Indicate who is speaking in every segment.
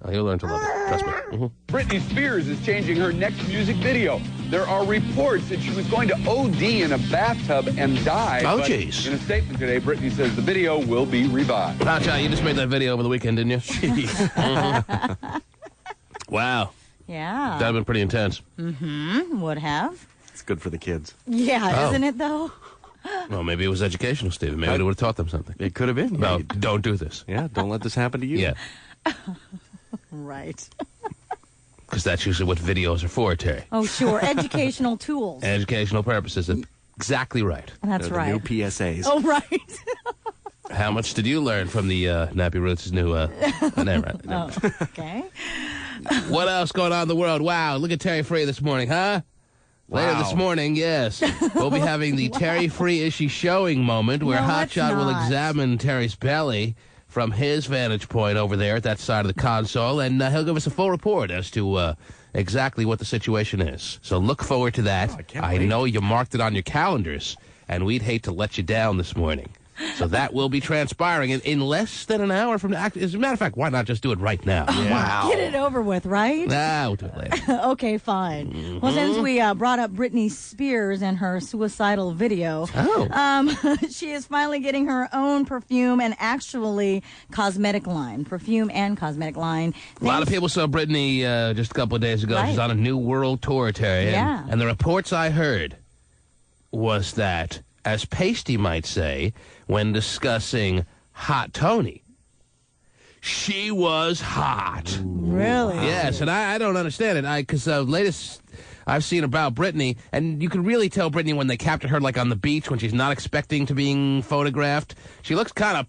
Speaker 1: Oh, he'll learn to love it. Trust me. Mm-hmm.
Speaker 2: Britney Spears is changing her next music video. There are reports that she was going to OD in a bathtub and die.
Speaker 1: Oh,
Speaker 2: but
Speaker 1: jeez.
Speaker 2: In a statement today, Britney says the video will be revived.
Speaker 1: Wow, John, you just made that video over the weekend, didn't you? Jeez. Mm-hmm. Wow.
Speaker 3: Yeah.
Speaker 1: That'd have been pretty intense.
Speaker 3: Mm-hmm. Would have.
Speaker 4: It's good for the kids.
Speaker 3: Yeah, isn't it, though?
Speaker 1: Well, maybe it was educational, Stephen. Maybe it would have taught them something.
Speaker 4: It could have been.
Speaker 1: No, don't do this.
Speaker 4: Yeah, don't let this happen to you.
Speaker 1: Yeah.
Speaker 3: Right.
Speaker 1: Because that's usually what videos are for, Terry.
Speaker 3: Oh, sure. Educational tools.
Speaker 1: Educational purposes. Exactly right.
Speaker 3: That's
Speaker 4: They're
Speaker 3: right.
Speaker 4: the new PSAs.
Speaker 3: Oh, right.
Speaker 1: How much did you learn from the Nappy Roots' new... never mind.
Speaker 3: Oh, okay.
Speaker 1: What else going on in the world? Wow, look at Terry Free this morning, huh? Later
Speaker 4: Wow.
Speaker 1: this morning, yes. We'll be having the Terry Free Is She Showing moment where
Speaker 3: No, let's
Speaker 1: Hotshot will
Speaker 3: not.
Speaker 1: examine Terry's belly from his vantage point over there at that side of the console, and he'll give us a full report as to exactly what the situation is. So look forward to that.
Speaker 4: Oh, I can't
Speaker 1: I
Speaker 4: wait.
Speaker 1: know you marked it on your calendars, and we'd hate to let you down this morning. So that will be transpiring in less than an hour from now. As a matter of fact, why not just do it right now?
Speaker 4: Wow.
Speaker 3: Get it over with, right?
Speaker 1: Nah, we'll do it later.
Speaker 3: Okay, fine. Well, since we brought up Britney Spears and her suicidal video, she is finally getting her own perfume and actually cosmetic line. Perfume and cosmetic line.
Speaker 1: A lot of people saw Britney just a couple of days ago.
Speaker 3: Right.
Speaker 1: She's on a new world tour, Terry.
Speaker 3: Yeah.
Speaker 1: And the reports I heard was that, as Pasty might say, when discussing Hot Tony, she was hot.
Speaker 3: Really?
Speaker 1: Yes, and I don't understand it. Because the latest I've seen about Britney, and you can really tell Britney when they captured her, like on the beach, when she's not expecting to being photographed. She looks kind of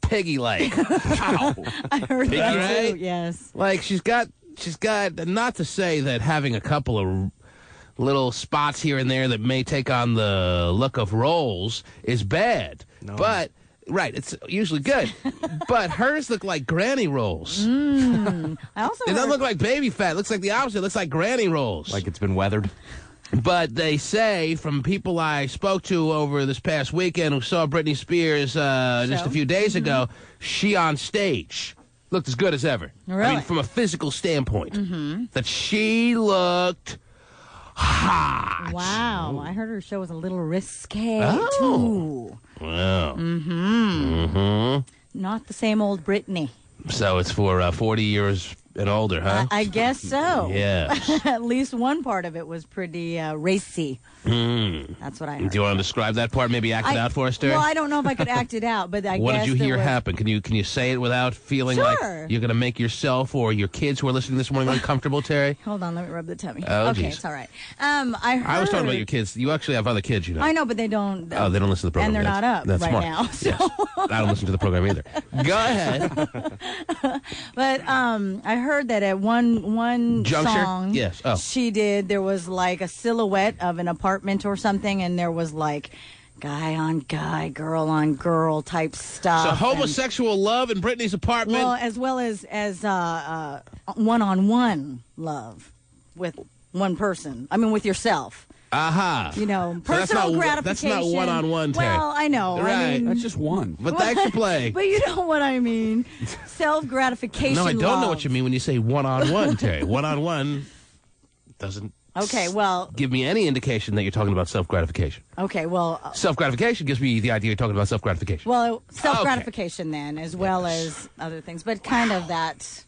Speaker 1: piggy-like.
Speaker 4: Wow.
Speaker 3: I heard that
Speaker 1: right?
Speaker 3: too. Yes.
Speaker 1: Like she's got. Not to say that having a couple of little spots here and there that may take on the look of rolls is bad.
Speaker 4: No.
Speaker 1: But, right, it's usually good. But hers look like granny rolls.
Speaker 3: I also
Speaker 1: It
Speaker 3: heard,
Speaker 1: doesn't look like baby fat. It looks like the opposite. It looks like granny rolls.
Speaker 4: Like it's been weathered.
Speaker 1: But they say, from people I spoke to over this past weekend who saw Britney Spears just a few days ago, she on stage looked as good as ever. I
Speaker 3: Really?
Speaker 1: mean, from a physical standpoint. That she looked hot.
Speaker 3: Wow. I heard her show was a little risque,
Speaker 1: Oh.
Speaker 3: too.
Speaker 1: Wow.
Speaker 3: Not the same old Britney.
Speaker 1: So it's for 40 years and older, huh?
Speaker 3: I guess so.
Speaker 1: Yeah.
Speaker 3: At least one part of it was pretty racy. That's what I heard.
Speaker 1: Do you want to describe that part? Maybe act it out for us, Terry?
Speaker 3: Well, I don't know if I could act it out, but I
Speaker 1: What
Speaker 3: guess
Speaker 1: did you
Speaker 3: there
Speaker 1: hear
Speaker 3: was,
Speaker 1: happen? Can you say it without feeling like
Speaker 3: Sure.
Speaker 1: you're going to make yourself or your kids who are listening this morning uncomfortable, Terry?
Speaker 3: Hold on, let me rub the tummy.
Speaker 1: Oh,
Speaker 3: okay,
Speaker 1: geez.
Speaker 3: it's all right. I heard.
Speaker 1: I was talking about your kids. You actually have other kids, you know.
Speaker 3: I know, but they don't.
Speaker 1: Oh, they don't listen to the program.
Speaker 3: And they're
Speaker 1: That's-
Speaker 3: not up
Speaker 1: that's
Speaker 3: right
Speaker 1: smart.
Speaker 3: now. So.
Speaker 1: Yes. I don't listen to the program either. Go ahead.
Speaker 3: But I heard that at one
Speaker 1: Juncture?
Speaker 3: song
Speaker 1: Yes. Oh.
Speaker 3: she did, there was like a silhouette of an apartment or something, and there was like guy on guy, girl on girl type stuff.
Speaker 1: So
Speaker 3: and-
Speaker 1: homosexual love in Britney's apartment?
Speaker 3: well, as one-on-one love with one person. I mean, with yourself.
Speaker 1: Aha.
Speaker 3: You know,
Speaker 1: So that's
Speaker 3: personal
Speaker 1: not-
Speaker 3: gratification.
Speaker 1: That's not one-on-one, Terry.
Speaker 3: Well, I know.
Speaker 1: Right.
Speaker 3: I mean,
Speaker 4: That's just one.
Speaker 1: But thanks for playing.
Speaker 3: but you know what I mean. Self-gratification.
Speaker 1: No, I don't know
Speaker 3: love.
Speaker 1: what you mean when you say one-on-one, Terry. One-on-one doesn't
Speaker 3: Okay, well,
Speaker 1: give me any indication that you're talking about self-gratification.
Speaker 3: okay, well,
Speaker 1: Self-gratification gives me the idea you're talking about self-gratification.
Speaker 3: well, self-gratification then, as well as other things, but kind of that.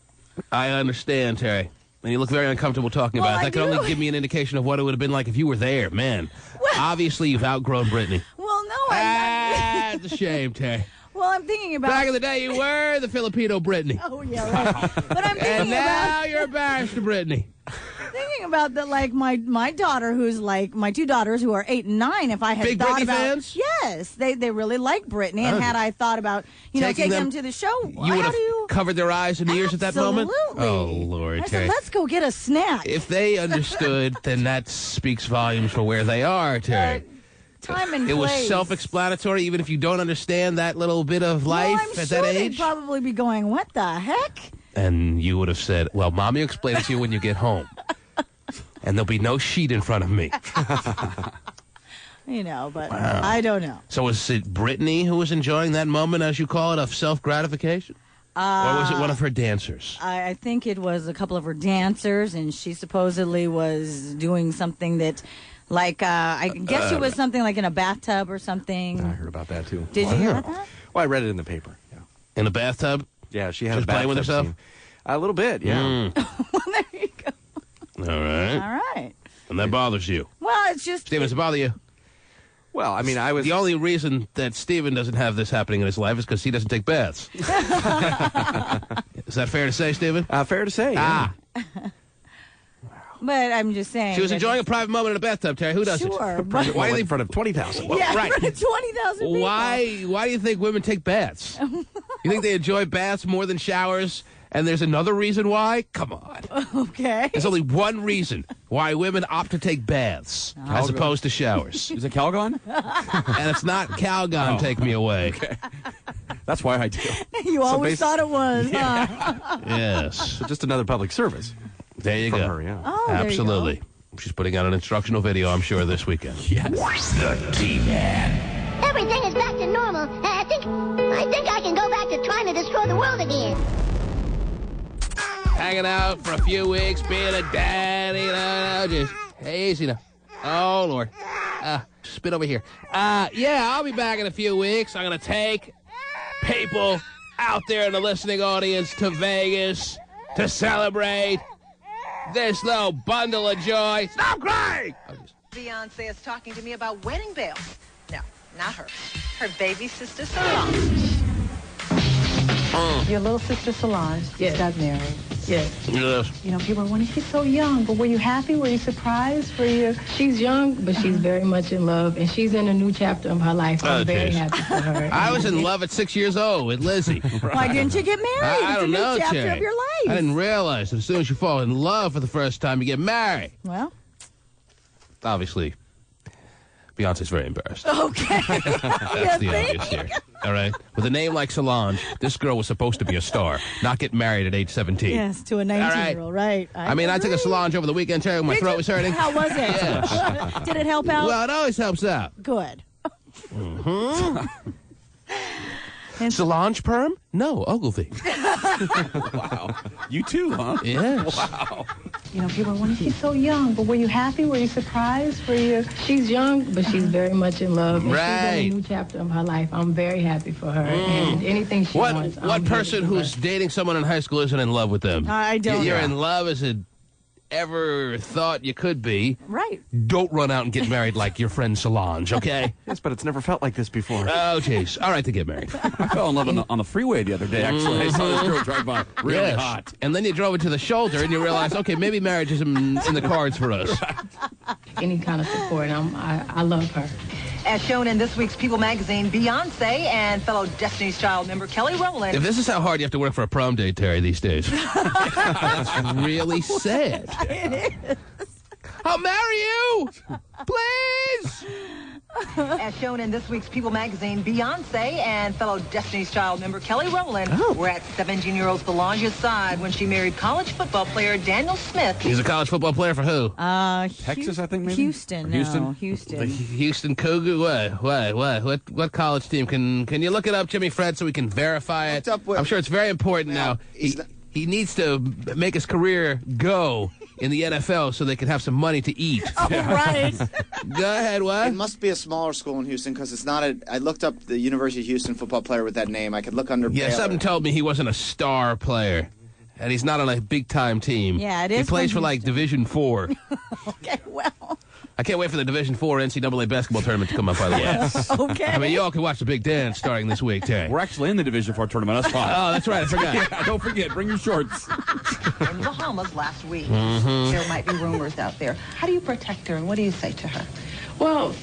Speaker 1: I understand, Terry. And you look very uncomfortable talking
Speaker 3: Well,
Speaker 1: about it.
Speaker 3: I
Speaker 1: That can
Speaker 3: do.
Speaker 1: only give me an indication of what it would have been like if you were there, man. Obviously, you've outgrown Britney.
Speaker 3: Well, no, I'm not.
Speaker 1: That's a shame, Terry.
Speaker 3: Well, I'm thinking about.
Speaker 1: Back in the day, you were the Filipino Britney.
Speaker 3: Oh yeah, right. But I'm
Speaker 1: And
Speaker 3: thinking
Speaker 1: now you're embarrassed to Britney.
Speaker 3: about like my daughter, who's like my two daughters who are 8 and 9. If I had
Speaker 1: Big
Speaker 3: thought
Speaker 1: Britney
Speaker 3: about,
Speaker 1: fans?
Speaker 3: yes, they really like Britney, and
Speaker 1: Oh.
Speaker 3: had I thought about taking them to the show,
Speaker 1: You
Speaker 3: how
Speaker 1: would have
Speaker 3: do you?
Speaker 1: covered their eyes and ears at that moment?
Speaker 3: Absolutely.
Speaker 1: Oh, Lord,
Speaker 3: I
Speaker 1: Terry.
Speaker 3: said, let's go get a snack.
Speaker 1: If they understood, then that speaks volumes for where they are, Terry.
Speaker 3: Time and
Speaker 1: It was
Speaker 3: place.
Speaker 1: self-explanatory, even if you don't understand that little bit of life
Speaker 3: well, I'm
Speaker 1: at
Speaker 3: sure
Speaker 1: that
Speaker 3: they'd
Speaker 1: age.
Speaker 3: probably be going, "What the heck?"
Speaker 1: And you would have said, well, Mommy will explain it to you when you get home. And there'll be no sheet in front of me.
Speaker 3: You know, but I don't know.
Speaker 1: So was it Britney who was enjoying that moment, as you call it, of self-gratification? Or was it one of her dancers?
Speaker 3: I think it was a couple of her dancers, and she supposedly was doing something that, like, I guess it was something like in a bathtub or something.
Speaker 4: I heard about that, too.
Speaker 3: Did you hear about that?
Speaker 4: Well, I read it in the paper. Yeah,
Speaker 1: In a bathtub?
Speaker 4: yeah, she had
Speaker 1: Just
Speaker 4: a bathtub
Speaker 1: playing with herself?
Speaker 4: scene. A little bit, yeah.
Speaker 3: Well, there you go.
Speaker 1: All right.
Speaker 3: All right.
Speaker 1: And that bothers you.
Speaker 3: Well, it's just...
Speaker 1: Steven, does it bother you?
Speaker 4: Well, I mean, I was...
Speaker 1: The only reason that Steven doesn't have this happening in his life is because he doesn't take baths. Is that fair to say, Steven?
Speaker 4: fair to say, yeah.
Speaker 3: But I'm just saying...
Speaker 1: She was enjoying a private moment in a bathtub, Terry. Who doesn't?
Speaker 3: Sure, but...
Speaker 4: Why in front of 20,000? Well,
Speaker 3: Yeah,
Speaker 1: right.
Speaker 3: in front of 20,000 people.
Speaker 1: Why do you think women take baths? You think they enjoy baths more than showers? And there's another reason why? Come on.
Speaker 3: Okay.
Speaker 1: There's only one reason why women opt to take baths as opposed to showers.
Speaker 4: Is it Calgon?
Speaker 1: And it's not Calgon, take me away.
Speaker 4: Okay. That's why I do.
Speaker 3: You always thought it was, huh?
Speaker 1: Yes.
Speaker 4: So just another public service.
Speaker 1: There you
Speaker 4: From
Speaker 1: go.
Speaker 4: her, yeah.
Speaker 3: Oh, there you go.
Speaker 1: Absolutely. She's putting out an instructional video, I'm sure, this weekend.
Speaker 4: Yes.
Speaker 1: The T-Man.
Speaker 5: Everything is back to normal. I think I can go back to trying to destroy the world again.
Speaker 1: Hanging out for a few weeks, being a daddy, just easy now. Oh, Lord. Spit over here. Yeah, I'll be back in a few weeks. I'm going to take people out there in the listening audience to Vegas to celebrate this little bundle of joy. Stop crying!
Speaker 6: Beyonce is talking to me about wedding bells. No, not her. Her baby sister Solange. Your little sister Solange just got married.
Speaker 7: Yes.
Speaker 1: Yes.
Speaker 6: You know, people are wondering, she's so young, but were you happy? Were you surprised? Were you...
Speaker 7: She's young, but she's very much in love, and she's in a new chapter of her life. I'm very
Speaker 1: geez.
Speaker 7: happy for her.
Speaker 1: I was in love at 6 years old with Lizzie.
Speaker 3: Why didn't you get married?
Speaker 1: I don't know,
Speaker 3: It's a new chapter
Speaker 1: Cherry.
Speaker 3: of your life.
Speaker 1: I didn't realize that as soon as you fall in love for the first time, you get married.
Speaker 3: Well,
Speaker 1: Obviously, Beyonce's very embarrassed.
Speaker 3: okay.
Speaker 1: That's the obvious here. All right? With a name like Solange, this girl was supposed to be a star, not get married at age 17.
Speaker 3: Yes, to a 19-year-old, right.
Speaker 1: I mean, I took a Solange over the weekend, Terry, when my throat was hurting.
Speaker 3: How was it?
Speaker 1: Yes.
Speaker 3: Did it help out?
Speaker 1: Well, it always helps out.
Speaker 3: Good.
Speaker 1: Solange perm? No, Ogilvy.
Speaker 4: Wow. You too, huh?
Speaker 1: Yes.
Speaker 4: Wow.
Speaker 6: You know, people are wondering, she's so young, but were you happy? Were you surprised? Were you...
Speaker 7: She's young, but she's very much in love, and she's
Speaker 1: Right.
Speaker 7: in a new chapter of her life. I'm very happy for her, and anything she wants.
Speaker 1: What
Speaker 7: I'm
Speaker 1: person
Speaker 7: ready for her.
Speaker 1: who's dating someone in high school isn't in love with them?
Speaker 3: I don't
Speaker 1: You're
Speaker 3: know.
Speaker 1: in love as it ever thought you could be.
Speaker 3: Right.
Speaker 1: Don't run out and get married like your friend Solange, okay?
Speaker 4: Yes, but it's never felt like this before.
Speaker 1: Oh, jeez. All right to get married.
Speaker 4: I fell in love on the freeway the other day, actually. I saw this girl drive by really
Speaker 1: Yes.
Speaker 4: hot.
Speaker 1: And then you drove it to the shoulder and you realized, okay, maybe marriage is in the cards for us.
Speaker 7: Any kind of support. I love her.
Speaker 6: As shown in this week's People magazine, Beyonce and fellow Destiny's Child member Kelly Rowland...
Speaker 1: If this is how hard you have to work for a prom date, Terry, these days, that's really sad.
Speaker 3: It is.
Speaker 1: I'll marry you! Please!
Speaker 6: As shown in this week's People magazine, Beyonce and fellow Destiny's Child member Kelly Rowland were at 17-year-old Solange's side when she married college football player Daniel Smith.
Speaker 1: He's a college football player for who?
Speaker 4: Texas, I think, maybe?
Speaker 3: Houston.
Speaker 4: Houston?
Speaker 3: No, Houston.
Speaker 1: The Houston Cougar? What college team? Can you look it up, Jimmy Fred, so we can verify it? I'm sure it's very important now. He needs to make his career go in the NFL so they can have some money to eat.
Speaker 3: Oh, right.
Speaker 1: Go ahead,
Speaker 8: It
Speaker 1: what?
Speaker 8: must be a smaller school in Houston because it's not a. I looked up the University of Houston football player with that name. I could look under.
Speaker 1: Yeah,
Speaker 8: Baylor.
Speaker 1: something told me he wasn't a star player. And he's not on a big-time team.
Speaker 3: Yeah, it
Speaker 1: He
Speaker 3: is
Speaker 1: plays
Speaker 3: from
Speaker 1: for, like, Division 4.
Speaker 3: Okay, well,
Speaker 1: I can't wait for the Division 4 NCAA basketball tournament to come up, by the way.
Speaker 3: okay.
Speaker 1: I mean, you all can watch the Big Dance starting this week, Terry.
Speaker 4: We're actually in the Division 4 tournament. That's fine.
Speaker 1: Oh, that's right. I forgot.
Speaker 4: Yeah, don't forget, bring your shorts.
Speaker 6: in the Bahamas last week. There might be rumors out there. How do you protect her, and what do you say to her?
Speaker 7: Well,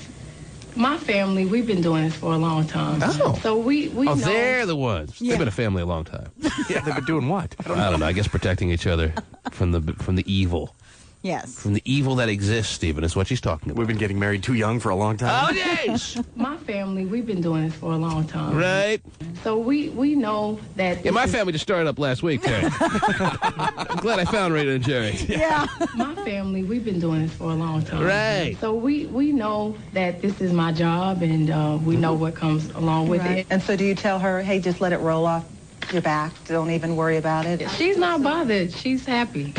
Speaker 7: my family, we've been doing this for a long time.
Speaker 1: Oh.
Speaker 7: So we
Speaker 1: Oh,
Speaker 7: know...
Speaker 1: they're the ones.
Speaker 3: Yeah.
Speaker 1: They've been a family a long time.
Speaker 4: Yeah, they've been doing what?
Speaker 1: I don't know. I guess protecting each other from the evil.
Speaker 3: Yes.
Speaker 1: From the evil that exists, Stephen, is what she's talking about.
Speaker 4: We've been getting married too young for a long time.
Speaker 1: Oh, yes!
Speaker 7: My family, we've been doing this for a long time.
Speaker 1: Right?
Speaker 7: So we know that...
Speaker 1: Yeah, my family just started up last week, Terry. I'm glad I found Rita and Jerry.
Speaker 3: Yeah.
Speaker 7: My family, we've been doing this for a long time.
Speaker 1: Right.
Speaker 7: So we know that this is my job, and we know what comes along with it.
Speaker 6: And so do you tell her, hey, just let it roll off? your back. Don't even worry about it.
Speaker 7: She's not bothered. She's happy.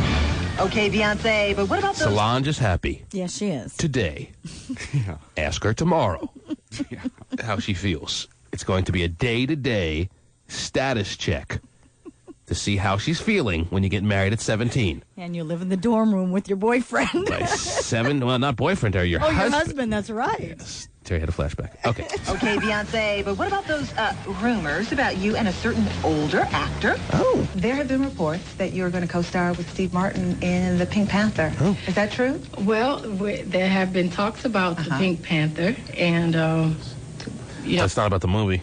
Speaker 6: Okay, Beyonce, but what about those...
Speaker 1: Solange is happy.
Speaker 3: Yes, she is.
Speaker 1: Today. Ask her tomorrow how she feels. It's going to be a day-to-day status check to see how she's feeling when you get married at 17.
Speaker 3: And you live in the dorm room with your boyfriend.
Speaker 1: By 7, well, not boyfriend, or your husband.
Speaker 3: Your husband, that's right.
Speaker 1: Yes. Terry had a flashback. Okay.
Speaker 6: Okay, Beyonce, but what about those rumors about you and a certain older actor?
Speaker 1: Oh.
Speaker 6: There have been reports that you're going to co-star with Steve Martin in The Pink Panther.
Speaker 1: Oh.
Speaker 6: Is that true?
Speaker 7: Well, there have been talks about the Pink Panther, and
Speaker 1: That's not about the movie.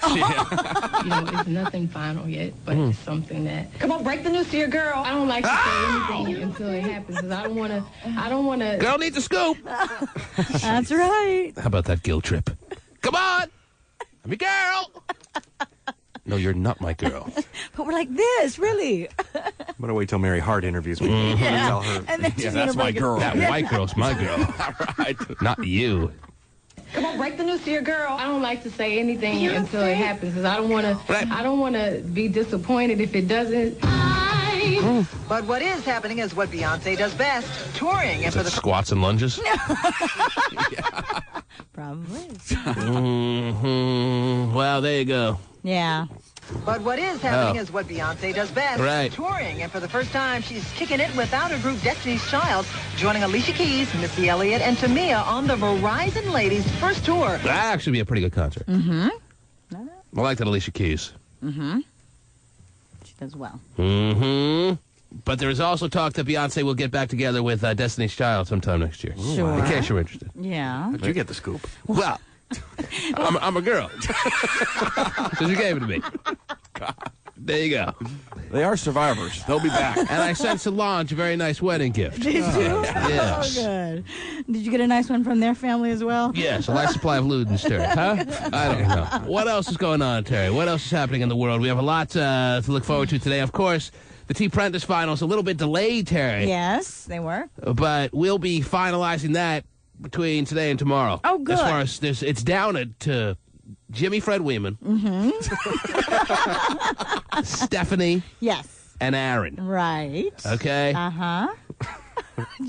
Speaker 7: it's nothing final yet, but it's something that.
Speaker 6: Come on, break the news to your girl.
Speaker 7: I don't like to say anything until it happens, because I don't want to.
Speaker 1: Girl needs a scoop.
Speaker 3: That's right.
Speaker 1: How about that guilt trip? Come on. I'm your girl. No, you're not my girl.
Speaker 3: But we're like this, really.
Speaker 4: I'm going to wait till Mary Hart interviews me. And tell her,
Speaker 3: And then she's
Speaker 4: that's
Speaker 3: gonna
Speaker 4: my
Speaker 3: break it.
Speaker 4: girl.
Speaker 1: That white girl's my girl.
Speaker 4: Right.
Speaker 1: Not you.
Speaker 6: Come on, break the news to your girl.
Speaker 7: I don't like to say anything until it happens, because I don't want to.
Speaker 1: Right.
Speaker 7: I don't want to be disappointed if it doesn't.
Speaker 6: But what is happening is what Beyonce does best, touring. And
Speaker 1: Is it squats and lunges?
Speaker 3: Probably.
Speaker 1: Well, there you go.
Speaker 3: Yeah.
Speaker 6: But what is happening is what Beyonce does best,
Speaker 1: Right.
Speaker 6: touring. And for the first time, she's kicking it without her group Destiny's Child, joining Alicia Keys, Missy Elliott, and Tamia on the Verizon Ladies' first tour.
Speaker 1: That'd actually be a pretty good concert.
Speaker 3: Mm-hmm.
Speaker 1: I like that Alicia Keys.
Speaker 3: Mm-hmm. She does well.
Speaker 1: Mm-hmm. But there is also talk that Beyonce will get back together with Destiny's Child sometime next year.
Speaker 3: Sure.
Speaker 1: In case you're interested.
Speaker 3: Yeah.
Speaker 4: How'd you get the scoop?
Speaker 1: Well, I'm a girl. So she gave it to me. There you go.
Speaker 4: They are survivors. They'll be back.
Speaker 1: And I sent Solange a very nice wedding gift.
Speaker 3: Did you?
Speaker 1: Yes.
Speaker 3: Oh, good. Did you get a nice one from their family as well?
Speaker 1: Yes, a light supply of Ludens, Terry. Huh? I don't know. What else is going on, Terry? What else is happening in the world? We have a lot to look forward to today. Of course, the T-Prentice finals a little bit delayed, Terry.
Speaker 3: Yes, they were.
Speaker 1: But we'll be finalizing that between today and tomorrow.
Speaker 3: Oh, good.
Speaker 1: As far as it's down to Jimmy Fred Weeman, Stephanie,
Speaker 3: Yes.
Speaker 1: and Aaron.
Speaker 3: Right.
Speaker 1: Okay?
Speaker 3: Uh-huh.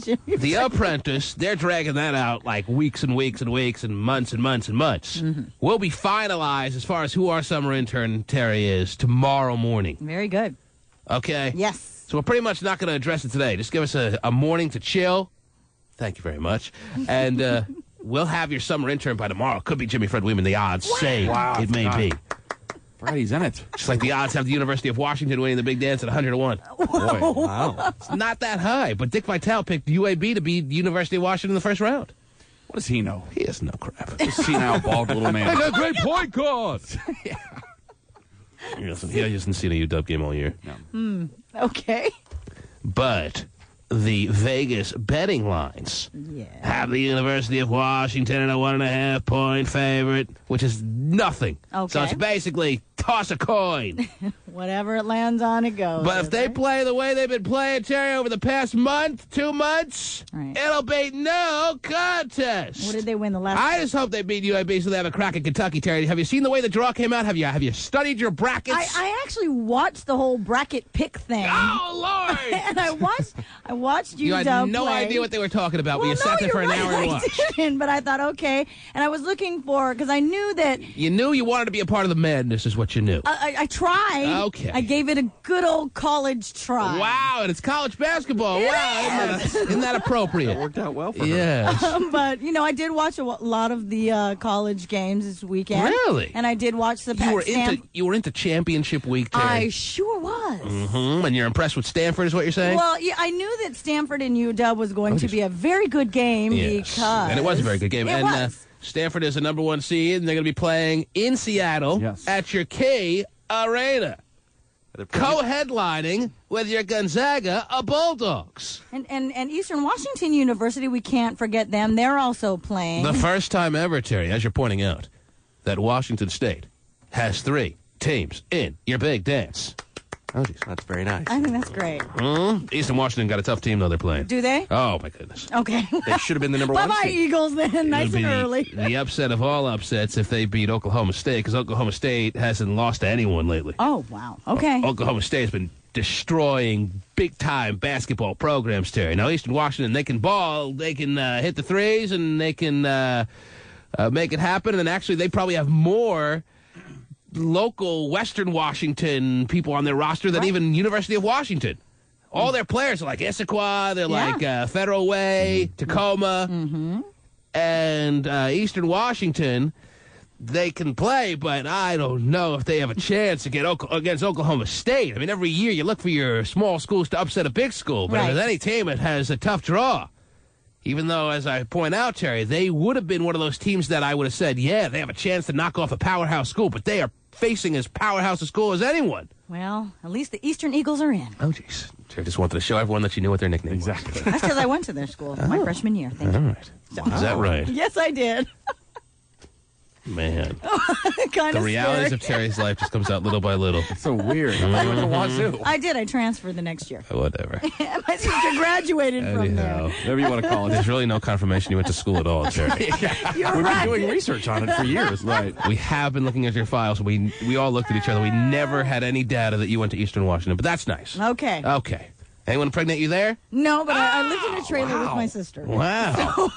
Speaker 3: Jimmy
Speaker 1: The Apprentice, they're dragging that out like weeks and weeks and weeks and months and months and months. We'll be finalized as far as who our summer intern, Terry, is tomorrow morning.
Speaker 3: Very good.
Speaker 1: Okay?
Speaker 3: Yes.
Speaker 1: So we're pretty much not going to address it today. Just give us a morning to chill. Thank you very much. And we'll have your summer intern by tomorrow. Could be Jimmy Fred Weeman. The odds say it may be.
Speaker 4: Friday's in it.
Speaker 1: Just like the odds have the University of Washington winning the big dance at 100 to 1.
Speaker 4: Boy, wow.
Speaker 1: It's not that high, but Dick Vitale picked UAB to beat the University of Washington in the first round.
Speaker 4: What does he know?
Speaker 1: He has no crap.
Speaker 4: Just senile, bald little man.
Speaker 1: He's a great point guard. He hasn't seen a UW game all year.
Speaker 4: No.
Speaker 3: Okay.
Speaker 1: But the Vegas betting lines have the University of Washington in a 1.5 point favorite, which is nothing.
Speaker 3: Okay.
Speaker 1: So it's basically toss a coin.
Speaker 3: Whatever it lands on, it goes.
Speaker 1: But if they play the way they've been playing, Terry, over the past month, 2 months,
Speaker 3: Right.
Speaker 1: it'll be no contest.
Speaker 3: What did they win the last?
Speaker 1: I just hope they beat UAB so they have a crack at Kentucky, Terry. Have you seen the way the draw came out? Have you studied your brackets?
Speaker 3: I actually watched the whole bracket pick thing.
Speaker 1: Oh, Lord!
Speaker 3: And I watched
Speaker 1: You had no
Speaker 3: play.
Speaker 1: idea what they were talking about, but
Speaker 3: Well,
Speaker 1: you sat there
Speaker 3: you're
Speaker 1: for an
Speaker 3: right,
Speaker 1: hour and
Speaker 3: I
Speaker 1: watched.
Speaker 3: didn't, but I thought, okay. And I was looking for, because I knew that
Speaker 1: You knew you wanted to be a part of the madness is what you knew.
Speaker 3: I tried.
Speaker 1: Okay.
Speaker 3: I gave it a good old college try.
Speaker 1: Wow, and it's college basketball. Wow, isn't that appropriate?
Speaker 4: That worked out well for her.
Speaker 1: Yes.
Speaker 3: But, I did watch a lot of the college games this weekend.
Speaker 1: Really?
Speaker 3: And I did watch the
Speaker 1: You were into championship week, Terry.
Speaker 3: I sure was.
Speaker 1: And you're impressed with Stanford is what you're saying?
Speaker 3: Well, yeah, I knew that Stanford and UW was going to be a very good game
Speaker 1: Yes.
Speaker 3: because...
Speaker 1: And it was a very good game.
Speaker 3: It
Speaker 1: and
Speaker 3: was.
Speaker 1: Stanford is the number 1 seed, and they're going to be playing in Seattle at your K Arena. Co-headlining with your Gonzaga Bulldogs.
Speaker 3: And Eastern Washington University, we can't forget them. They're also playing.
Speaker 1: The first time ever, Terry, as you're pointing out, that Washington State has 3 teams in your big dance. Oh, geez.
Speaker 4: That's very nice.
Speaker 3: I think that's great.
Speaker 1: Eastern Washington got a tough team, though, they're playing.
Speaker 3: Do they?
Speaker 1: Oh, my goodness.
Speaker 3: Okay.
Speaker 4: They should have been the number one
Speaker 3: Bye-bye,
Speaker 4: seed.
Speaker 3: Eagles, then. Nice and early.
Speaker 1: The upset of all upsets if they beat Oklahoma State, because Oklahoma State hasn't lost to anyone lately.
Speaker 3: Oh, wow. Okay.
Speaker 1: Oklahoma State's been destroying big-time basketball programs, Terry. Now, Eastern Washington, they can ball, they can hit the threes, and they can make it happen. And actually, they probably have more local Western Washington people on their roster than even University of Washington. All their players are like Issaquah, they're like Federal Way, Tacoma, and Eastern Washington. They can play, but I don't know if they have a chance to get against Oklahoma State. I mean, every year you look for your small schools to upset a big school, but if there's any team that has a tough draw, even though, as I point out, Terry, they would have been one of those teams that I would have said, yeah, they have a chance to knock off a powerhouse school, but they are facing as powerhouse a school as anyone.
Speaker 3: Well, at least the Eastern Eagles are in.
Speaker 1: Oh, jeez. Terry just wanted to show everyone that you knew what their nickname was.
Speaker 4: Exactly.
Speaker 3: That's because I went to their school my freshman year. Thank you.
Speaker 1: All right. Is that right?
Speaker 3: Yes, I did.
Speaker 1: Man.
Speaker 3: Kind
Speaker 1: The
Speaker 3: of
Speaker 1: realities of Terry's life just comes out little by little.
Speaker 4: It's so weird. You went to Wazoo.
Speaker 3: I did. I transferred the next year.
Speaker 1: Whatever.
Speaker 3: My sister graduated from there.
Speaker 4: Whatever you want to call it.
Speaker 1: There's really no confirmation you went to school at all, Terry.
Speaker 3: You're
Speaker 4: We've
Speaker 3: right.
Speaker 4: been doing research on it for years. Right.
Speaker 1: We have been looking at your files. We all looked at each other. We never had any data that you went to Eastern Washington, but that's nice.
Speaker 3: Okay.
Speaker 1: Okay. Anyone impregnate you there?
Speaker 3: No, but I lived in a trailer with my sister.
Speaker 1: Wow.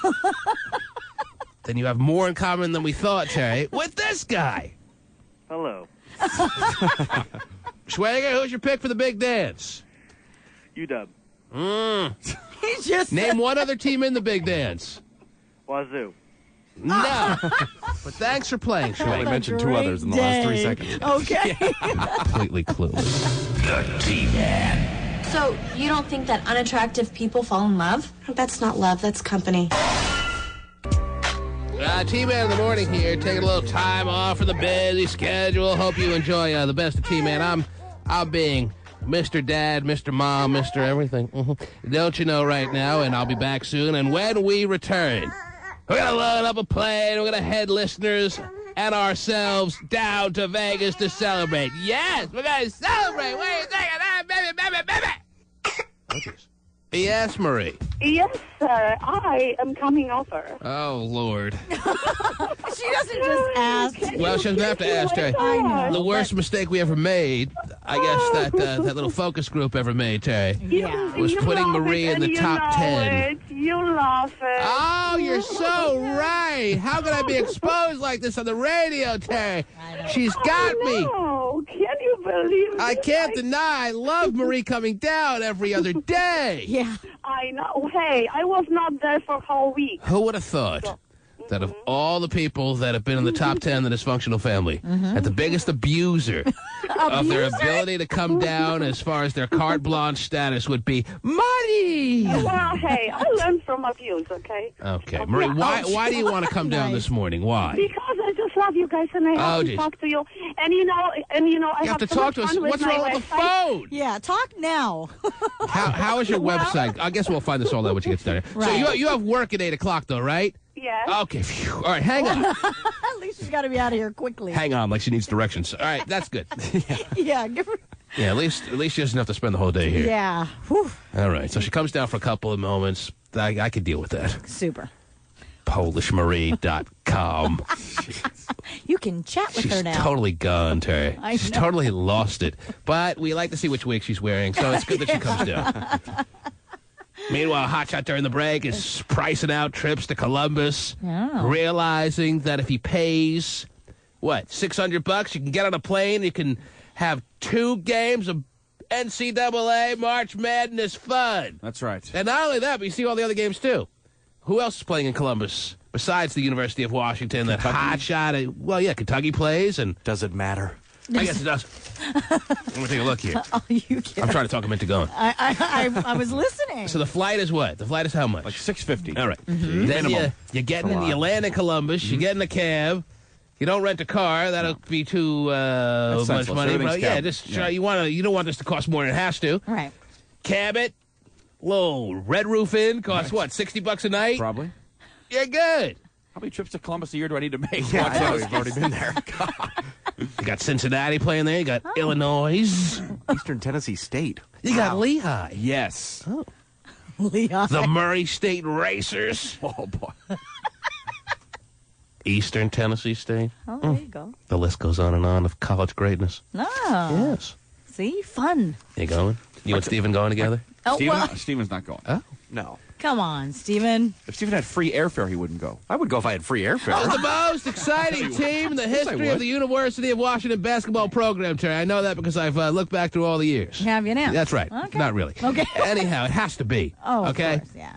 Speaker 1: Then you have more in common than we thought, Terry, with this guy.
Speaker 9: Hello.
Speaker 1: Schwager, who's your pick for the big dance?
Speaker 9: UW.
Speaker 3: He just
Speaker 1: Name one other team in the big dance.
Speaker 9: Wazoo.
Speaker 1: No. But thanks for playing,
Speaker 4: I only
Speaker 1: Schwager.
Speaker 4: mentioned two others in the last 3 seconds.
Speaker 3: Okay.
Speaker 1: Completely clueless.
Speaker 10: The T-Man.
Speaker 11: So, you don't think that unattractive people fall in love?
Speaker 12: That's not love, that's company.
Speaker 1: T-Man in the morning here, taking a little time off from the busy schedule. Hope you enjoy the best of T-Man. I'm being Mr. Dad, Mr. Mom, Mr. Everything. Don't you know right now, and I'll be back soon. And when we return, we're going to load up a plane. We're going to head listeners and ourselves down to Vegas to celebrate. Yes, we're going to celebrate. Wait a second. Baby. Oh, jeez. Yes, Marie.
Speaker 13: Yes, sir. I am coming over.
Speaker 1: Oh, Lord.
Speaker 3: She doesn't just ask.
Speaker 1: Well, she doesn't have to ask, Terry.
Speaker 3: I know.
Speaker 1: The worst mistake we ever made, I guess, that little focus group ever made, Terry, was putting Marie in the top 10.
Speaker 13: You love it.
Speaker 1: Oh, you're so right. How could I be exposed like this on the radio, Terry? She's got me.
Speaker 13: Oh, can you believe it?
Speaker 1: I can't deny I love Marie coming down every other day.
Speaker 3: Yeah.
Speaker 13: I know. Hey, I was not there for a whole week.
Speaker 1: Who would have thought that of all the people that have been in the top 10 in the dysfunctional family, that the biggest abuser of their ability to come down as far as their carte blanche status would be money?
Speaker 13: Well, hey, I learned from abuse, okay?
Speaker 1: Okay. Marie, why do you want to come down this morning? Why?
Speaker 13: Because I just love you guys and I have to talk to you. And you know, I
Speaker 1: You have to
Speaker 13: so
Speaker 1: talk
Speaker 13: much
Speaker 1: to us.
Speaker 13: fun
Speaker 1: What's
Speaker 13: my
Speaker 1: wrong with the
Speaker 13: website.
Speaker 1: phone?
Speaker 3: Yeah, talk now.
Speaker 1: How is your website? I guess we'll find this all out when you get started.
Speaker 3: Right.
Speaker 1: So you have work at 8 o'clock, though, right?
Speaker 13: Yes.
Speaker 1: Okay. Phew. All right, hang on.
Speaker 3: At least she's got to be out of here quickly.
Speaker 1: Hang on, like she needs directions. All right, that's good.
Speaker 3: Yeah, give her.
Speaker 1: Yeah, at least she doesn't have to spend the whole day here.
Speaker 3: Yeah. Whew.
Speaker 1: All right, so she comes down for a couple of moments. I could deal with that.
Speaker 3: Super.
Speaker 1: PolishMarie.com.
Speaker 3: You can chat with her
Speaker 1: She's
Speaker 3: now.
Speaker 1: totally gone, Terry. She's
Speaker 3: know.
Speaker 1: totally lost it. But we like to see which wig she's wearing, so it's good that she comes down. Meanwhile, Hotshot during the break is pricing out trips to Columbus, realizing that if he pays, $600, you can get on a plane, you can have 2 games of NCAA March Madness fun.
Speaker 4: That's right.
Speaker 1: And not only that, but you see all the other games, too. Who else is playing in Columbus besides the University of Washington? That Hotshot, Kentucky plays. And
Speaker 4: does it matter?
Speaker 1: I guess it does. I'm going to take a look here.
Speaker 3: Oh, you can.
Speaker 1: I'm trying to talk him into going.
Speaker 3: I was listening.
Speaker 1: So the flight is what? The flight is how much?
Speaker 4: Like $650.
Speaker 1: All right. Then you land in Columbus. You get in a cab. You don't rent a car. That'll be too much
Speaker 4: senseless.
Speaker 1: money.
Speaker 4: Everything's cab.
Speaker 1: You don't want this to cost more than it has to.
Speaker 3: Right.
Speaker 1: Cab it. Little red roof in. Costs what? $60 a night.
Speaker 4: Probably.
Speaker 1: You're good.
Speaker 4: How many trips to Columbus a year do I need to make?
Speaker 1: Yeah,
Speaker 4: I know, we've already been there.
Speaker 1: You got Cincinnati playing there. You got Illinois.
Speaker 14: Eastern Tennessee State.
Speaker 1: You got Lehigh.
Speaker 4: Yes.
Speaker 1: Oh.
Speaker 3: Lehigh.
Speaker 1: The Murray State Racers.
Speaker 4: Oh, boy.
Speaker 1: Eastern Tennessee State.
Speaker 3: Oh, there you go.
Speaker 1: The list goes on of college greatness.
Speaker 3: Oh.
Speaker 1: Yes.
Speaker 3: See? Fun.
Speaker 1: You going? You and Steven going together?
Speaker 3: Oh,
Speaker 4: Steven's not going.
Speaker 1: Oh.
Speaker 14: No.
Speaker 3: Come on, Steven.
Speaker 4: If Steven had free airfare, he wouldn't go.
Speaker 14: I would go if I had free airfare.
Speaker 1: The most exciting team in the history of the University of Washington basketball program, Terry. I know that because I've looked back through all the years.
Speaker 3: Have you now?
Speaker 1: That's right.
Speaker 3: Okay.
Speaker 1: Not really.
Speaker 3: Okay.
Speaker 1: Anyhow, it has to be.
Speaker 3: Oh,
Speaker 1: okay?
Speaker 3: of course, yeah.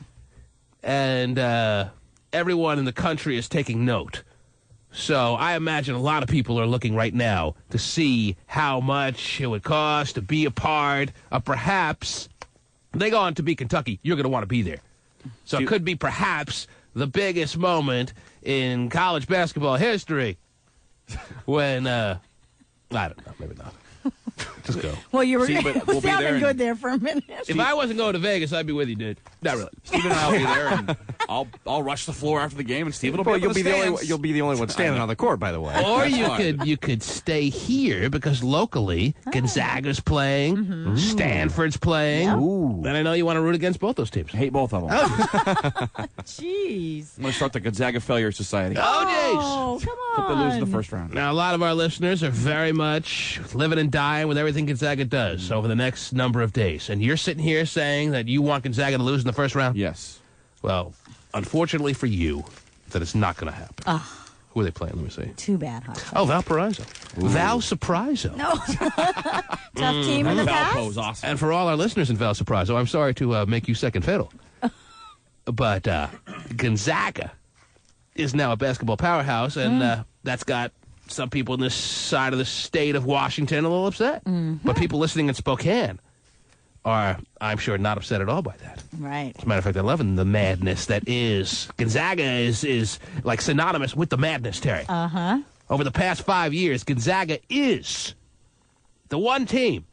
Speaker 1: And everyone in the country is taking note. So I imagine a lot of people are looking right now to see how much it would cost to be a part of perhaps, they go on to be Kentucky, you're going to want to be there. So it could be perhaps the biggest moment in college basketball history when, I don't know, maybe not. Just go.
Speaker 3: Well, you were
Speaker 4: we'll
Speaker 3: sounding good there for a minute.
Speaker 1: If I wasn't going to Vegas, I'd be with you, dude. Not really.
Speaker 4: Steven and I will be there, and I'll rush the floor after the game, and Steven will be
Speaker 14: you'll
Speaker 4: you'll
Speaker 14: be the only one standing on the court, by the way.
Speaker 1: Or you could stay here because locally Gonzaga's playing, Stanford's playing.
Speaker 14: Ooh.
Speaker 1: And I know you want to root against both those teams.
Speaker 4: I hate both of them.
Speaker 3: Jeez.
Speaker 4: I'm going to start the Gonzaga Failure Society.
Speaker 3: Oh, come on.
Speaker 4: Hope they lose in the first round.
Speaker 1: Now, a lot of our listeners are very much living and dying with everything Gonzaga does over the next number of days. And you're sitting here saying that you want Gonzaga to lose in the first round?
Speaker 4: Yes.
Speaker 1: Well, unfortunately for you, that is not going to happen. Who are they playing? Let me see.
Speaker 3: Too bad, huh?
Speaker 1: Oh, Valparaiso. Valparaiso.
Speaker 3: No. Tough team in the past.
Speaker 4: Valpo's awesome.
Speaker 1: And for all our listeners in Valparaiso, I'm sorry to make you second fiddle. But Gonzaga is now a basketball powerhouse, and that's got some people in this side of the state of Washington a little upset. But people listening in Spokane are, I'm sure, not upset at all by that.
Speaker 3: Right.
Speaker 1: As a matter of fact, they're loving the madness that is. Gonzaga is like synonymous with the madness, Terry.
Speaker 3: Uh-huh.
Speaker 1: Over the past 5 years, Gonzaga is the one team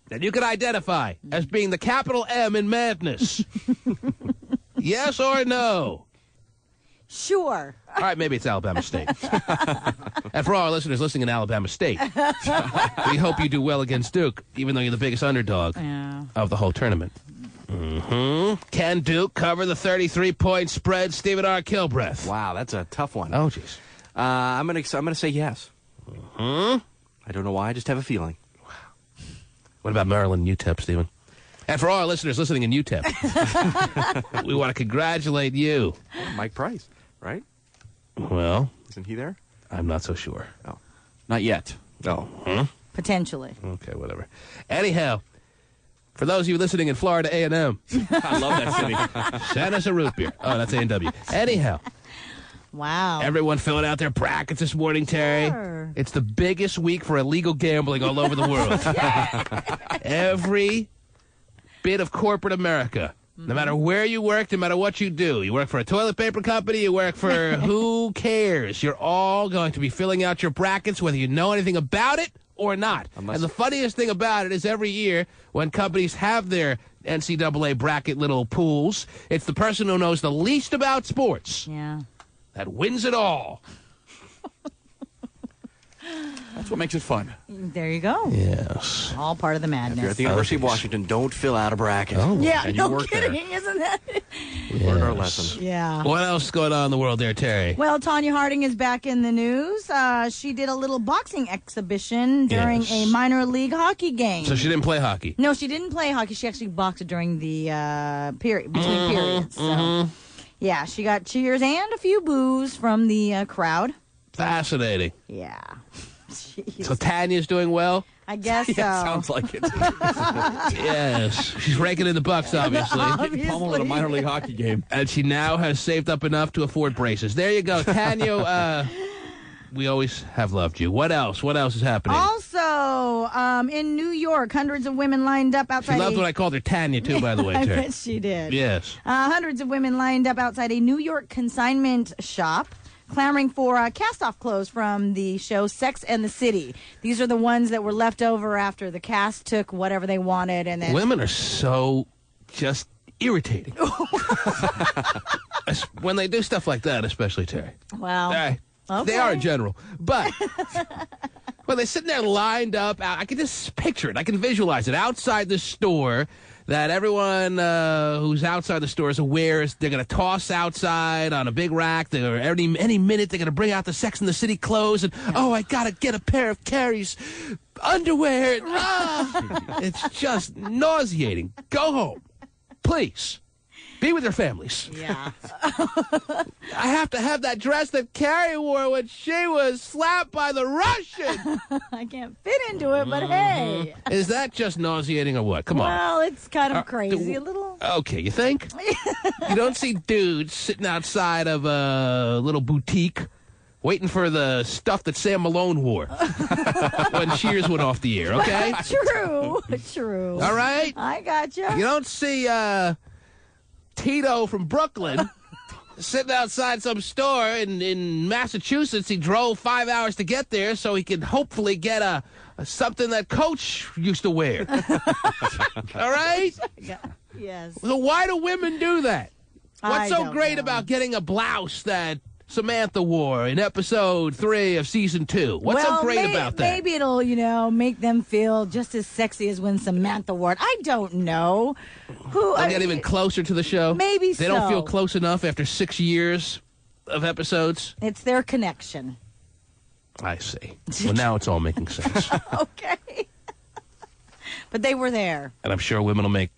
Speaker 1: that you could identify as being the capital M in madness. Yes or no?
Speaker 3: Sure.
Speaker 1: All right, maybe it's Alabama State. And for all our listeners listening in Alabama State, we hope you do well against Duke, even though you're the biggest underdog of the whole tournament. Can Duke cover the 33-point spread, Stephen R. Kilbreath?
Speaker 14: Wow, that's a tough one.
Speaker 1: Oh, jeez.
Speaker 14: I'm gonna say yes. I don't know why. I just have a feeling.
Speaker 1: Wow. What about Maryland and UTEP, Stephen? And for all our listeners listening in UTEP, we want to congratulate you.
Speaker 14: Mike Price, right?
Speaker 1: Well,
Speaker 14: isn't he there?
Speaker 1: I'm not so sure.
Speaker 14: No,
Speaker 4: not yet.
Speaker 1: No.
Speaker 3: Potentially.
Speaker 1: Okay, whatever. Anyhow, for those of you listening in Florida A&M,
Speaker 4: I love that city.
Speaker 1: Send us a root beer. Oh, that's A&W. Anyhow.
Speaker 3: Wow.
Speaker 1: Everyone filling out their brackets this morning, Terry.
Speaker 3: Sure.
Speaker 1: It's the biggest week for illegal gambling all over the world. Every bit of corporate America, no matter where you work, no matter what you do. You work for a toilet paper company, you work for who cares? You're all going to be filling out your brackets, whether you know anything about it or not. And the funniest thing about it is every year when companies have their NCAA bracket little pools, it's the person who knows the least about sports that wins it all.
Speaker 4: That's what makes it fun.
Speaker 3: There you go.
Speaker 1: Yes.
Speaker 3: All part of the madness.
Speaker 14: If you're at the University of Washington, don't fill out a bracket.
Speaker 1: Oh.
Speaker 3: Yeah,
Speaker 14: and you
Speaker 3: no
Speaker 14: work
Speaker 3: kidding,
Speaker 14: there.
Speaker 3: isn't that?
Speaker 14: Learn our lesson.
Speaker 3: Yeah.
Speaker 1: What else is going on in the world there, Terry?
Speaker 3: Well, Tanya Harding is back in the news. She did a little boxing exhibition during a minor league hockey game.
Speaker 1: So she didn't play hockey?
Speaker 3: No, she didn't play hockey. She actually boxed during the period, between periods. So, yeah, she got cheers and a few boos from the crowd.
Speaker 1: Fascinating.
Speaker 3: Yeah. Jeez.
Speaker 1: So Tanya's doing well?
Speaker 3: I guess so.
Speaker 4: Sounds like it.
Speaker 1: Yes. She's raking in the bucks, obviously.
Speaker 4: Getting pummeled at a minor league hockey game.
Speaker 1: And she now has saved up enough to afford braces. There you go. Tanya, we always have loved you. What else? What else is happening?
Speaker 3: Also, in New York, hundreds of women lined up outside.
Speaker 1: She loved when I called her Tanya, too, by the way,
Speaker 3: I
Speaker 1: Terry.
Speaker 3: bet she did.
Speaker 1: Yes.
Speaker 3: Hundreds of women lined up outside a New York consignment shop, clamoring for cast-off clothes from the show Sex and the City. These are the ones that were left over after the cast took whatever they wanted, and then
Speaker 1: women are so just irritating when they do stuff like that, especially Terry.
Speaker 3: Well,
Speaker 1: they are in general, but Well, they're sitting there lined up. I can just picture it. I can visualize it outside the store. That everyone who's outside the store is aware they're going to toss outside on a big rack. Any minute they're going to bring out the Sex and the City clothes. And, I got to get a pair of Carrie's underwear. It's just nauseating. Go home. Please. Be with their families.
Speaker 3: Yeah.
Speaker 1: I have to have that dress that Carrie wore when she was slapped by the Russian.
Speaker 3: I can't fit into it, but hey.
Speaker 1: Is that just nauseating or what? Come on.
Speaker 3: Well, it's kind of crazy. A little.
Speaker 1: Okay, you think? You don't see dudes sitting outside of a little boutique waiting for the stuff that Sam Malone wore when Cheers went off the air, okay?
Speaker 3: True.
Speaker 1: All right?
Speaker 3: I gotcha.
Speaker 1: You don't see Tito from Brooklyn sitting outside some store in Massachusetts. He drove 5 hours to get there so he could hopefully get something that Coach used to wear. All right?
Speaker 3: Yes.
Speaker 1: So why do women do that? What's so great
Speaker 3: know.
Speaker 1: about getting a blouse that Samantha wore in episode 3 of season 2? What's so great about that?
Speaker 3: Maybe it'll, make them feel just as sexy as when Samantha wore it. I don't know.
Speaker 1: They'll get even closer to the show?
Speaker 3: Maybe
Speaker 1: They don't feel close enough after 6 years of episodes?
Speaker 3: It's their connection.
Speaker 1: I see. Well, now it's all making sense.
Speaker 3: Okay. But they were there.
Speaker 1: And I'm sure women will make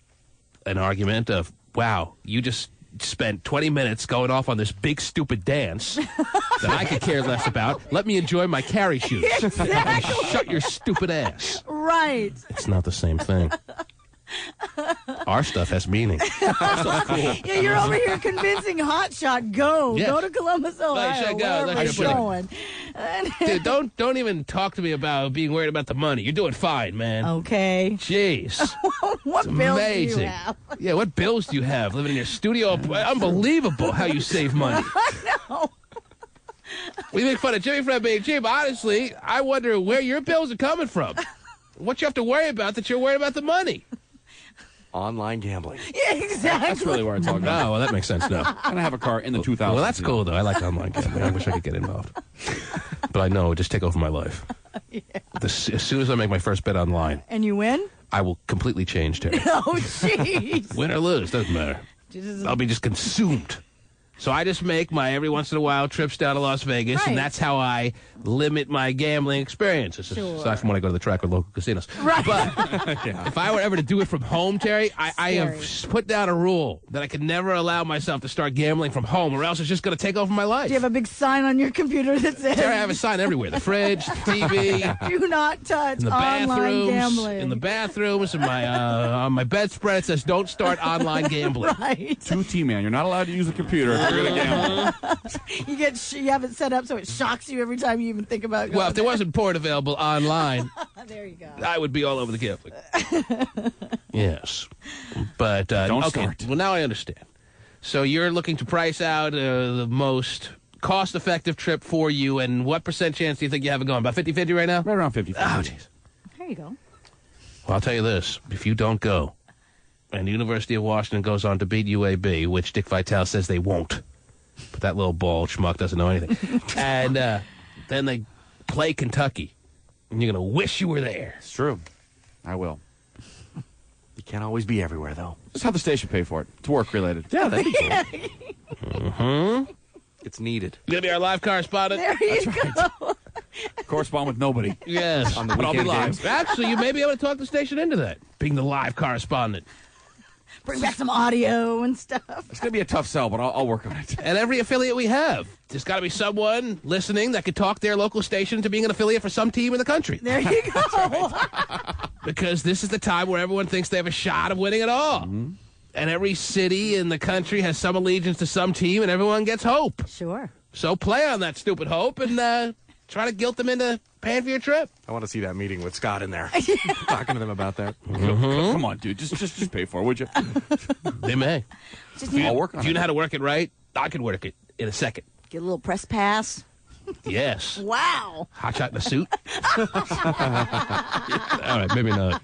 Speaker 1: an argument of, wow, you just spent 20 minutes going off on this big, stupid dance that I could care less about. Let me enjoy my Carrie shoes.
Speaker 3: Exactly.
Speaker 1: Shut your stupid ass.
Speaker 3: Right.
Speaker 1: It's not the same thing. Our stuff has meaning.
Speaker 3: Yeah, you're over here convincing Hotshot, go to Columbus, Ohio. Wherever you're going.
Speaker 1: Dude, don't even talk to me about being worried about the money. You're doing fine, man.
Speaker 3: Okay.
Speaker 1: Jeez.
Speaker 3: What bills do you have?
Speaker 1: Yeah, what bills do you have? Living in your studio? Unbelievable how you save money.
Speaker 3: I know.
Speaker 1: We make fun of Jimmy for not being cheap. Honestly, I wonder where your bills are coming from. What you have to worry about that you're worried about the money?
Speaker 14: Online gambling.
Speaker 3: Yeah, exactly.
Speaker 4: That's really where I'm talking about.
Speaker 1: Oh, well, that makes sense now.
Speaker 4: I'm going to have a car in the 2000s.
Speaker 1: Well, that's cool, though. I like online gambling. I wish I could get involved. But I know it would just take over my life.
Speaker 3: Yeah.
Speaker 1: As soon as I make my first bet online.
Speaker 3: And you win?
Speaker 1: I will completely change, Terry.
Speaker 3: Oh, jeez.
Speaker 1: Win or lose, doesn't matter. I'll be just consumed. So I just make my every once in a while trips down to Las Vegas, and that's how I limit my gambling experiences, aside from when I go to the track with local casinos.
Speaker 3: Right.
Speaker 1: But if I were ever to do it from home, Terry, I have put down a rule that I could never allow myself to start gambling from home, or else it's just going to take over my life.
Speaker 3: Do you have a big sign on your computer that says...
Speaker 1: Terry, I have a sign everywhere. The fridge, the TV.
Speaker 3: Do not touch online gambling.
Speaker 1: In the bathrooms, in my, on my bedspread, it says, don't start online gambling.
Speaker 3: Right.
Speaker 4: 2T, man. You're not allowed to use a computer if you're going to gamble.
Speaker 3: You have it set up so it shocks you every time you even think about going
Speaker 1: Well, if there wasn't porn available online,
Speaker 3: there you go.
Speaker 1: I would be all over the gambling. Yes. But,
Speaker 4: Don't
Speaker 1: okay.
Speaker 4: start.
Speaker 1: Well, now I understand. So you're looking to price out the most cost-effective trip for you, and what percent chance do you think you have it going? About 50-50 right now?
Speaker 4: Right around 50.
Speaker 1: Oh, jeez.
Speaker 3: There you go.
Speaker 1: Well, I'll tell you this. If you don't go, and the University of Washington goes on to beat UAB, which Dick Vitale says they won't, but that little bald schmuck doesn't know anything, and then they play Kentucky, and you're going to wish you were there.
Speaker 14: It's true.
Speaker 4: I will.
Speaker 14: You can't always be everywhere, though.
Speaker 4: Just have the station pay for it. It's work-related.
Speaker 14: Yeah, that'd be cool.
Speaker 1: Mm-hmm.
Speaker 14: It's needed.
Speaker 1: You're going to be our live correspondent?
Speaker 3: There you go.
Speaker 4: Correspond with nobody.
Speaker 1: Yes.
Speaker 14: On the
Speaker 4: But I'll be
Speaker 14: weekend
Speaker 4: live.
Speaker 14: games.
Speaker 1: Actually, you may be able to talk the station into that, being the live correspondent.
Speaker 3: Bring back some audio and stuff.
Speaker 4: It's going to be a tough sell, but I'll work on it.
Speaker 1: And every affiliate we have, there's got to be someone listening that could talk their local station to being an affiliate for some team in the country.
Speaker 3: There you go.
Speaker 1: Because this is the time where everyone thinks they have a shot of winning it all.
Speaker 4: Mm-hmm.
Speaker 1: And every city in the country has some allegiance to some team, and everyone gets hope.
Speaker 3: Sure.
Speaker 1: So play on that stupid hope and try to guilt them into paying for your trip.
Speaker 14: I want to see that meeting with Scott in there. Talking to them about that.
Speaker 1: Mm-hmm.
Speaker 4: Come on, dude. Just pay for it, would you?
Speaker 1: They may.
Speaker 4: I'll work on it.
Speaker 1: If you know how to work it right, I can work it in a second.
Speaker 3: Get a little press pass.
Speaker 1: Yes.
Speaker 3: Wow.
Speaker 1: Hot shot in a suit? All right, maybe not.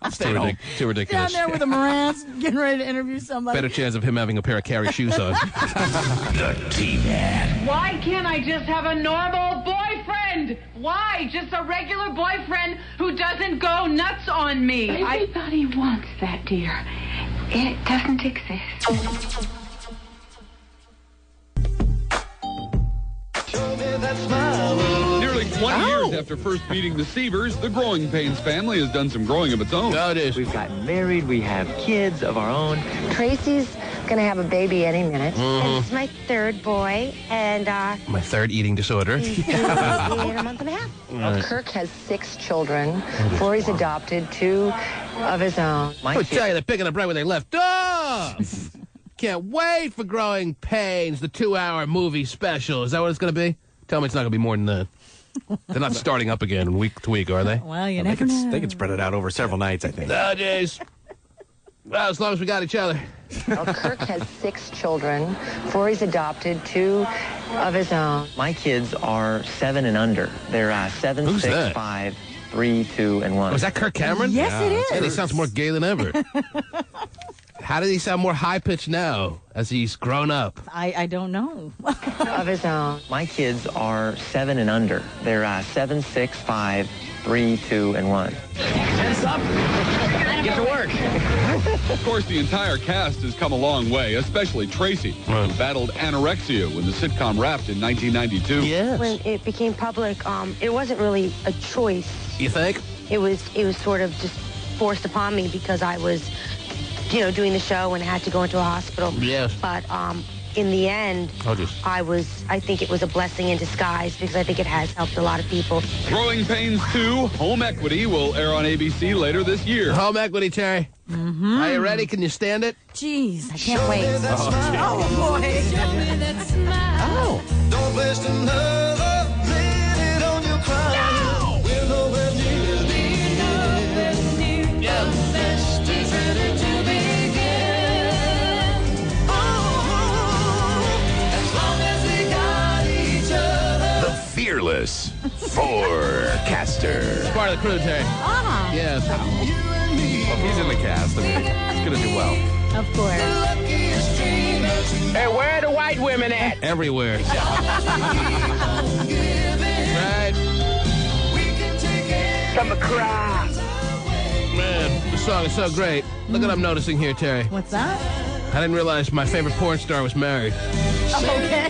Speaker 4: I'm staying home.
Speaker 1: Too ridiculous.
Speaker 3: Down there with a Marantz getting ready to interview somebody.
Speaker 1: Better chance of him having a pair of Carrie shoes on.
Speaker 10: The T-Man.
Speaker 6: Why can't I just have a normal boyfriend?
Speaker 15: boyfriend. Why? Just a regular boyfriend who doesn't go nuts on me.
Speaker 16: Everybody wants that, dear. It doesn't exist.
Speaker 2: Nearly 20 years after first meeting the Sievers, the Growing Pains family has done some growing of its own.
Speaker 1: Oh, it is.
Speaker 17: We've gotten married. We have kids of our own.
Speaker 18: Tracy's going to have a baby any minute.
Speaker 1: Mhm.
Speaker 18: It's my third boy, and
Speaker 1: My third eating disorder.
Speaker 18: he's in a month and a half.
Speaker 1: Right.
Speaker 18: Kirk has 6 children. 4 he's adopted, 2 of his own.
Speaker 1: I'll tell you, they're picking up right where they left off. Can't wait for Growing Pains, the 2-hour movie special. Is that what it's going to be? Tell me it's not going to be more than that. They're not starting up again week to week, are they?
Speaker 3: Well, you never know.
Speaker 14: They can spread it out over several nights, I think.
Speaker 1: Oh, jeez. Well, as long as we got each other.
Speaker 18: Well, Kirk has 6 children. 4 he's adopted, 2 of his own.
Speaker 17: My kids are 7 and under. They're 7,
Speaker 1: Who's
Speaker 17: 6,
Speaker 1: that?
Speaker 17: 5, 3, 2, and 1.
Speaker 1: Was that Kirk Cameron?
Speaker 3: Yes, it is.
Speaker 1: And he sounds more gay than ever. How did he sound more high-pitched now as he's grown up?
Speaker 3: I don't know.
Speaker 18: Of his own.
Speaker 17: My kids are 7 and under. They're 7, 6, 5, 3, 2, and 1.
Speaker 10: Hands up. Get to work.
Speaker 2: Of course, the entire cast has come a long way, especially Tracy, who battled anorexia when the sitcom wrapped in 1992.
Speaker 1: Yes.
Speaker 18: When it became public, it wasn't really a choice.
Speaker 1: You think?
Speaker 18: It was sort of just forced upon me because I was, doing the show and had to go into a hospital.
Speaker 1: Yes.
Speaker 18: But in the end, I think it was a blessing in disguise because I think it has helped a lot of people.
Speaker 2: Growing Pains 2, Home Equity, will air on ABC later this year.
Speaker 1: Home Equity, Terry.
Speaker 3: Mm-hmm.
Speaker 1: Are you ready? Can you stand it?
Speaker 3: Jeez, I can't wait.
Speaker 1: Oh,
Speaker 3: boy.
Speaker 1: Oh.
Speaker 10: Don't waste another minute on your cry. No! We're nowhere near the best is ready to begin. Oh, as long as we got each other.
Speaker 19: The Fearless Forecaster.
Speaker 1: It's part of the crew, Terry.
Speaker 3: Ah.
Speaker 1: Yes.
Speaker 14: Well, if he's in the cast, I mean, he's going to do well.
Speaker 3: Of course.
Speaker 10: Hey, where are the white women at?
Speaker 1: Everywhere. Right.
Speaker 10: Come across.
Speaker 1: Man, the song is so great. Look what I'm noticing here, Terry.
Speaker 3: What's that?
Speaker 1: I didn't realize my favorite porn star was married.
Speaker 3: Okay.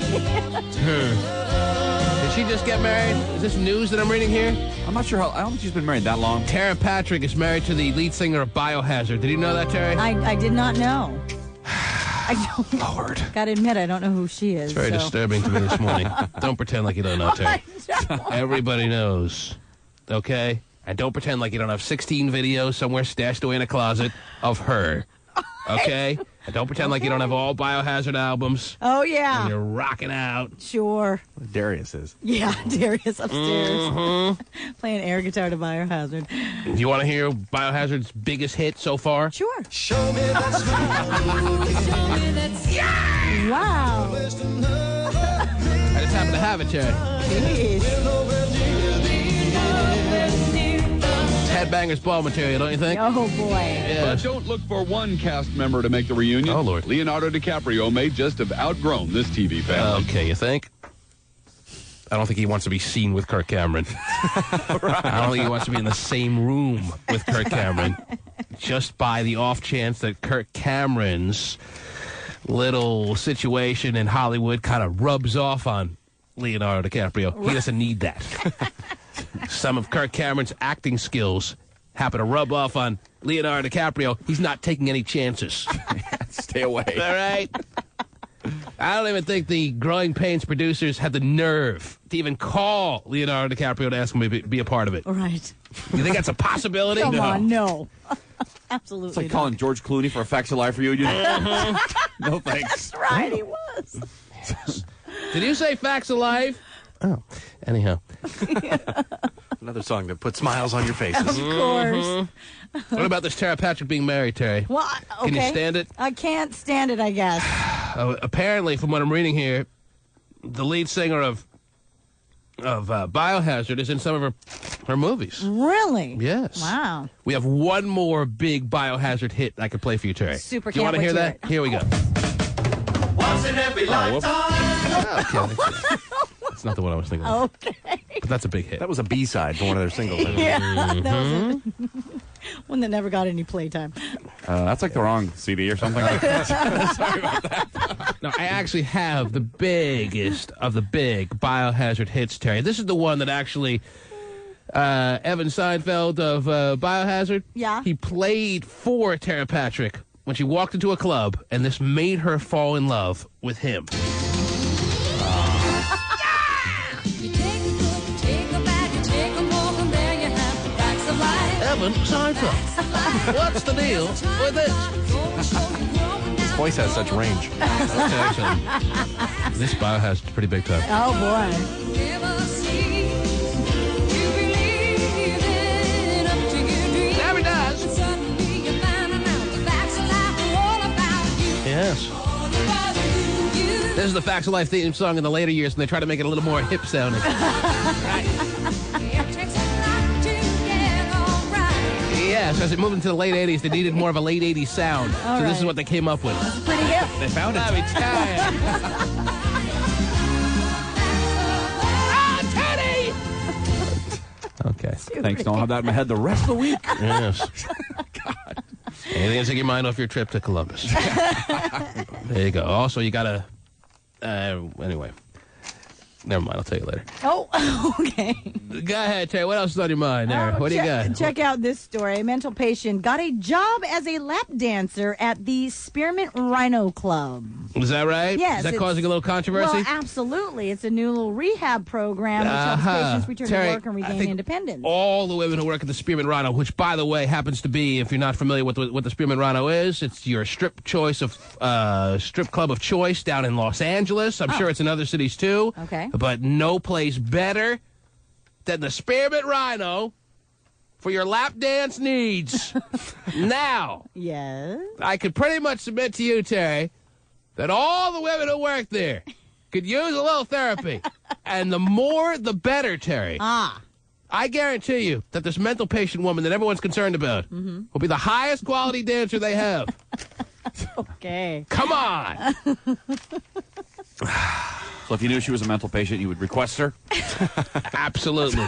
Speaker 1: Did she just get married? Is this news that I'm reading here?
Speaker 14: I'm not sure I don't think she's been married that long.
Speaker 1: Tara Patrick is married to the lead singer of Biohazard. Did you know that, Terry?
Speaker 3: I did not know. I don't.
Speaker 1: Lord.
Speaker 3: Gotta admit, I don't know who she is.
Speaker 1: It's very disturbing to me this morning. Don't pretend like you don't know, Terry. Everybody knows. Okay? And don't pretend like you don't have 16 videos somewhere stashed away in a closet of her. Okay? And don't pretend like you don't have all Biohazard albums.
Speaker 3: Oh, yeah.
Speaker 1: And you're rocking out.
Speaker 3: Sure.
Speaker 14: Darius is.
Speaker 3: Yeah, Darius upstairs.
Speaker 1: Mm-hmm.
Speaker 3: Playing air guitar to Biohazard.
Speaker 1: Do you want to hear Biohazard's biggest hit so far?
Speaker 3: Sure.
Speaker 10: Show me that smile.
Speaker 3: Yeah! Wow.
Speaker 1: I just happen to have it, Terry. Headbangers ball material, don't you think?
Speaker 3: Oh, boy.
Speaker 1: Yeah.
Speaker 2: But don't look for one cast member to make the reunion.
Speaker 1: Oh, Lord.
Speaker 2: Leonardo DiCaprio may just have outgrown this TV family.
Speaker 1: Okay, you think? I don't think he wants to be seen with Kirk Cameron. I don't think he wants to be in the same room with Kirk Cameron. Just by the off chance that Kirk Cameron's little situation in Hollywood kind of rubs off on Leonardo DiCaprio. He doesn't need that. Some of Kirk Cameron's acting skills happen to rub off on Leonardo DiCaprio. He's not taking any chances.
Speaker 14: Stay away.
Speaker 1: All right? I don't even think the Growing Pains producers had the nerve to even call Leonardo DiCaprio to ask him to be a part of it.
Speaker 3: Right.
Speaker 1: You think that's a possibility?
Speaker 3: Come on, no. Absolutely
Speaker 14: It's like
Speaker 3: not.
Speaker 14: calling George Clooney for a Facts of Life reunion. No thanks.
Speaker 3: That's right, he was.
Speaker 1: Did you say Facts of Life? Oh, anyhow.
Speaker 14: Another song that puts smiles on your faces.
Speaker 3: Of course.
Speaker 1: What about this Tara Patrick being married, Terry?
Speaker 3: Well, okay.
Speaker 1: Can you stand it?
Speaker 3: I can't stand it, I guess.
Speaker 1: Apparently, from what I'm reading here, the lead singer of Biohazard is in some of her movies.
Speaker 3: Really?
Speaker 1: Yes.
Speaker 3: Wow.
Speaker 1: We have one more big Biohazard hit I could play for you, Terry.
Speaker 3: Super.
Speaker 1: Do you want to hear that? Here we go.
Speaker 10: Once in every lifetime.
Speaker 1: Okay. That's not the one I was thinking of.
Speaker 3: Okay.
Speaker 1: But but that's a big hit.
Speaker 14: That was a B-side for one of their singles.
Speaker 3: Yeah, that was one that never got any playtime.
Speaker 4: That's like the wrong CD or something like that. Sorry about that.
Speaker 1: No, I actually have the biggest of the big Biohazard hits, Terry. This is the one that actually Evan Seinfeld of Biohazard.
Speaker 3: Yeah.
Speaker 1: He played for Tara Patrick when she walked into a club, and this made her fall in love with him. Evan Seinfeld. What's the deal with this?
Speaker 14: His voice has such range.
Speaker 1: Actually, this Biohazard's pretty big time.
Speaker 3: Oh, boy.
Speaker 1: Now he does. Yes. This is the Facts of Life theme song in the later years, and they try to make it a little more hip sounding. Yes, as it moved into the late 80s, they needed more of a late 80s sound. So this is what they came up with.
Speaker 3: That's pretty hip.
Speaker 14: They found it.
Speaker 1: Let me tell you. Teddy! Okay.
Speaker 4: Thanks. Don't have that in my head the rest of the week.
Speaker 1: Yes. God. Anything to take your mind off your trip to Columbus. There you go. Also, you got to... anyway. Never mind. I'll tell you later.
Speaker 3: Oh, okay.
Speaker 1: Go ahead, Terry. What else is on your mind there? What do you got?
Speaker 3: Check out this story. A mental patient got a job as a lap dancer at the Spearmint Rhino Club.
Speaker 1: Is that right?
Speaker 3: Yes.
Speaker 1: Is that causing a little controversy?
Speaker 3: Well, absolutely. It's a new little rehab program which helps patients return
Speaker 1: Terry,
Speaker 3: to work and regain independence.
Speaker 1: All the women who work at the Spearmint Rhino, which, by the way, happens to be, if you're not familiar with what the Spearmint Rhino is, it's your strip club of choice down in Los Angeles. I'm sure it's in other cities, too.
Speaker 3: Okay.
Speaker 1: But no place better than the Spearmint Rhino for your lap dance needs. Now,
Speaker 3: yes,
Speaker 1: I could pretty much submit to you, Terry, that all the women who work there could use a little therapy. And the more, the better, Terry. I guarantee you that this mental patient woman that everyone's concerned about will be the highest quality dancer they have.
Speaker 3: Okay.
Speaker 1: Come on.
Speaker 4: So if you knew she was a mental patient, you would request her?
Speaker 1: Absolutely.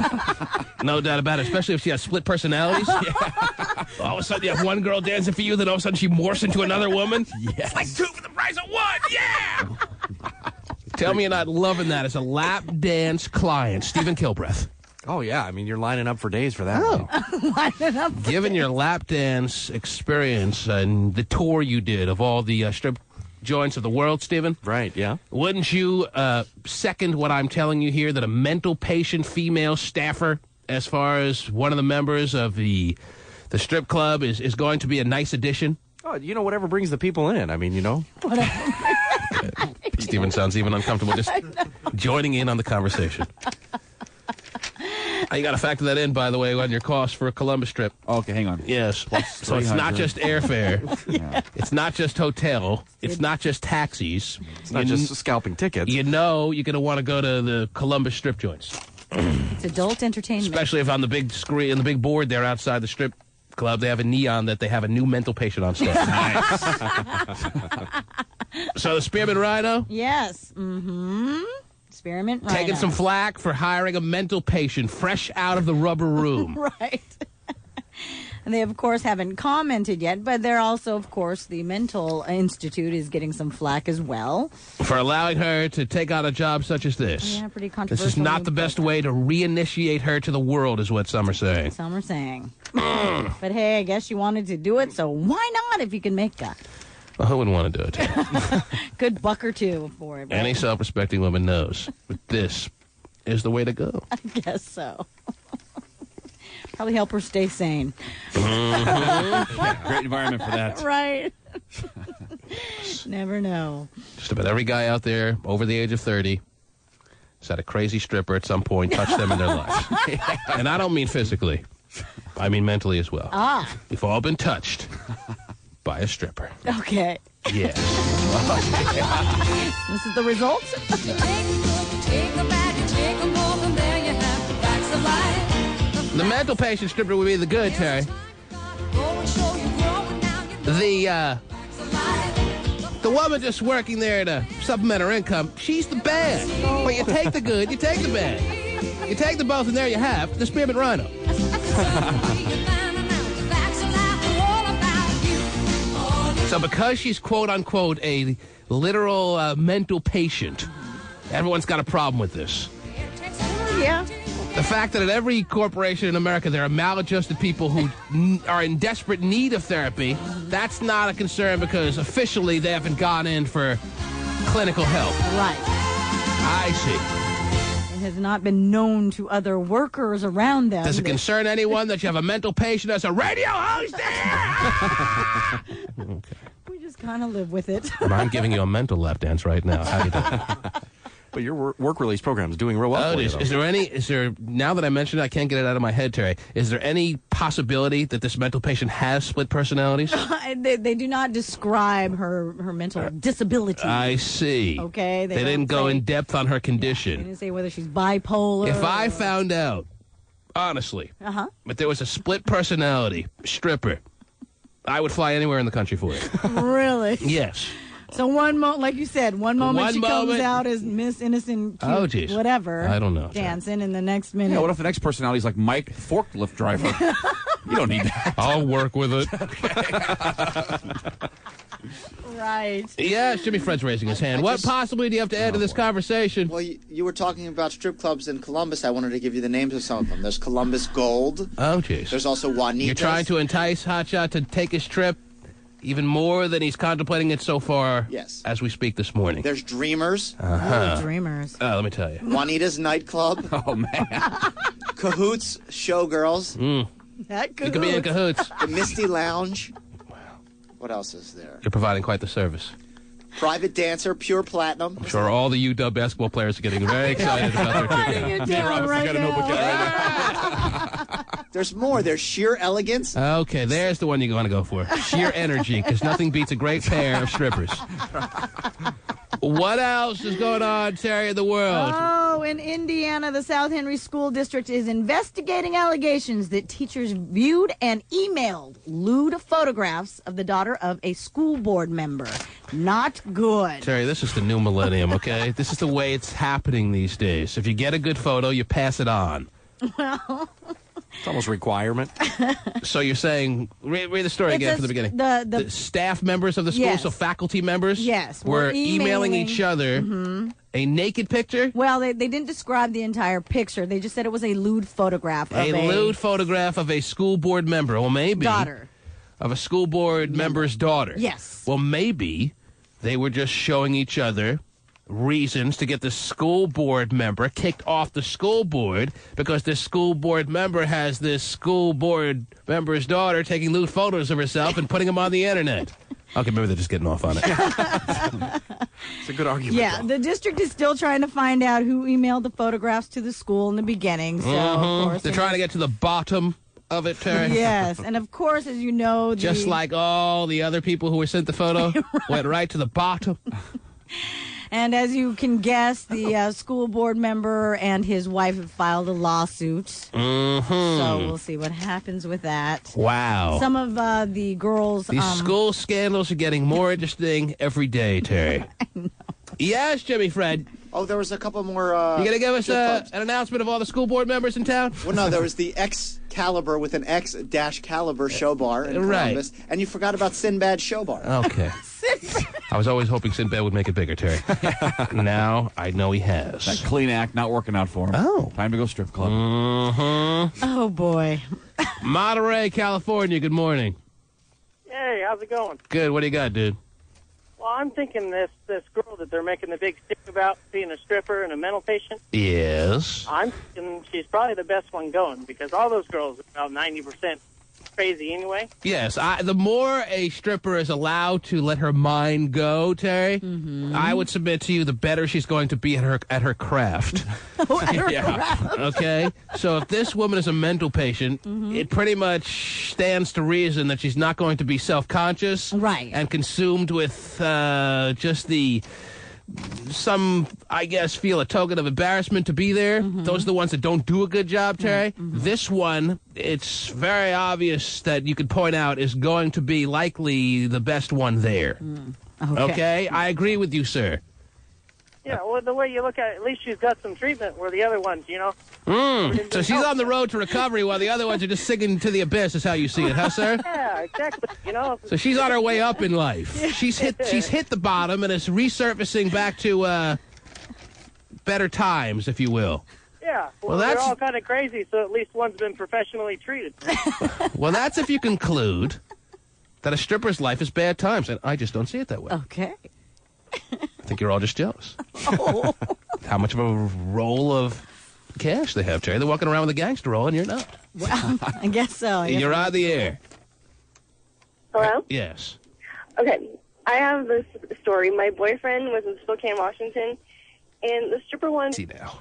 Speaker 1: No doubt about it, especially if she has split personalities. Yeah. All of a sudden you have one girl dancing for you, then all of a sudden she morphs into another woman.
Speaker 14: Yes.
Speaker 1: It's like 2 for the price of 1. Yeah! Tell me you're not loving that as a lap dance client, Stephen Kilbreath.
Speaker 14: Oh, yeah. I mean, you're lining up for days for that.
Speaker 3: Lining up.
Speaker 1: Given your lap dance experience and the tour you did of all the strip joints of the world, Stephen.
Speaker 14: Right, yeah.
Speaker 1: Wouldn't you second what I'm telling you here, that a mental patient female staffer, as far as one of the members of the strip club, is going to be a nice addition?
Speaker 14: Oh, whatever brings the people in. I mean,
Speaker 1: Stephen sounds even uncomfortable just joining in on the conversation. You got to factor that in, by the way, on your cost for a Columbus trip.
Speaker 4: Okay, hang on.
Speaker 1: Yes. So it's not just airfare.
Speaker 4: Yeah.
Speaker 1: It's not just hotel. It's not just taxis.
Speaker 14: It's not just scalping tickets.
Speaker 1: You're going to want to go to the Columbus strip joints.
Speaker 3: It's adult entertainment.
Speaker 1: Especially if on the big screen, on the big board there outside the strip club, they have a neon that they have a new mental patient on stage. Nice. So the Spearmint Rhino?
Speaker 3: Yes. Mm-hmm. Spearmint Rhino.
Speaker 1: Taking some flack for hiring a mental patient fresh out of the rubber room.
Speaker 3: Right. And they, of course, haven't commented yet, but they're also, of course, the Mental Institute is getting some flack as well.
Speaker 1: For allowing her to take on a job such as this.
Speaker 3: Yeah, pretty controversial.
Speaker 1: This is not the best way to reinitiate her to the world, is what some are saying.
Speaker 3: Some are saying. But hey, I guess she wanted to do it, so why not if you can make that?
Speaker 1: Well, who wouldn't want to do it?
Speaker 3: Good buck or two for it. Right?
Speaker 1: Any self-respecting woman knows that this is the way to go.
Speaker 3: I guess so. Probably help her stay sane.
Speaker 4: Yeah, great environment for that.
Speaker 3: Right. Never know.
Speaker 1: Just about every guy out there over the age of 30 has had a crazy stripper at some point touch them in their life. And I don't mean physically. I mean mentally as well. We've all been touched by a stripper.
Speaker 3: Okay.
Speaker 1: Yes.
Speaker 3: This is the result.
Speaker 1: The mental patient stripper would be the good, Terry. The woman just working there to supplement her income, she's the bad. But you take the good, you take the bad. You take them both, and there you have the Spearmint Rhino. So because she's quote-unquote a literal mental patient, everyone's got a problem with this.
Speaker 3: Yeah.
Speaker 1: The fact that at every corporation in America there are maladjusted people who are in desperate need of therapy, that's not a concern because officially they haven't gone in for clinical help.
Speaker 3: Right.
Speaker 1: I see.
Speaker 3: It has not been known to other workers around them.
Speaker 1: Does it concern anyone that you have a mental patient as a radio host? Okay.
Speaker 3: We just kind of live with it.
Speaker 1: I'm giving you a mental lap dance right now. How you doing?
Speaker 14: But your work release program is doing real well.
Speaker 1: Is there, now that I mentioned it, I can't get it out of my head, Terry, is there any possibility that this mental patient has split personalities?
Speaker 3: They do not describe her mental disability.
Speaker 1: I see.
Speaker 3: Okay.
Speaker 1: They didn't go in depth on her condition.
Speaker 3: They didn't say whether she's bipolar.
Speaker 1: If I found out, honestly, that there was a split personality stripper, I would fly anywhere in the country for it.
Speaker 3: Really?
Speaker 1: Yes.
Speaker 3: So like you said, one moment she comes out as Miss Innocent, cute, whatever.
Speaker 1: I don't know.
Speaker 3: Dancing, and the next minute.
Speaker 4: Yeah, what if the next personality is like Mike, forklift driver? You don't need that.
Speaker 1: I'll work with it.
Speaker 3: Right.
Speaker 1: Yes, Jimmy Fred's raising his hand. What possibly do you have to add to this conversation?
Speaker 8: Well, you were talking about strip clubs in Columbus. I wanted to give you the names of some of them. There's Columbus Gold.
Speaker 1: Oh, jeez.
Speaker 8: There's also Juanita's.
Speaker 1: You're trying to entice Hotshot to take his trip even more than he's contemplating it so far.
Speaker 8: Yes.
Speaker 1: As we speak this morning.
Speaker 8: There's Dreamers.
Speaker 3: Dreamers.
Speaker 1: Let me tell you.
Speaker 8: Juanita's Nightclub.
Speaker 4: Oh, man.
Speaker 8: Cahoots Showgirls.
Speaker 3: That
Speaker 1: You could be in cahoots.
Speaker 8: The Misty Lounge. What else is there?
Speaker 1: You're providing quite the service.
Speaker 8: Private Dancer, Pure Platinum.
Speaker 1: I'm sure all the UW basketball players are getting very excited about their trip.
Speaker 8: There's more. There's Sheer Elegance.
Speaker 1: Okay, there's the one you're going to go for. Sheer Energy, because nothing beats a great pair of strippers. What else is going on, Terry, in the world?
Speaker 3: Oh, in Indiana, the South Henry School District is investigating allegations that teachers viewed and emailed lewd photographs of the daughter of a school board member. Not good.
Speaker 1: Terry, this is the new millennium, okay? This is the way it's happening these days. If you get a good photo, you pass it on.
Speaker 3: Well...
Speaker 14: It's almost a requirement.
Speaker 1: So you're saying, read the story again from the beginning. The staff members of the school,
Speaker 3: yes.
Speaker 1: So faculty members,
Speaker 3: yes,
Speaker 1: were emailing each other a naked picture?
Speaker 3: Well, they didn't describe the entire picture. They just said it was a lewd photograph of a
Speaker 1: lewd photograph of a school board member. Well, maybe.
Speaker 3: Daughter.
Speaker 1: Of a school board member's daughter.
Speaker 3: Yes.
Speaker 1: Well, maybe they were just showing each other reasons to get the school board member kicked off the school board because this school board member has this school board member's daughter taking lewd photos of herself and putting them on the internet. Okay, maybe they're just getting off on it.
Speaker 14: It's a good argument.
Speaker 3: Yeah, the district is still trying to find out who emailed the photographs to the school in the beginning. So, of course,
Speaker 1: they're trying to get to the bottom of it, Terry.
Speaker 3: Yes, and of course, as you know,
Speaker 1: just like all the other people who were sent the photo, went right to the bottom.
Speaker 3: And as you can guess, the school board member and his wife have filed a lawsuit. So we'll see what happens with that.
Speaker 1: Wow.
Speaker 3: Some of the girls...
Speaker 1: These school scandals are getting more interesting every day, Terry.
Speaker 3: I know.
Speaker 1: Yes, Jimmy Fred.
Speaker 8: Oh, there was a couple more...
Speaker 1: you going to give us an announcement of all the school board members in town?
Speaker 8: Well, no, there was the Excalibur with an X-Caliber show bar in Columbus. Right. And you forgot about Sinbad Show Bar.
Speaker 1: Okay. I was always hoping Sinbad would make it bigger, Terry. Now I know he has.
Speaker 4: That clean act not working out for him.
Speaker 1: Oh.
Speaker 4: Time to go strip club.
Speaker 3: Oh, boy.
Speaker 1: Monterey, California, good morning.
Speaker 9: Hey, how's it going?
Speaker 1: Good. What do you got, dude?
Speaker 9: Well, I'm thinking this girl that they're making the big stick about being a stripper and a mental patient.
Speaker 1: Yes.
Speaker 9: I'm thinking she's probably the best one going because all those girls are about 90% crazy anyway.
Speaker 1: Yes. The more a stripper is allowed to let her mind go, Terry, I would submit to you the better she's going to be at her craft.
Speaker 3: Craft.
Speaker 1: Okay? So if this woman is a mental patient, it pretty much stands to reason that she's not going to be self-conscious and consumed with just some, I guess, feel a token of embarrassment to be there. Those are the ones that don't do a good job, Terry. This one, it's very obvious that you could point out is going to be likely the best one there. Okay? I agree with you, sir.
Speaker 9: Yeah, well, the way you look at it, at least she's got some treatment where the other ones,
Speaker 1: So she's on the road to recovery while the other ones are just sinking to the abyss, is how you see it, huh, sir?
Speaker 9: Yeah, exactly.
Speaker 1: So she's on her way up in life. She's hit the bottom and is resurfacing back to better times, if you will.
Speaker 9: Yeah,
Speaker 1: Well,
Speaker 9: they're
Speaker 1: that's-
Speaker 9: all kind of crazy, so at least one's been professionally treated.
Speaker 1: Well, that's if you conclude that a stripper's life is bad times, and I just don't see it that way.
Speaker 3: Okay.
Speaker 1: I think you're all just jealous. How much of a roll of cash they have, Terry. They're walking around with a gangster roll, and you're not.
Speaker 3: Well, I guess so.
Speaker 1: You're on the air.
Speaker 20: Hello?
Speaker 1: Yes.
Speaker 20: Okay, I have this story. My boyfriend was in Spokane, Washington, and the stripper wanted...
Speaker 1: See now.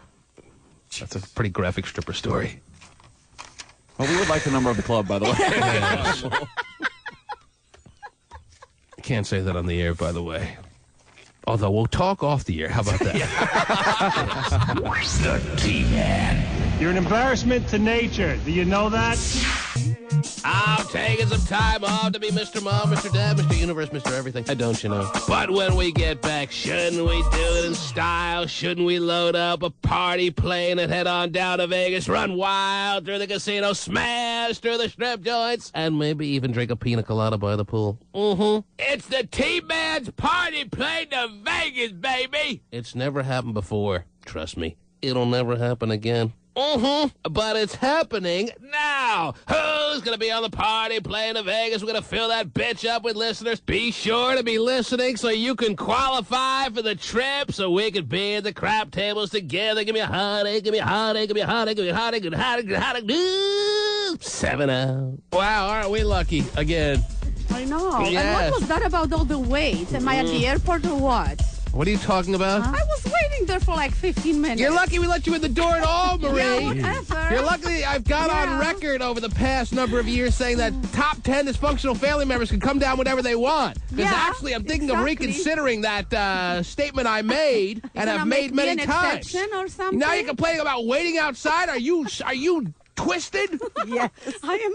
Speaker 1: That's a pretty graphic stripper story.
Speaker 4: Well, we would like the number of the club, by the way.
Speaker 1: Yes. I can't say that on the air, by the way. Although we'll talk off the air. How about that?
Speaker 19: The T-Man.
Speaker 21: You're an embarrassment to nature. Do you know that?
Speaker 1: I'm taking some time off to be Mr. Mom, Mr. Dad, Mr. Universe, Mr. Everything. I don't, you know. But when we get back, shouldn't we do it in style? Shouldn't we load up a party plane and head on down to Vegas, run wild through the casino, smash through the strip joints, and maybe even drink a pina colada by the pool? Mm-hmm. It's the T-Man's party plane to Vegas, baby! It's never happened before. Trust me, it'll never happen again. Mm-hmm. But it's happening now. Who's going to be on the party plane to Vegas? We're going to fill that bitch up with listeners. Be sure to be listening so you can qualify for the trip so we can be at the crap tables together. Give me a heartache, give me a heartache, give me a heartache, give me a heartache, give me a heartache, give me a heartache. 7 out. Wow, aren't we lucky again?
Speaker 22: I know.
Speaker 1: Yes.
Speaker 22: And what was that about all the wait? Am I at the airport or what?
Speaker 1: What are you talking about?
Speaker 22: I was waiting there for like 15 minutes.
Speaker 1: You're lucky we let you in the door at all, Marie.
Speaker 22: Yeah, whatever.
Speaker 1: You're lucky I've got on record over the past number of years saying that top 10 dysfunctional family members can come down whenever they want. Because actually, I'm thinking of reconsidering that statement I made and have made many times.
Speaker 22: Exception or something?
Speaker 1: Now you're complaining about waiting outside? Are you twisted?
Speaker 22: Yes. I am.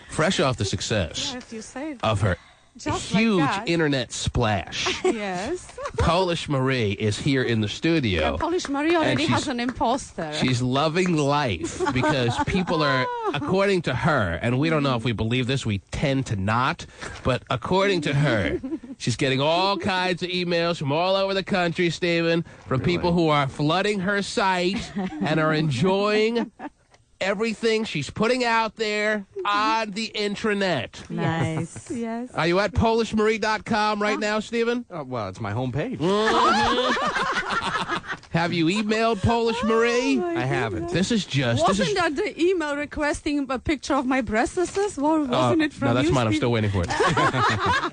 Speaker 1: Fresh off the success
Speaker 22: Yes, you say
Speaker 1: of her
Speaker 22: just like
Speaker 1: huge
Speaker 22: that.
Speaker 1: internet splash,
Speaker 22: Yes.
Speaker 1: Polish Marie is here in the studio.
Speaker 22: Yeah, Polish Marie already
Speaker 1: and
Speaker 22: has an imposter.
Speaker 1: She's loving life because people are, according to her, and we don't know if we believe this, we tend to not, but according to her, she's getting all kinds of emails from all over the country, Stephen, from people who are flooding her site and are enjoying everything she's putting out there on the intranet.
Speaker 3: Nice.
Speaker 22: Yes.
Speaker 1: Are you at PolishMarie.com right now, Stephen?
Speaker 14: Well, it's my homepage.
Speaker 1: Have you emailed Polish Marie?
Speaker 22: Oh,
Speaker 14: I haven't.
Speaker 1: This is just...
Speaker 22: Wasn't that the email requesting a picture of my breasts? Wasn't it from
Speaker 1: no, that's
Speaker 22: you,
Speaker 1: mine. I'm
Speaker 22: Steve?
Speaker 1: still waiting for it.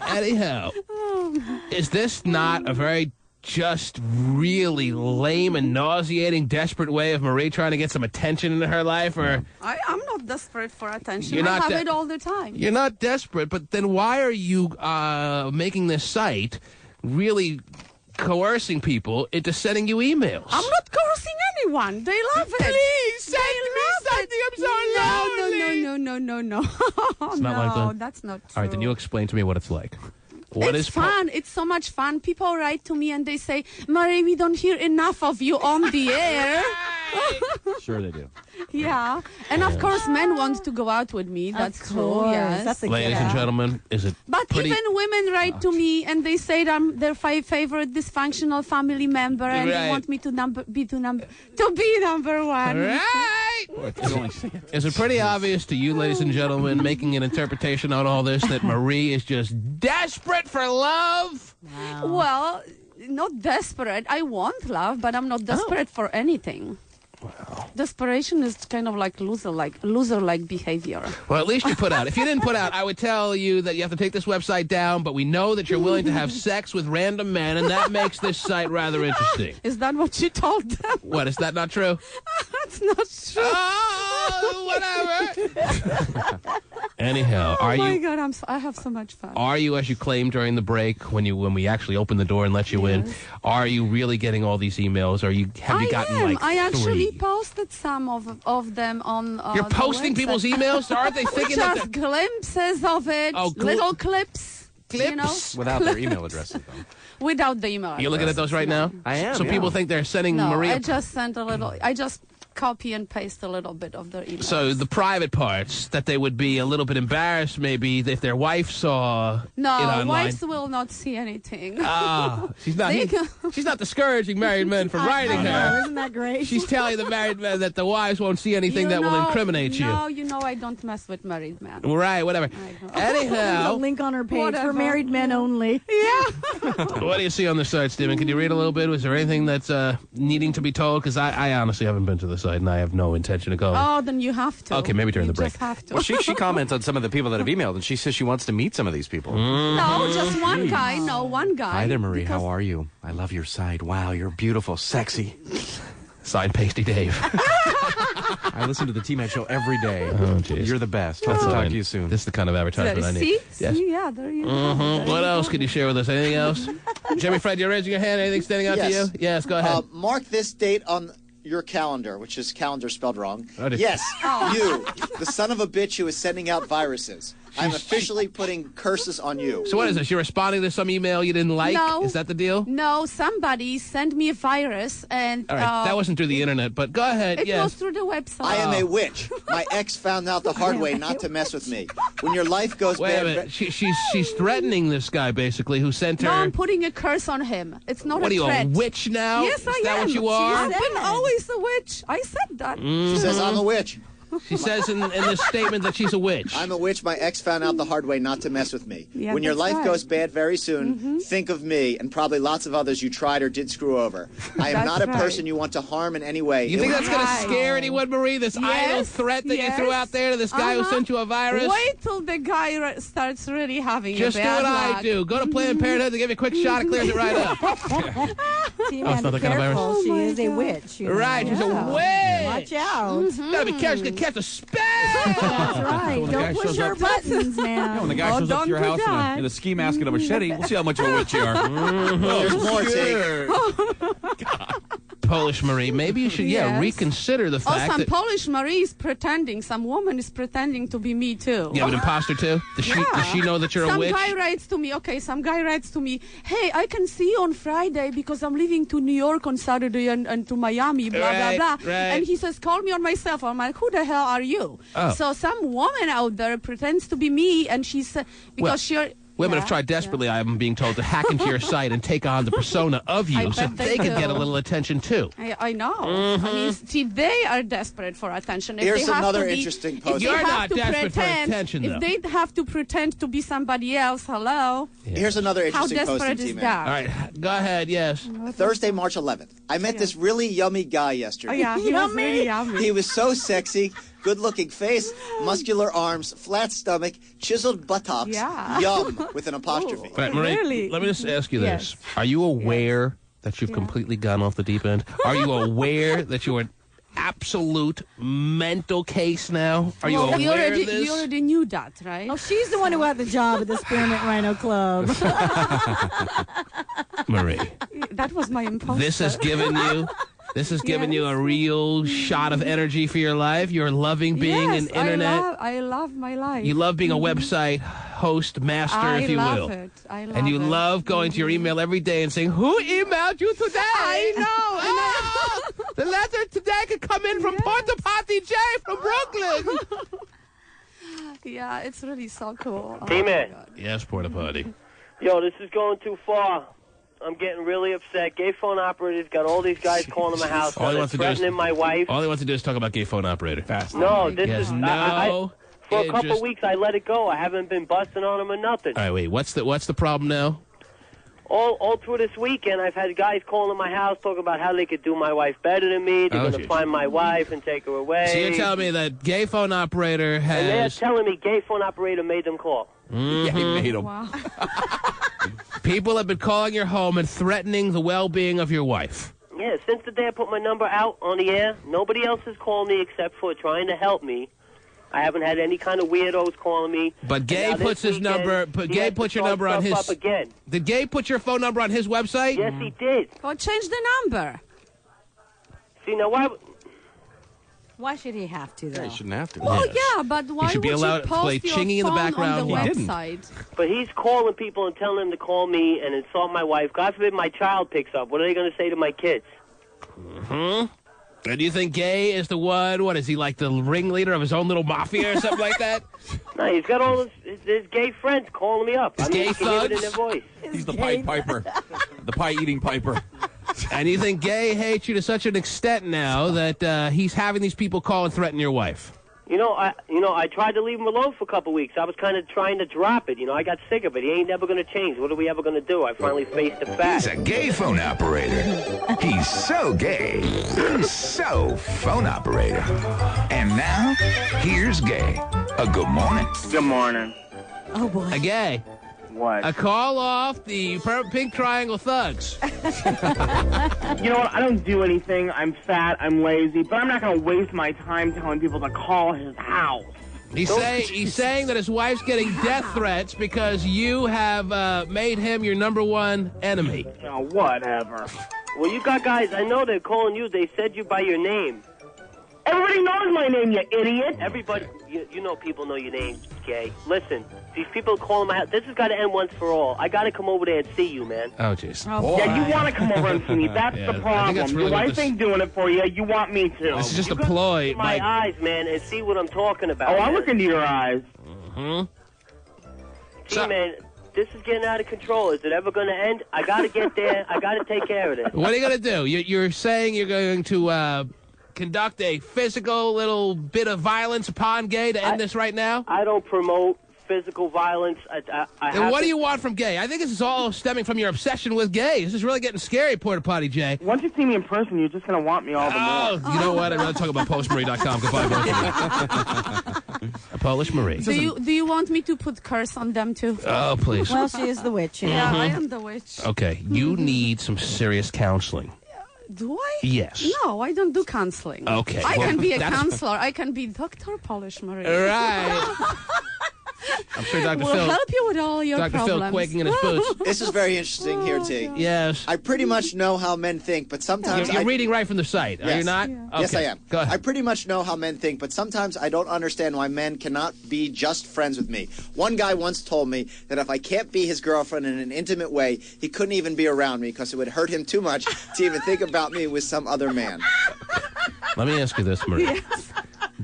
Speaker 1: Anyhow, is this not a very just really lame and nauseating, desperate way of Marie trying to get some attention into her life? Or
Speaker 22: I'm not desperate for attention.
Speaker 1: You're
Speaker 22: I
Speaker 1: not
Speaker 22: have it all the time.
Speaker 1: You're not desperate, but then why are you making this site really coercing people into sending you emails?
Speaker 22: I'm not coercing anyone. They love it.
Speaker 1: Please send me something. I'm so lonely.
Speaker 22: No.
Speaker 1: It's not like that?
Speaker 22: That's not true.
Speaker 1: All right, then you explain to me what it's like. What
Speaker 22: it's
Speaker 1: is
Speaker 22: fun. It's so much fun. People write to me and they say, Marie, we don't hear enough of you on the air.
Speaker 4: Sure they do.
Speaker 22: Yeah. And of course, men want to go out with me. That's true. Yes.
Speaker 3: That's a
Speaker 1: Ladies and gentlemen, is it
Speaker 22: But
Speaker 1: pretty...
Speaker 22: even women write to me and they say that I'm their favorite dysfunctional family member and they
Speaker 1: Right.
Speaker 22: want me to be number one.
Speaker 1: Right! Is it pretty obvious to you, ladies and gentlemen, making an interpretation on all this, that Marie is just desperate for love?
Speaker 22: Well, not desperate. I want love, but I'm not desperate for anything. Desperation is kind of like loser-like behavior.
Speaker 1: Well, at least you put out. If you didn't put out, I would tell you that you have to take this website down, but we know that you're willing to have sex with random men, and that makes this site rather interesting.
Speaker 22: Is that what you told them?
Speaker 1: What, is that not true?
Speaker 22: That's not true.
Speaker 1: Oh, whatever. Anyhow,
Speaker 22: Oh my God, I have so much fun.
Speaker 1: Are you, as you claimed during the break, when we actually opened the door and let you in, are you really getting all these emails? Have you gotten like
Speaker 22: I actually
Speaker 1: 3?
Speaker 22: posted some of them on.
Speaker 1: You're posting
Speaker 22: the
Speaker 1: people's
Speaker 22: website.
Speaker 1: emails? Aren't they thinking
Speaker 22: Just glimpses of it,
Speaker 1: Oh,
Speaker 22: little clips.
Speaker 1: clips.
Speaker 22: You know?
Speaker 14: Without their email addresses, though.
Speaker 22: Without the email.
Speaker 1: You're looking at those right now?
Speaker 14: I am.
Speaker 1: So people think they're sending
Speaker 22: No,
Speaker 1: Maria.
Speaker 22: I just sent a little. I just copy and paste a little bit of their email.
Speaker 1: So the private parts that they would be a little bit embarrassed, maybe if their wife saw it
Speaker 22: No,
Speaker 1: online.
Speaker 22: wives will not see anything.
Speaker 1: She's not. She's not discouraging married men from writing
Speaker 3: I know,
Speaker 1: her.
Speaker 3: isn't that great?
Speaker 1: She's telling the married men that the wives won't see anything that will incriminate you.
Speaker 22: No, you know I don't mess with married men.
Speaker 1: Right, whatever.
Speaker 3: a
Speaker 1: Anyhow,
Speaker 3: link on her page
Speaker 22: Whatever.
Speaker 3: for married men only.
Speaker 22: Yeah.
Speaker 1: what do you see on the site, Stephen? Can you read a little bit? Was there anything that's needing to be told? Because I honestly haven't been to the site, and I have no intention of going.
Speaker 22: Oh, then you have to.
Speaker 1: Okay, maybe during the break.
Speaker 22: Just have to.
Speaker 14: Well, she comments on some of the people that have emailed, and she says she wants to meet some of these people.
Speaker 22: No, just one guy. No, one guy.
Speaker 14: Hi there, Marie. How are you? I love your site. Wow, you're beautiful, sexy.
Speaker 1: Signed, Pasty Dave.
Speaker 14: I listen to the T-Man show every day.
Speaker 1: Oh, jeez.
Speaker 14: You're the best. Hope to talk to you soon.
Speaker 1: This is the kind of advertisement I need. Yes.
Speaker 22: See, yeah, there you go.
Speaker 1: What else can you share with us? Anything else? Jimmy Fred, you're raising your hand. Anything standing out to you? Yes, go ahead.
Speaker 8: Mark this date on your calendar, which is calendar spelled wrong.
Speaker 1: Oh,
Speaker 8: Yes, you, the son of a bitch who is sending out viruses. I'm officially putting curses on you.
Speaker 1: So what is this? You're responding to some email you didn't like?
Speaker 22: No.
Speaker 1: Is that the deal?
Speaker 22: No, somebody sent me a virus, and
Speaker 1: All right, that wasn't through the internet, but go ahead.
Speaker 22: it
Speaker 1: yes.
Speaker 22: was through the website.
Speaker 8: I am a witch. My ex found out the hard way not to mess with me. When your life goes
Speaker 1: Wait a
Speaker 8: bad...
Speaker 1: minute. She's threatening this guy, basically, who sent her...
Speaker 22: No, I'm putting a curse on him. It's not
Speaker 1: What
Speaker 22: a
Speaker 1: are you,
Speaker 22: threat.
Speaker 1: a witch now?
Speaker 22: Yes, I am.
Speaker 1: Is that what you are?
Speaker 22: I've been always a witch. I said that.
Speaker 8: She says, I'm a witch.
Speaker 1: She says in this statement that she's a witch.
Speaker 8: I'm a witch. My ex found out the hard way not to mess with me.
Speaker 22: Yeah,
Speaker 8: when your
Speaker 22: that's
Speaker 8: life
Speaker 22: right.
Speaker 8: goes bad very soon, think of me and probably lots of others you tried or did screw over. I am
Speaker 22: That's
Speaker 8: not a
Speaker 22: right.
Speaker 8: person you want to harm in any way.
Speaker 1: You think that's going to scare anyone, Marie? This idle threat that you threw out there to this guy who sent you a virus?
Speaker 22: Wait till the guy starts really having
Speaker 1: Just
Speaker 22: a
Speaker 1: do
Speaker 22: bad
Speaker 1: what
Speaker 22: luck.
Speaker 1: I do. Go to Planned Parenthood. They give you a quick shot. It clears it right up.
Speaker 3: T-Man,
Speaker 1: it's not
Speaker 3: be
Speaker 1: that kind of virus.
Speaker 3: careful. She is a witch. You know?
Speaker 1: Right, she's a
Speaker 3: Yeah.
Speaker 1: witch.
Speaker 3: Watch out.
Speaker 1: Gotta be careful. She's going to catch a spell.
Speaker 3: That's right.
Speaker 4: when the guy
Speaker 3: Don't push
Speaker 4: shows
Speaker 3: your
Speaker 4: up-
Speaker 3: buttons, man.
Speaker 4: When the guy shows up to your house in a ski mask and a machete, we'll see how much of a witch you are.
Speaker 8: There's more,
Speaker 1: Polish Marie, maybe you should,
Speaker 22: Yes.
Speaker 1: reconsider the
Speaker 22: Oh,
Speaker 1: fact
Speaker 22: some
Speaker 1: that...
Speaker 22: Polish Marie is pretending. Some woman is pretending to be me, too.
Speaker 1: You have an imposter, too? Does she know that you're a witch?
Speaker 22: Some guy writes to me, hey, I can see you on Friday because I'm leaving to New York on Saturday and to Miami, blah,
Speaker 1: Right,
Speaker 22: blah, blah.
Speaker 1: right.
Speaker 22: And he says, call me on my cell phone. I'm like, who the hell are you?
Speaker 1: Oh.
Speaker 22: So some woman out there pretends to be me, and she said, because
Speaker 1: Women have tried desperately, I'm being told, to hack into your site and take on the persona of
Speaker 22: I
Speaker 1: you so
Speaker 22: bet they
Speaker 1: they could
Speaker 22: do.
Speaker 1: get a little attention, too.
Speaker 22: I know. I mean, see, they are desperate for attention. If
Speaker 8: Here's
Speaker 22: they have
Speaker 8: another
Speaker 22: to be,
Speaker 8: interesting
Speaker 22: if
Speaker 8: post.
Speaker 22: they
Speaker 1: You're
Speaker 22: have
Speaker 1: not
Speaker 22: to
Speaker 1: desperate for
Speaker 22: pretend,
Speaker 1: attention, though.
Speaker 22: If they have to pretend to be somebody else, hello.
Speaker 8: Here's another
Speaker 22: How
Speaker 8: interesting post
Speaker 22: desperate
Speaker 8: in
Speaker 22: is
Speaker 8: T-Man.
Speaker 22: that?
Speaker 1: All right, go ahead, yes.
Speaker 8: Thursday, March 11th. I met this really yummy guy yesterday.
Speaker 22: Oh, yeah, he was really yummy.
Speaker 8: He was so sexy, good-looking face, muscular arms, flat stomach, chiseled buttocks.
Speaker 22: Yeah.
Speaker 8: Yum, with an apostrophe.
Speaker 1: All right, Marie,
Speaker 22: Really?
Speaker 1: let me just ask you this.
Speaker 22: Yes.
Speaker 1: Are you aware that you've completely gone off the deep end? Are you aware that you're an absolute mental case now? Are you
Speaker 22: Well,
Speaker 1: aware of
Speaker 22: you
Speaker 1: this?
Speaker 22: already knew that, right?
Speaker 3: Oh, she's the one who got the job at the Spearmint Rhino Club.
Speaker 1: Marie,
Speaker 22: That was my imposter.
Speaker 1: this has given you a real shot of energy for your life. You're loving being
Speaker 22: Yes,
Speaker 1: an internet.
Speaker 22: I love my life.
Speaker 1: You love being a website host, master,
Speaker 22: I
Speaker 1: if you
Speaker 22: love
Speaker 1: will.
Speaker 22: it. I love
Speaker 1: And you
Speaker 22: it.
Speaker 1: love going to your email every day and saying, "Who emailed you today?"
Speaker 22: I know. And
Speaker 1: Oh, the letter today could come in from Porta Potty J from Brooklyn.
Speaker 22: yeah, it's really so cool. Oh,
Speaker 5: T-Man.
Speaker 22: my God.
Speaker 1: Yes, Porta Potty.
Speaker 5: Yo, this is going too far. I'm getting really upset. Gay phone operators got all these guys calling my house.
Speaker 1: All he wants to do is
Speaker 5: threatening my wife.
Speaker 1: All he wants to do is talk about gay phone operator. Fast.
Speaker 5: No, this
Speaker 1: He has
Speaker 5: is
Speaker 1: no
Speaker 5: for a couple
Speaker 1: interest.
Speaker 5: weeks. I let it go. I haven't been busting on them or nothing.
Speaker 1: All right, wait. What's the problem now?
Speaker 5: All through this weekend, I've had guys calling my house talking about how they could do my wife better than me. They're going to
Speaker 1: geez.
Speaker 5: find my wife and take her away.
Speaker 1: So you're telling me that gay phone operator
Speaker 5: and they're
Speaker 1: has
Speaker 5: telling me gay phone operator made them call.
Speaker 1: Mhm.
Speaker 4: Yeah, he made him.
Speaker 22: Wow.
Speaker 1: people have been calling your home and threatening the well-being of your wife.
Speaker 5: Yeah, since the day I put my number out on the air, nobody else has called me except for trying to help me. I haven't had any kind of weirdos calling me.
Speaker 1: But Gay
Speaker 5: And now
Speaker 1: puts
Speaker 5: this
Speaker 1: his number.
Speaker 5: weekend,
Speaker 1: But
Speaker 5: he
Speaker 1: Gay
Speaker 5: has to
Speaker 1: puts your
Speaker 5: start
Speaker 1: number on
Speaker 5: stuff
Speaker 1: his.
Speaker 5: up again.
Speaker 1: Did Gay put your phone number on his website?
Speaker 5: Yes, he did.
Speaker 22: Well, change the number.
Speaker 5: See, now why...
Speaker 3: Why should he have to, though?
Speaker 4: He shouldn't have to.
Speaker 22: Well, yeah, but why
Speaker 1: should be
Speaker 22: would
Speaker 1: allowed
Speaker 22: you
Speaker 1: to
Speaker 22: post
Speaker 1: play
Speaker 22: your
Speaker 1: Chingy in the
Speaker 22: phone
Speaker 1: background.
Speaker 22: on the
Speaker 1: He didn't.
Speaker 22: website?
Speaker 5: But he's calling people and telling them to call me and insult my wife. God forbid my child picks up. What are they going to say to my kids?
Speaker 1: And do you think Gay is the one? What is he, like the ringleader of his own little mafia or something like that?
Speaker 5: No, he's got all his gay friends calling me up.
Speaker 1: His
Speaker 5: I mean,
Speaker 1: gay
Speaker 5: you can hear it in
Speaker 1: thugs?
Speaker 5: their voice.
Speaker 4: He's the Pied Piper. The pie-eating Piper.
Speaker 1: And you think Gay hates you to such an extent now that he's having these people call and threaten your wife?
Speaker 5: I tried to leave him alone for a couple of weeks. I was kind of trying to drop it. I got sick of it. He ain't never going to change. What are we ever going to do? I finally faced the fact.
Speaker 19: He's a gay phone operator. He's so gay. He's so phone operator. And now, here's Gay. A good morning.
Speaker 7: Good morning.
Speaker 3: Oh, boy.
Speaker 1: A Gay.
Speaker 7: What?
Speaker 1: A call off the Pink Triangle Thugs.
Speaker 7: You know what? I don't do anything. I'm fat. I'm lazy. But I'm not going to waste my time telling people to call his house.
Speaker 1: He's saying that his wife's getting death threats because you have made him your #1 enemy.
Speaker 7: Oh, whatever.
Speaker 5: Well, you got guys. I know they're calling you. They said you by your name.
Speaker 7: Everybody knows my name, you idiot.
Speaker 5: Everybody, you know people know your name, Gay. Listen, these people calling my house. This has got to end once for all. I got to come over there and see you, man.
Speaker 1: Oh, jeez.
Speaker 7: Yeah, you want to come over and see me. That's the problem.
Speaker 1: Really
Speaker 7: Your wife ain't doing it for you. You want me to.
Speaker 1: This is just a ploy.
Speaker 5: See my eyes, man, and see what I'm talking about.
Speaker 7: Oh, I'll
Speaker 5: man.
Speaker 7: look into your eyes.
Speaker 5: See, man, this is getting out of control. Is it ever going to end? I got to get there. I got to take care of this.
Speaker 1: What are you going to do? You're saying you're going to conduct a physical little bit of violence upon Gay to end this right now?
Speaker 5: I don't promote physical violence.
Speaker 1: Then what do you want from Gay? I think this is all stemming from your obsession with Gay. This is really getting scary, Porta Potty Jay.
Speaker 7: Once you see me in person, you're just going to want me all the more.
Speaker 1: Oh, you know what? I'd rather talk about PolishMarie.com. Goodbye, both of you. Polish Marie.
Speaker 22: Do you want me to put curse on them, too?
Speaker 1: Oh, please.
Speaker 3: Well, she is the witch.
Speaker 22: Yeah, I am the witch.
Speaker 1: Okay, you need some serious counseling.
Speaker 22: Do I?
Speaker 1: Yes.
Speaker 22: No, I don't do counseling.
Speaker 1: Okay.
Speaker 22: I can be a counselor. I can be Dr. Polish Marie.
Speaker 1: Right. I'm sure Dr.
Speaker 22: We'll
Speaker 1: Phil
Speaker 22: help you with all your
Speaker 1: Dr.
Speaker 22: problems.
Speaker 1: Phil quaking in his boots.
Speaker 8: This is very interesting here, T.
Speaker 1: Yes.
Speaker 8: I pretty much know how men think, but sometimes
Speaker 1: You're reading right from the site, are you not?
Speaker 8: Yeah. Yes, I am.
Speaker 1: Go ahead.
Speaker 8: I pretty much know how men think, but sometimes I don't understand why men cannot be just friends with me. One guy once told me that if I can't be his girlfriend in an intimate way, he couldn't even be around me because it would hurt him too much to even think about me with some other man.
Speaker 1: Let me ask you this, Marie.
Speaker 22: Yes.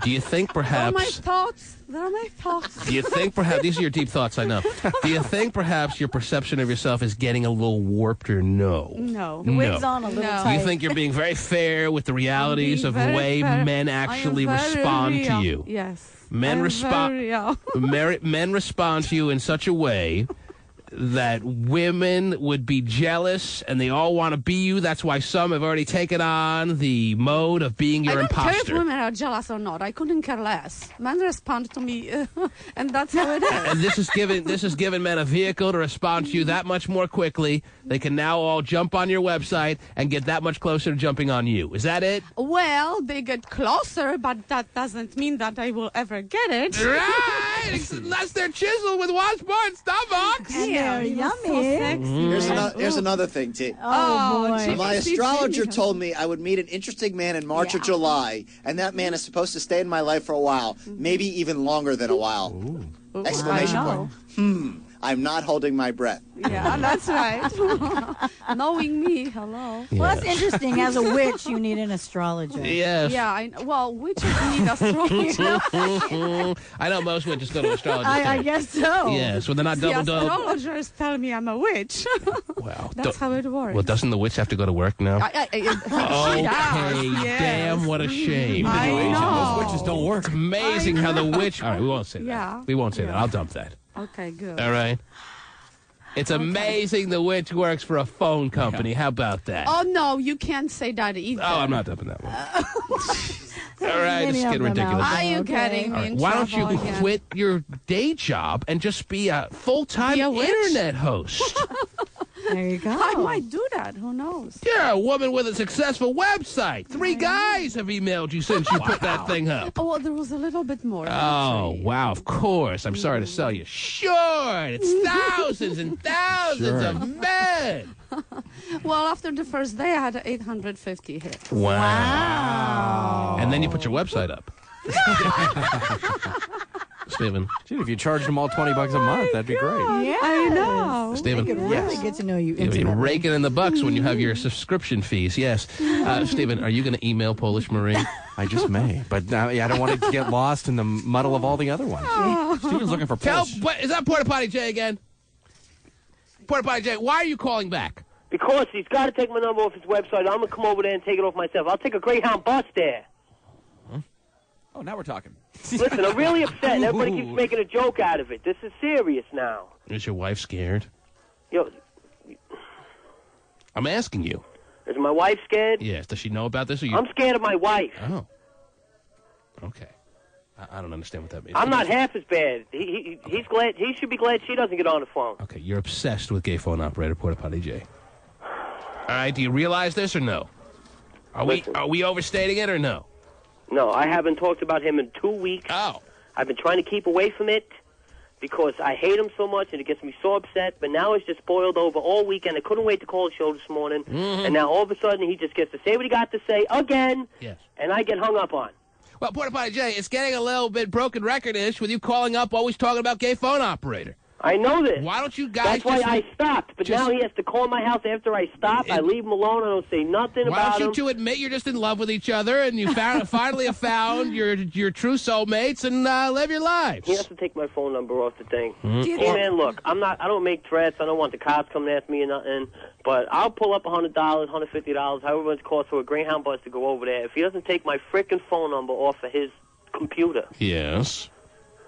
Speaker 1: Do you think perhaps...
Speaker 22: They're my thoughts. They're my thoughts.
Speaker 1: Do you think perhaps... These are your deep thoughts, I know. Do you think perhaps your perception of yourself is getting a little warped or no?
Speaker 22: No.
Speaker 3: The wig's on a little tight.
Speaker 1: You think you're being very fair with the realities of the way men actually respond to you?
Speaker 22: Yes.
Speaker 1: Men respond to you in such a way that women would be jealous and they all want to be you. That's why some have already taken on the mode of being your
Speaker 22: I don't care if
Speaker 1: imposter.
Speaker 22: women are jealous or not. I couldn't care less. Men respond to me, and that's how it is.
Speaker 1: And this has given men a vehicle to respond to you that much more quickly. They can now all jump on your website and get that much closer to jumping on you. Is that it?
Speaker 22: Well, they get closer, but that doesn't mean that I will ever get it.
Speaker 1: Right! Unless they're chiseled with washboard stomachs.
Speaker 3: Yeah, yummy.
Speaker 8: Here's another thing, T.
Speaker 3: Oh, boy.
Speaker 8: My astrologer told me I would meet an interesting man in March or July, and that man is supposed to stay in my life for a while, maybe even longer than a while. Exclamation point. I'm not holding my breath.
Speaker 22: Yeah, that's right. Knowing me, hello.
Speaker 3: Well, that's interesting. As a witch, you need an astrologer.
Speaker 1: Yes.
Speaker 22: Yeah, well, witches need astrologer.
Speaker 1: I know most witches go to astrologers.
Speaker 3: I guess so.
Speaker 1: Yes, well, they're not
Speaker 22: The
Speaker 1: double.
Speaker 22: astrologers tell me I'm a witch.
Speaker 1: Well,
Speaker 22: that's how it works.
Speaker 1: Well, doesn't the witch have to go to work now?
Speaker 22: Okay,
Speaker 1: damn, what a shame.
Speaker 22: I know.
Speaker 4: Those witches don't work.
Speaker 1: It's amazing how the witch... All right, we won't say that.
Speaker 22: Yeah.
Speaker 1: We won't say that. I'll dump that.
Speaker 22: Okay, good.
Speaker 1: All right. It's amazing the witch works for a phone company. How about that?
Speaker 22: Oh, no, you can't say that either.
Speaker 1: Oh, I'm not dumping that one. All right, this is getting ridiculous.
Speaker 22: Are you getting me in
Speaker 1: Why don't you
Speaker 22: trouble again?
Speaker 1: quit your day job and just be a full-time
Speaker 22: Be a witch?
Speaker 1: internet host?
Speaker 3: There you go.
Speaker 22: I might do that. Who knows?
Speaker 1: You're a woman with a successful website. 3 guys have emailed you since you put that thing up.
Speaker 22: Oh, well, there was a little bit more.
Speaker 1: Oh, wow, of course. I'm sorry to sell you short. It's thousands and thousands of men.
Speaker 22: Well, after the first day, I had 850 hits.
Speaker 1: Wow. And then you put your website up. Stephen.
Speaker 14: Gee, if you charged them all $20 a month, that'd be great.
Speaker 3: Yeah,
Speaker 22: I know.
Speaker 1: Stephen.
Speaker 3: They could really get to know you
Speaker 1: You'll be
Speaker 3: intimately.
Speaker 1: raking in the bucks when you have your subscription fees, yes. Stephen, are you going to email Polish Marie?
Speaker 14: I just may, but I don't want to get lost in the muddle of all the other ones. Steven's looking for Polish.
Speaker 1: Is that Porta Potty J again? Porta Potty J, why are you calling back?
Speaker 5: Because he's got to take my number off his website. I'm going to come over there and take it off myself. I'll take a Greyhound bus there.
Speaker 4: Oh, now we're talking.
Speaker 5: Listen, I'm really upset, and everybody keeps making a joke out of it. This is serious now.
Speaker 1: Is your wife scared?
Speaker 5: Yo,
Speaker 1: I'm asking you.
Speaker 5: is my wife scared?
Speaker 1: Yes. Does she know about this? Or you...
Speaker 5: I'm scared of my wife.
Speaker 1: Oh. Okay. I don't understand what that means.
Speaker 5: I'm not half as bad. He's glad. He should be glad she doesn't get on the phone.
Speaker 1: Okay, you're obsessed with gay phone operator Porta Potty J. All right, do you realize this or no? Are we overstating it or no?
Speaker 5: No, I haven't talked about him in 2 weeks.
Speaker 1: Oh.
Speaker 5: I've been trying to keep away from it because I hate him so much and it gets me so upset. But now it's just boiled over all weekend. I couldn't wait to call the show this morning.
Speaker 1: Mm-hmm.
Speaker 5: And now all of a sudden he just gets to say what he got to say again.
Speaker 1: Yes.
Speaker 5: And I get hung up on.
Speaker 1: Well, Porta Potty J, it's getting a little bit broken record-ish with you calling up always talking about gay phone operator.
Speaker 5: I know this.
Speaker 1: Why don't you guys
Speaker 5: That's why I stopped. But now he has to call my house after I stop. I leave him alone. I don't say nothing
Speaker 1: Why
Speaker 5: about
Speaker 1: don't you
Speaker 5: him.
Speaker 1: two admit you're just in love with each other and you finally have found your true soulmates and live your lives?
Speaker 5: He has to take my phone number off the thing.
Speaker 1: Mm-hmm.
Speaker 5: Hey, man, look, I don't make threats. I don't want the cops coming after me or nothing. But I'll pull up $100, $150, however much it costs for a Greyhound bus to go over there. If he doesn't take my frickin' phone number off of his computer.
Speaker 1: Yes.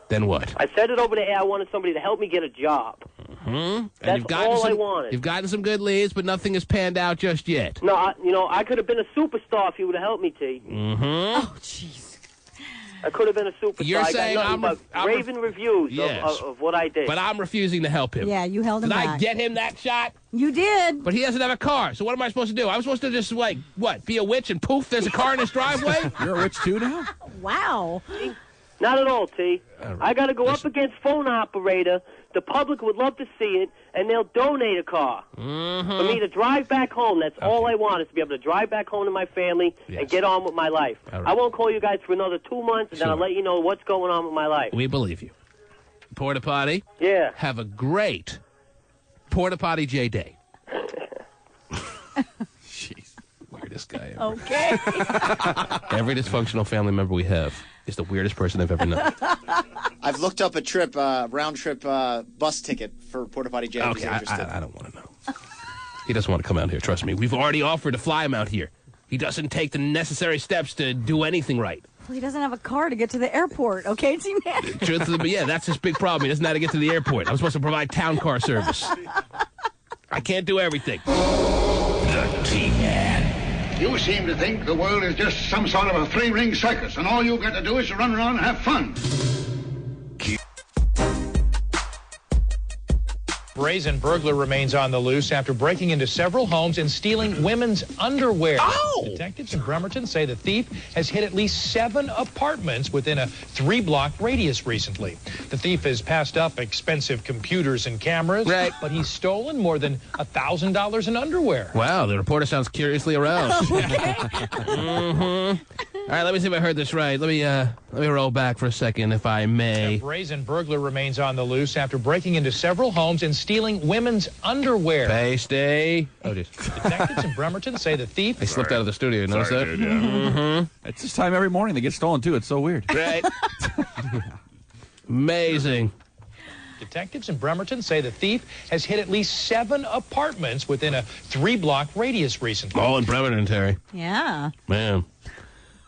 Speaker 1: Then what?
Speaker 5: I said it over the air. I wanted somebody to help me get a job.
Speaker 1: Mm-hmm.
Speaker 5: That's all I wanted.
Speaker 1: You've gotten some good leads, but nothing has panned out just yet.
Speaker 5: No, I could have been a superstar if you would have helped me, T.
Speaker 1: Mm-hmm.
Speaker 3: Oh, jeez.
Speaker 5: I could have been a superstar.
Speaker 1: You're
Speaker 5: I
Speaker 1: saying
Speaker 5: got nothing but raving reviews of what I did.
Speaker 1: But I'm refusing to help him.
Speaker 3: Yeah, you held him
Speaker 1: Did
Speaker 3: back.
Speaker 1: I get him that shot?
Speaker 3: You did.
Speaker 1: But he doesn't have a car, so what am I supposed to do? I'm supposed to just, be a witch and poof, there's a car in his driveway?
Speaker 4: You're a witch too now?
Speaker 3: Wow.
Speaker 5: Not at all, T.
Speaker 1: Right.
Speaker 5: I got to go up against phone operator. The public would love to see it, and they'll donate a car for me to drive back home. That's all I want is to be able to drive back home to my family and get on with my life.
Speaker 1: All right.
Speaker 5: I won't call you guys for another 2 months, and then I'll let you know what's going on with my life.
Speaker 1: We believe you. Porta Potty?
Speaker 5: Yeah.
Speaker 1: Have a great Porta Potty J Day. Jeez. Weirdest guy ever.
Speaker 3: Okay.
Speaker 1: Every dysfunctional family member we have is the weirdest person I've ever known.
Speaker 8: I've looked up a round-trip bus ticket for Porta Potty J.
Speaker 1: Okay, I don't want to know. He doesn't want to come out here, trust me. We've already offered to fly him out here. He doesn't take the necessary steps to do anything right.
Speaker 3: Well, he doesn't have a car to get to the airport, okay, T-Man?
Speaker 1: Truthfully, yeah, that's his big problem. He doesn't know how to get to the airport. I'm supposed to provide town car service. I can't do everything.
Speaker 11: The T-Man. You seem to think the world is just some sort of a three-ring circus, and all you've got to do is to run around and have fun.
Speaker 12: Brazen burglar remains on the loose after breaking into several homes and stealing women's underwear.
Speaker 1: Oh!
Speaker 12: Detectives in Bremerton say the thief has hit at least 7 apartments within a 3-block radius recently. The thief has passed up expensive computers and cameras, but he's stolen more than $1,000 in underwear.
Speaker 1: Wow, the reporter sounds curiously aroused. All right, let me see if I heard this right. Let me roll back for a second, if I may.
Speaker 12: A brazen burglar remains on the loose after breaking into several homes and stealing women's underwear.
Speaker 1: Pasty. Oh, jeez.
Speaker 12: Detectives in Bremerton say the thief...
Speaker 1: They slipped out of the studio. Notice that?
Speaker 4: Dude, yeah. It's this time every morning they get stolen, too. It's so weird.
Speaker 1: Right. Amazing.
Speaker 12: Detectives in Bremerton say the thief has hit at least 7 apartments within a 3-block radius recently.
Speaker 1: All in Bremerton, Terry.
Speaker 3: Yeah.
Speaker 1: Man.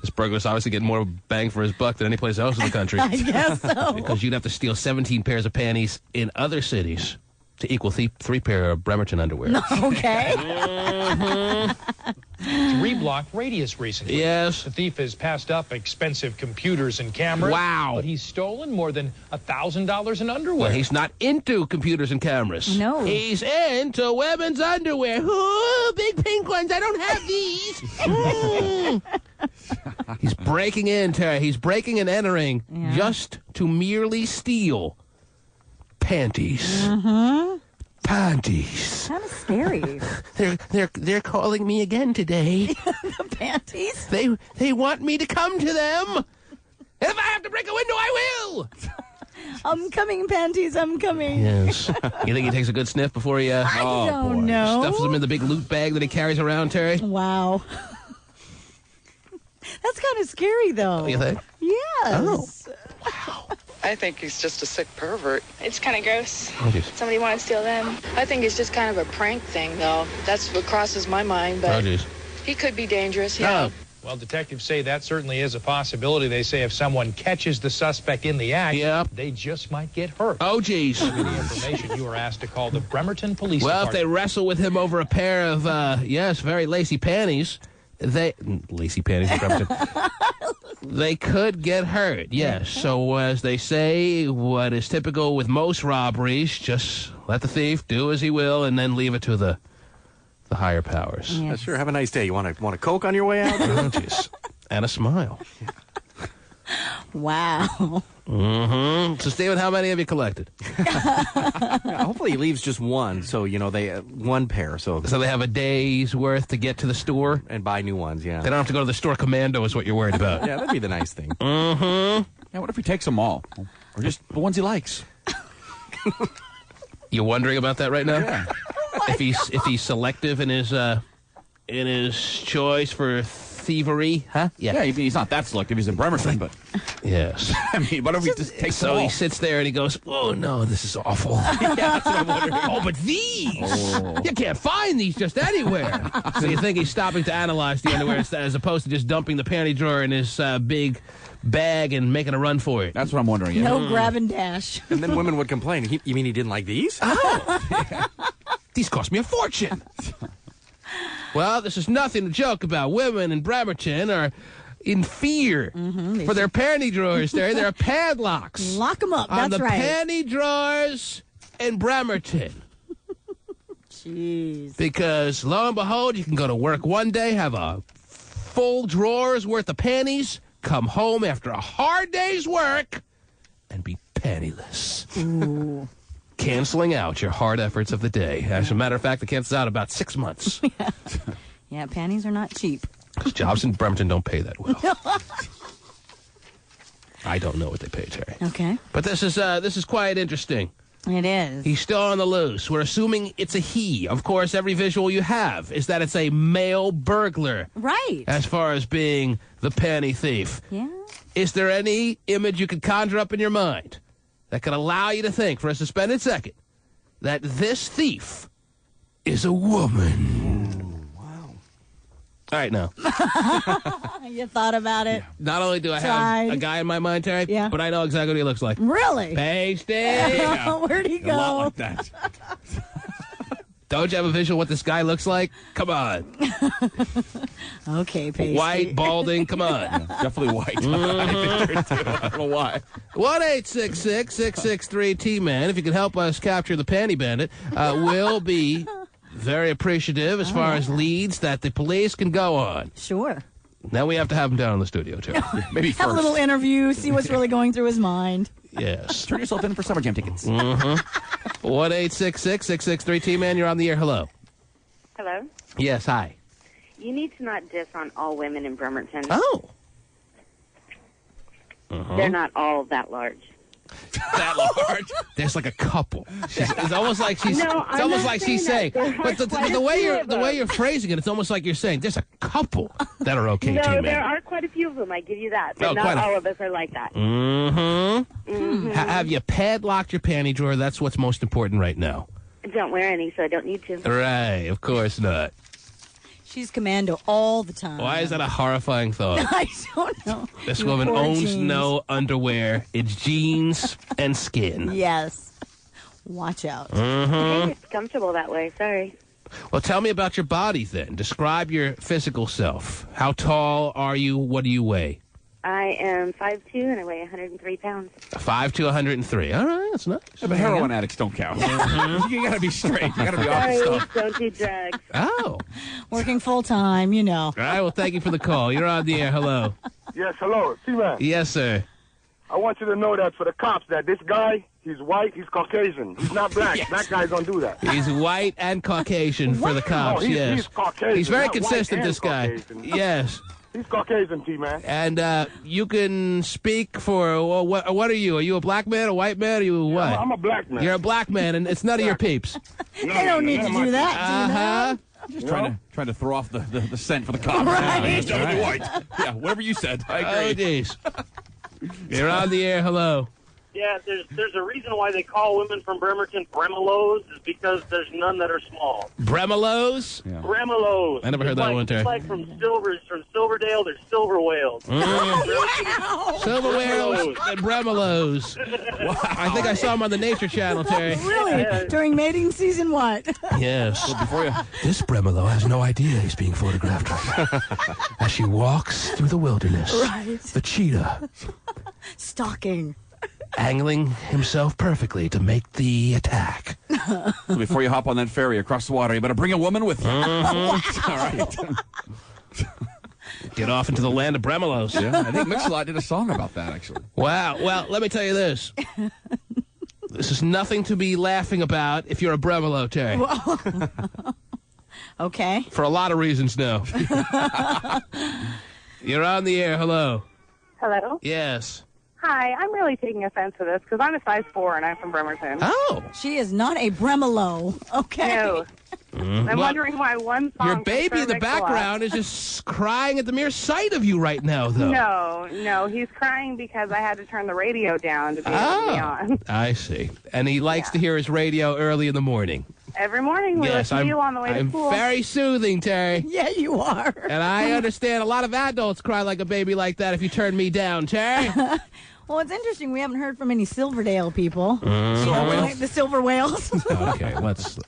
Speaker 1: This burglar's obviously getting more bang for his buck than any place else in the country.
Speaker 3: I guess so.
Speaker 1: Because you'd have to steal 17 pairs of panties in other cities to equal 3 pair of Bremerton underwear.
Speaker 3: Okay.
Speaker 12: 3-block radius recently.
Speaker 1: Yes.
Speaker 12: The thief has passed up expensive computers and cameras.
Speaker 1: Wow.
Speaker 12: But he's stolen more than $1,000 in underwear.
Speaker 1: Well, he's not into computers and cameras.
Speaker 3: No.
Speaker 1: He's into women's underwear. Ooh, big pink ones. I don't have these. He's breaking in, Terry. He's breaking and entering just to merely steal panties.
Speaker 3: Mm-hmm.
Speaker 1: Panties.
Speaker 3: kind of scary.
Speaker 1: They're calling me again today.
Speaker 3: The panties?
Speaker 1: They want me to come to them. And if I have to break a window, I will.
Speaker 3: I'm coming, panties. I'm coming.
Speaker 1: Yes. You think he takes a good sniff before he
Speaker 3: I don't know.
Speaker 1: stuffs them in the big loot bag that he carries around, Terry?
Speaker 3: Wow. That's kind of scary, though.
Speaker 1: You think?
Speaker 3: Yes.
Speaker 1: Oh.
Speaker 6: I think he's just a sick pervert.
Speaker 13: It's kind of gross.
Speaker 1: Oh, geez.
Speaker 13: Somebody want to steal them.
Speaker 6: I think it's just kind of a prank thing, though. That's what crosses my mind, but he could be dangerous, yeah.
Speaker 12: Well, detectives say that certainly is a possibility. They say if someone catches the suspect in the act, they just might get hurt.
Speaker 1: Oh, geez.
Speaker 12: For the information, you were asked to call the Bremerton Police
Speaker 1: Well,
Speaker 12: Department.
Speaker 1: if they wrestle with him over a pair of, very lacy panties, lacy panties in Bremerton, they could get hurt, yes. So, as they say, what is typical with most robberies, just let the thief do as he will and then leave it to the higher powers.
Speaker 14: Yeah, sure. Have a nice day. You want a Coke on your way out?
Speaker 1: Oh, jeez. And a smile.
Speaker 3: Wow.
Speaker 1: Mm-hmm. So, Stephen, how many have you collected?
Speaker 14: Yeah, hopefully he leaves just one, so, they one pair. So
Speaker 1: they have a day's worth to get to the store?
Speaker 14: And buy new ones, yeah.
Speaker 1: They don't have to go to the store commando is what you're worried about.
Speaker 14: Yeah, that'd be the nice thing.
Speaker 1: Mm-hmm.
Speaker 4: Yeah, what if he takes them all? Or just the ones he likes?
Speaker 1: You wondering about that right now?
Speaker 4: Yeah.
Speaker 1: If he's selective in his choice for thievery, huh?
Speaker 4: Yeah, he's not that selective. He's in Bremerton, but
Speaker 1: yes.
Speaker 4: I mean, what if he just takes them all?
Speaker 1: So he sits there and he goes, "Oh no, this is awful."
Speaker 4: Yeah, that's what I'm wondering.
Speaker 1: Oh, but these you can't find these just anywhere. So you think he's stopping to analyze the underwear as opposed to just dumping the panty drawer in his big bag and making a run for it?
Speaker 4: That's what I'm wondering. Yeah.
Speaker 3: No grab and dash.
Speaker 14: And then women would complain. You mean he didn't like these?
Speaker 1: Oh. These cost me a fortune. Well, this is nothing to joke about. Women in Bremerton are in fear for their panty drawers. There are padlocks.
Speaker 3: Lock them up.
Speaker 1: On
Speaker 3: That's
Speaker 1: the
Speaker 3: right.
Speaker 1: panty drawers in Bremerton.
Speaker 3: Jeez.
Speaker 1: Because, lo and behold, you can go to work one day, have a full drawer's worth of panties, come home after a hard day's work, and be pantyless.
Speaker 3: Ooh.
Speaker 1: Canceling out your hard efforts of the day. As a matter of fact, it cancels out about 6 months.
Speaker 3: Yeah, panties are not cheap.
Speaker 1: Because jobs in Bremerton don't pay that well. I don't know what they pay, Terry.
Speaker 3: Okay.
Speaker 1: But this is quite interesting.
Speaker 3: It is.
Speaker 1: He's still on the loose. We're assuming it's a he. Of course, every visual you have is that it's a male burglar.
Speaker 3: Right.
Speaker 1: As far as being the panty thief.
Speaker 3: Yeah.
Speaker 1: Is there any image you could conjure up in your mind that could allow you to think for a suspended second that this thief is a woman?
Speaker 14: Wow.
Speaker 1: All right, now.
Speaker 3: You thought about it?
Speaker 1: Not only do I have a guy in my mind, Terry, but I know exactly what he looks like.
Speaker 3: Really?
Speaker 1: Pasty!
Speaker 3: Where'd he go?
Speaker 4: A lot like that.
Speaker 1: Don't you have a visual what this guy looks like? Come on.
Speaker 3: Okay, Pasty.
Speaker 1: White, balding, come on.
Speaker 4: Yeah, definitely white. I don't know why.
Speaker 1: 1-866-663-T-Man. If you can help us capture the panty bandit, we'll be very appreciative as far as leads that the police can go on.
Speaker 3: Sure.
Speaker 1: Now we have to have him down in the studio, too.
Speaker 4: Maybe first.
Speaker 3: Have a little interview, see what's really going through his mind.
Speaker 1: Yes.
Speaker 4: Turn yourself in for summer jam tickets.
Speaker 1: 1-866-663-T-Man. You're on the air. Hello.
Speaker 23: Hello.
Speaker 1: Yes, hi.
Speaker 23: You need to not diss on all women in Bremerton.
Speaker 1: Oh.
Speaker 23: They're not all that large.
Speaker 1: That large? There's like a couple. It's almost like she's.
Speaker 23: No,
Speaker 1: it's almost like she's saying. But the way you're phrasing it, it's almost like you're saying there's a couple that are okay,
Speaker 23: No,
Speaker 1: T-Man.
Speaker 23: there are quite a few of them. I give you that, but
Speaker 1: Oh,
Speaker 23: not
Speaker 1: quite a-
Speaker 23: all of us are like that.
Speaker 1: Have you padlocked your panty drawer? That's what's most important right now.
Speaker 23: I don't wear any, so I don't need to.
Speaker 1: Right, of course not.
Speaker 3: She's commando all the time.
Speaker 1: Why is that a horrifying thought?
Speaker 3: I don't know.
Speaker 1: This
Speaker 3: You
Speaker 1: woman
Speaker 3: poor
Speaker 1: owns
Speaker 3: jeans.
Speaker 1: no underwear. It's jeans and skin.
Speaker 3: Yes. Watch out.
Speaker 1: Mhm.
Speaker 23: It's comfortable that way. Sorry.
Speaker 1: Well, tell me about your body then. Describe your physical self. How tall are you? What do you weigh?
Speaker 23: I am 5'2", and I weigh 103 pounds.
Speaker 1: 5 to 103. All right, that's nice.
Speaker 4: Yeah, but heroin addicts don't count. You gotta be straight. You gotta be off the
Speaker 23: Sorry,
Speaker 4: stuff.
Speaker 23: don't do drugs.
Speaker 1: Oh.
Speaker 3: Working full time, you know.
Speaker 1: All right, well, thank you for the call. You're on the air. Hello.
Speaker 24: Yes, hello, T-Man.
Speaker 1: Yes, sir.
Speaker 15: I want you to know that for the cops, that this guy, he's white, he's Caucasian. He's not black.
Speaker 1: Yes.
Speaker 15: Black guys don't do that.
Speaker 1: He's white and Caucasian for the cops,
Speaker 15: No,
Speaker 1: yes.
Speaker 15: He's Caucasian.
Speaker 1: He's very
Speaker 15: not white
Speaker 1: consistent,
Speaker 15: and
Speaker 1: this guy.
Speaker 15: Caucasian.
Speaker 1: Yes.
Speaker 15: He's Caucasian, T-Man.
Speaker 1: And you can speak for, well, what are you? Are you a black man, a white man, or are you what?
Speaker 15: I'm a black man.
Speaker 1: You're a black man, and it's none of your peeps.
Speaker 3: They don't need to do that,
Speaker 1: Uh-huh.
Speaker 4: Just trying to throw off the scent for the cops.
Speaker 3: Right.
Speaker 4: He's definitely white. Yeah, whatever you said. I agree.
Speaker 1: Oh, jeez. You're on the air. Hello.
Speaker 16: Yeah, there's a reason why they call women from Bremerton Bremelos is because there's none that are small.
Speaker 1: Bremelos?
Speaker 4: Yeah.
Speaker 16: Bremelos.
Speaker 1: I never heard that one, Terry.
Speaker 16: It's like from Silverdale, there's silver whales.
Speaker 1: Silver whales and bremelos. Wow. I think I saw him on the Nature Channel, Terry.
Speaker 3: Really? During mating season, what?
Speaker 1: Yes.
Speaker 4: Well, before you...
Speaker 1: This bremelo has no idea he's being photographed as she walks through the wilderness.
Speaker 3: Right.
Speaker 1: The cheetah.
Speaker 3: Stalking.
Speaker 1: Angling himself perfectly to make the attack.
Speaker 4: So before you hop on that ferry across the water, you better bring a woman with you.
Speaker 1: Wow.
Speaker 4: All right.
Speaker 1: Get off into the land of bremelos.
Speaker 4: Yeah, I think Mix-a-Lot did a song about that, actually.
Speaker 1: Wow. Well, let me tell you this. This is nothing to be laughing about if you're a bremelo, Terry.
Speaker 3: Okay.
Speaker 1: For a lot of reasons, no. You're on the air. Hello.
Speaker 23: Hello?
Speaker 1: Yes.
Speaker 23: Hi, I'm really taking offense to this because I'm a size 4 and I'm from Bremerton.
Speaker 1: Oh.
Speaker 3: She is not a bremelo. Okay.
Speaker 23: No. I'm wondering why one song...
Speaker 1: Your baby in the background is just crying at the mere sight of you right now, though.
Speaker 23: No, he's crying because I had to turn the radio down to be able to be on.
Speaker 1: I see. And he likes to hear his radio early in the morning.
Speaker 23: Every morning we listen to you on the way to school.
Speaker 1: I'm very soothing, Terry.
Speaker 3: Yeah, you are.
Speaker 1: And I understand a lot of adults cry like a baby like that if you turn me down, Terry.
Speaker 3: Well, it's interesting. We haven't heard from any Silverdale people.
Speaker 1: Silver
Speaker 3: The silver whales.
Speaker 1: Okay, let's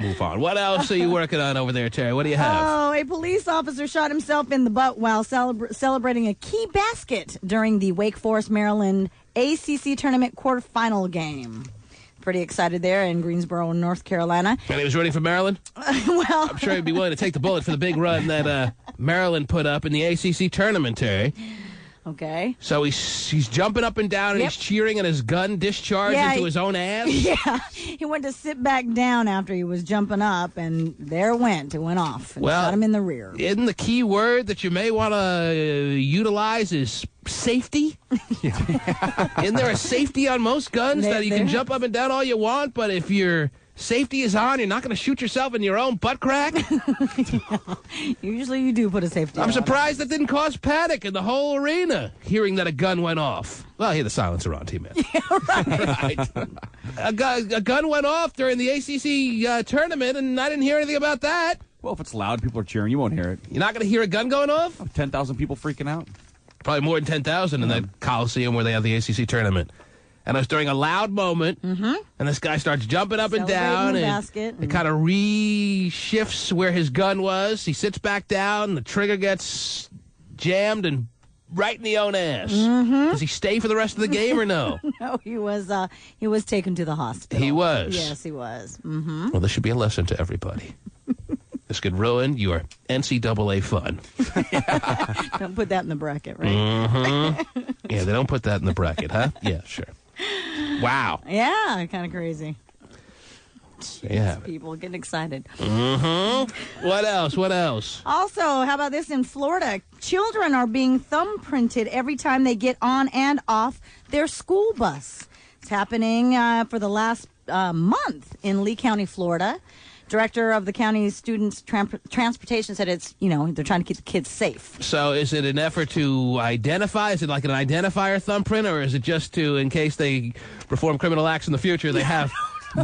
Speaker 1: move on. What else are you working on over there, Terry? What do you have?
Speaker 3: Oh, a police officer shot himself in the butt while celebrating a key basket during the Wake Forest, Maryland ACC tournament quarterfinal game. Pretty excited there in Greensboro, North Carolina.
Speaker 1: And he was rooting for Maryland?
Speaker 3: Well,
Speaker 1: I'm sure he'd be willing to take the bullet for the big run that Maryland put up in the ACC tournament, Terry.
Speaker 3: Okay.
Speaker 1: So he's jumping up and down and he's cheering and his gun discharged into his own ass?
Speaker 3: Yeah. He went to sit back down after he was jumping up, and there it went off and shot him in the rear.
Speaker 1: Isn't the key word that you may want to utilize is safety? Isn't there a safety on most guns that you can jump up and down all you want, but if your safety is on, you're not going to shoot yourself in your own butt crack?
Speaker 3: Usually you do put a safety on.
Speaker 1: I'm surprised that didn't cause panic in the whole arena, hearing that a gun went off. Well, I hear the silencer on, T-Man.
Speaker 3: Yeah, right.
Speaker 1: A gun went off during the ACC tournament, and I didn't hear anything about that.
Speaker 4: Well, if it's loud, people are cheering. You won't hear it.
Speaker 1: You're not going to hear a gun going off?
Speaker 4: 10,000 people freaking out.
Speaker 1: Probably more than 10,000 in that Coliseum where they have the ACC tournament. And it was during a loud moment, and this guy starts jumping up and down, and it kind of re-shifts where his gun was. He sits back down, the trigger gets jammed and right in the own ass. Does he stay for the rest of the game or no?
Speaker 3: No, he was taken to the hospital.
Speaker 1: He was?
Speaker 3: Yes, he was.
Speaker 1: Well, this should be a lesson to everybody. This could ruin your NCAA fun.
Speaker 3: Don't put that in the bracket, right?
Speaker 1: Yeah, they don't put that in the bracket, huh? Yeah, sure. Wow.
Speaker 3: Yeah, kind of crazy. Jeez,
Speaker 1: Yeah.
Speaker 3: people getting excited.
Speaker 1: What else? What else?
Speaker 3: Also, how about this in Florida? Children are being thumbprinted every time they get on and off their school bus. It's happening for the last month in Lee County, Florida. Director of the county's students transportation said it's, they're trying to keep the kids safe.
Speaker 1: So is it an effort to identify? Is it like an identifier thumbprint, or is it just to, in case they perform criminal acts in the future, they have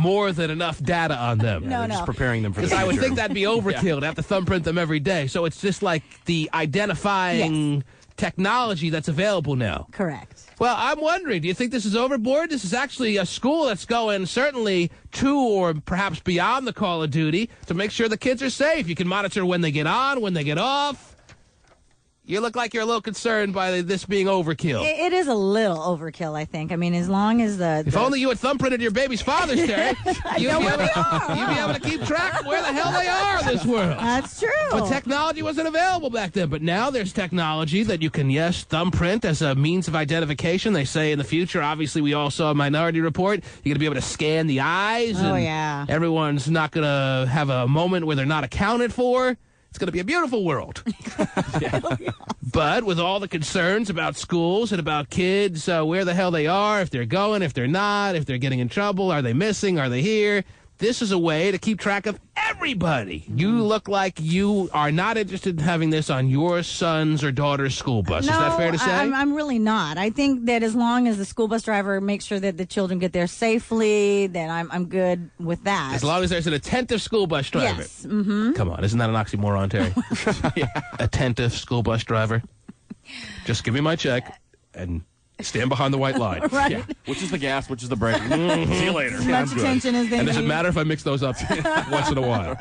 Speaker 1: more than enough data on them?
Speaker 3: No,
Speaker 14: Just preparing them for the
Speaker 1: Because I would
Speaker 14: future.
Speaker 1: think that'd be overkill to have to thumbprint them every day. So it's just like the identifying technology that's available now.
Speaker 3: Correct.
Speaker 1: Well, I'm wondering, do you think this is overboard? This is actually a school that's going certainly to or perhaps beyond the Call of Duty to make sure the kids are safe. You can monitor when they get on, when they get off. You look like you're a little concerned by this being overkill.
Speaker 3: It is a little overkill, I think. I mean, as long as
Speaker 1: If only you had thumbprinted your baby's fathers, Terry. You'd be able to keep track of where the hell they are in this world.
Speaker 3: That's true.
Speaker 1: But technology wasn't available back then. But now there's technology that you can, yes, thumbprint as a means of identification. They say in the future, obviously, we all saw a Minority Report, you're going to be able to scan the eyes.
Speaker 3: Oh,
Speaker 1: and
Speaker 3: yeah.
Speaker 1: everyone's not going to have a moment where they're not accounted for. It's going to be a beautiful world. But with all the concerns about schools and about kids, where the hell they are, if they're going, if they're not, if they're getting in trouble, are they missing, are they here? This is a way to keep track of everybody. You look like you are not interested in having this on your son's or daughter's school bus.
Speaker 3: No,
Speaker 1: is that fair to say?
Speaker 3: I'm really not. I think that as long as the school bus driver makes sure that the children get there safely, then I'm good with that.
Speaker 1: As long as there's an attentive school bus driver.
Speaker 3: Yes. Mm-hmm.
Speaker 1: Come on, isn't that an oxymoron, Terry? Attentive school bus driver. Just give me my check and stand behind the white line.
Speaker 3: Right.
Speaker 4: Yeah. Which is the gas, which is the brake. See you later.
Speaker 3: As much attention as they
Speaker 1: And does it
Speaker 3: need.
Speaker 1: matter if I mix those up once in a while?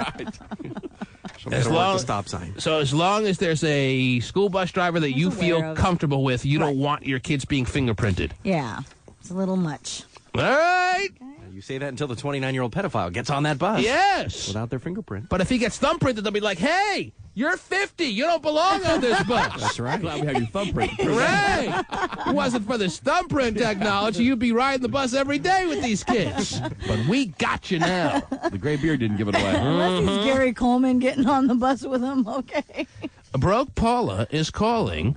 Speaker 14: The stop sign.
Speaker 1: So as long as there's a school bus driver that you feel comfortable with, you don't want your kids being fingerprinted.
Speaker 3: Yeah. It's a little much.
Speaker 1: All right.
Speaker 14: You say that until the 29-year-old pedophile gets on that bus.
Speaker 1: Yes.
Speaker 14: Without their fingerprint.
Speaker 1: But if he gets thumbprinted, they'll be like, hey, you're 50. You don't belong on this bus.
Speaker 14: That's right.
Speaker 4: Glad we have your thumbprint.
Speaker 1: Right. If it wasn't for this thumbprint technology, you'd be riding the bus every day with these kids. But we got you now.
Speaker 4: The gray beard didn't give it away.
Speaker 3: Unless he's Gary Coleman getting on the bus with him, okay.
Speaker 1: Broke Paula is calling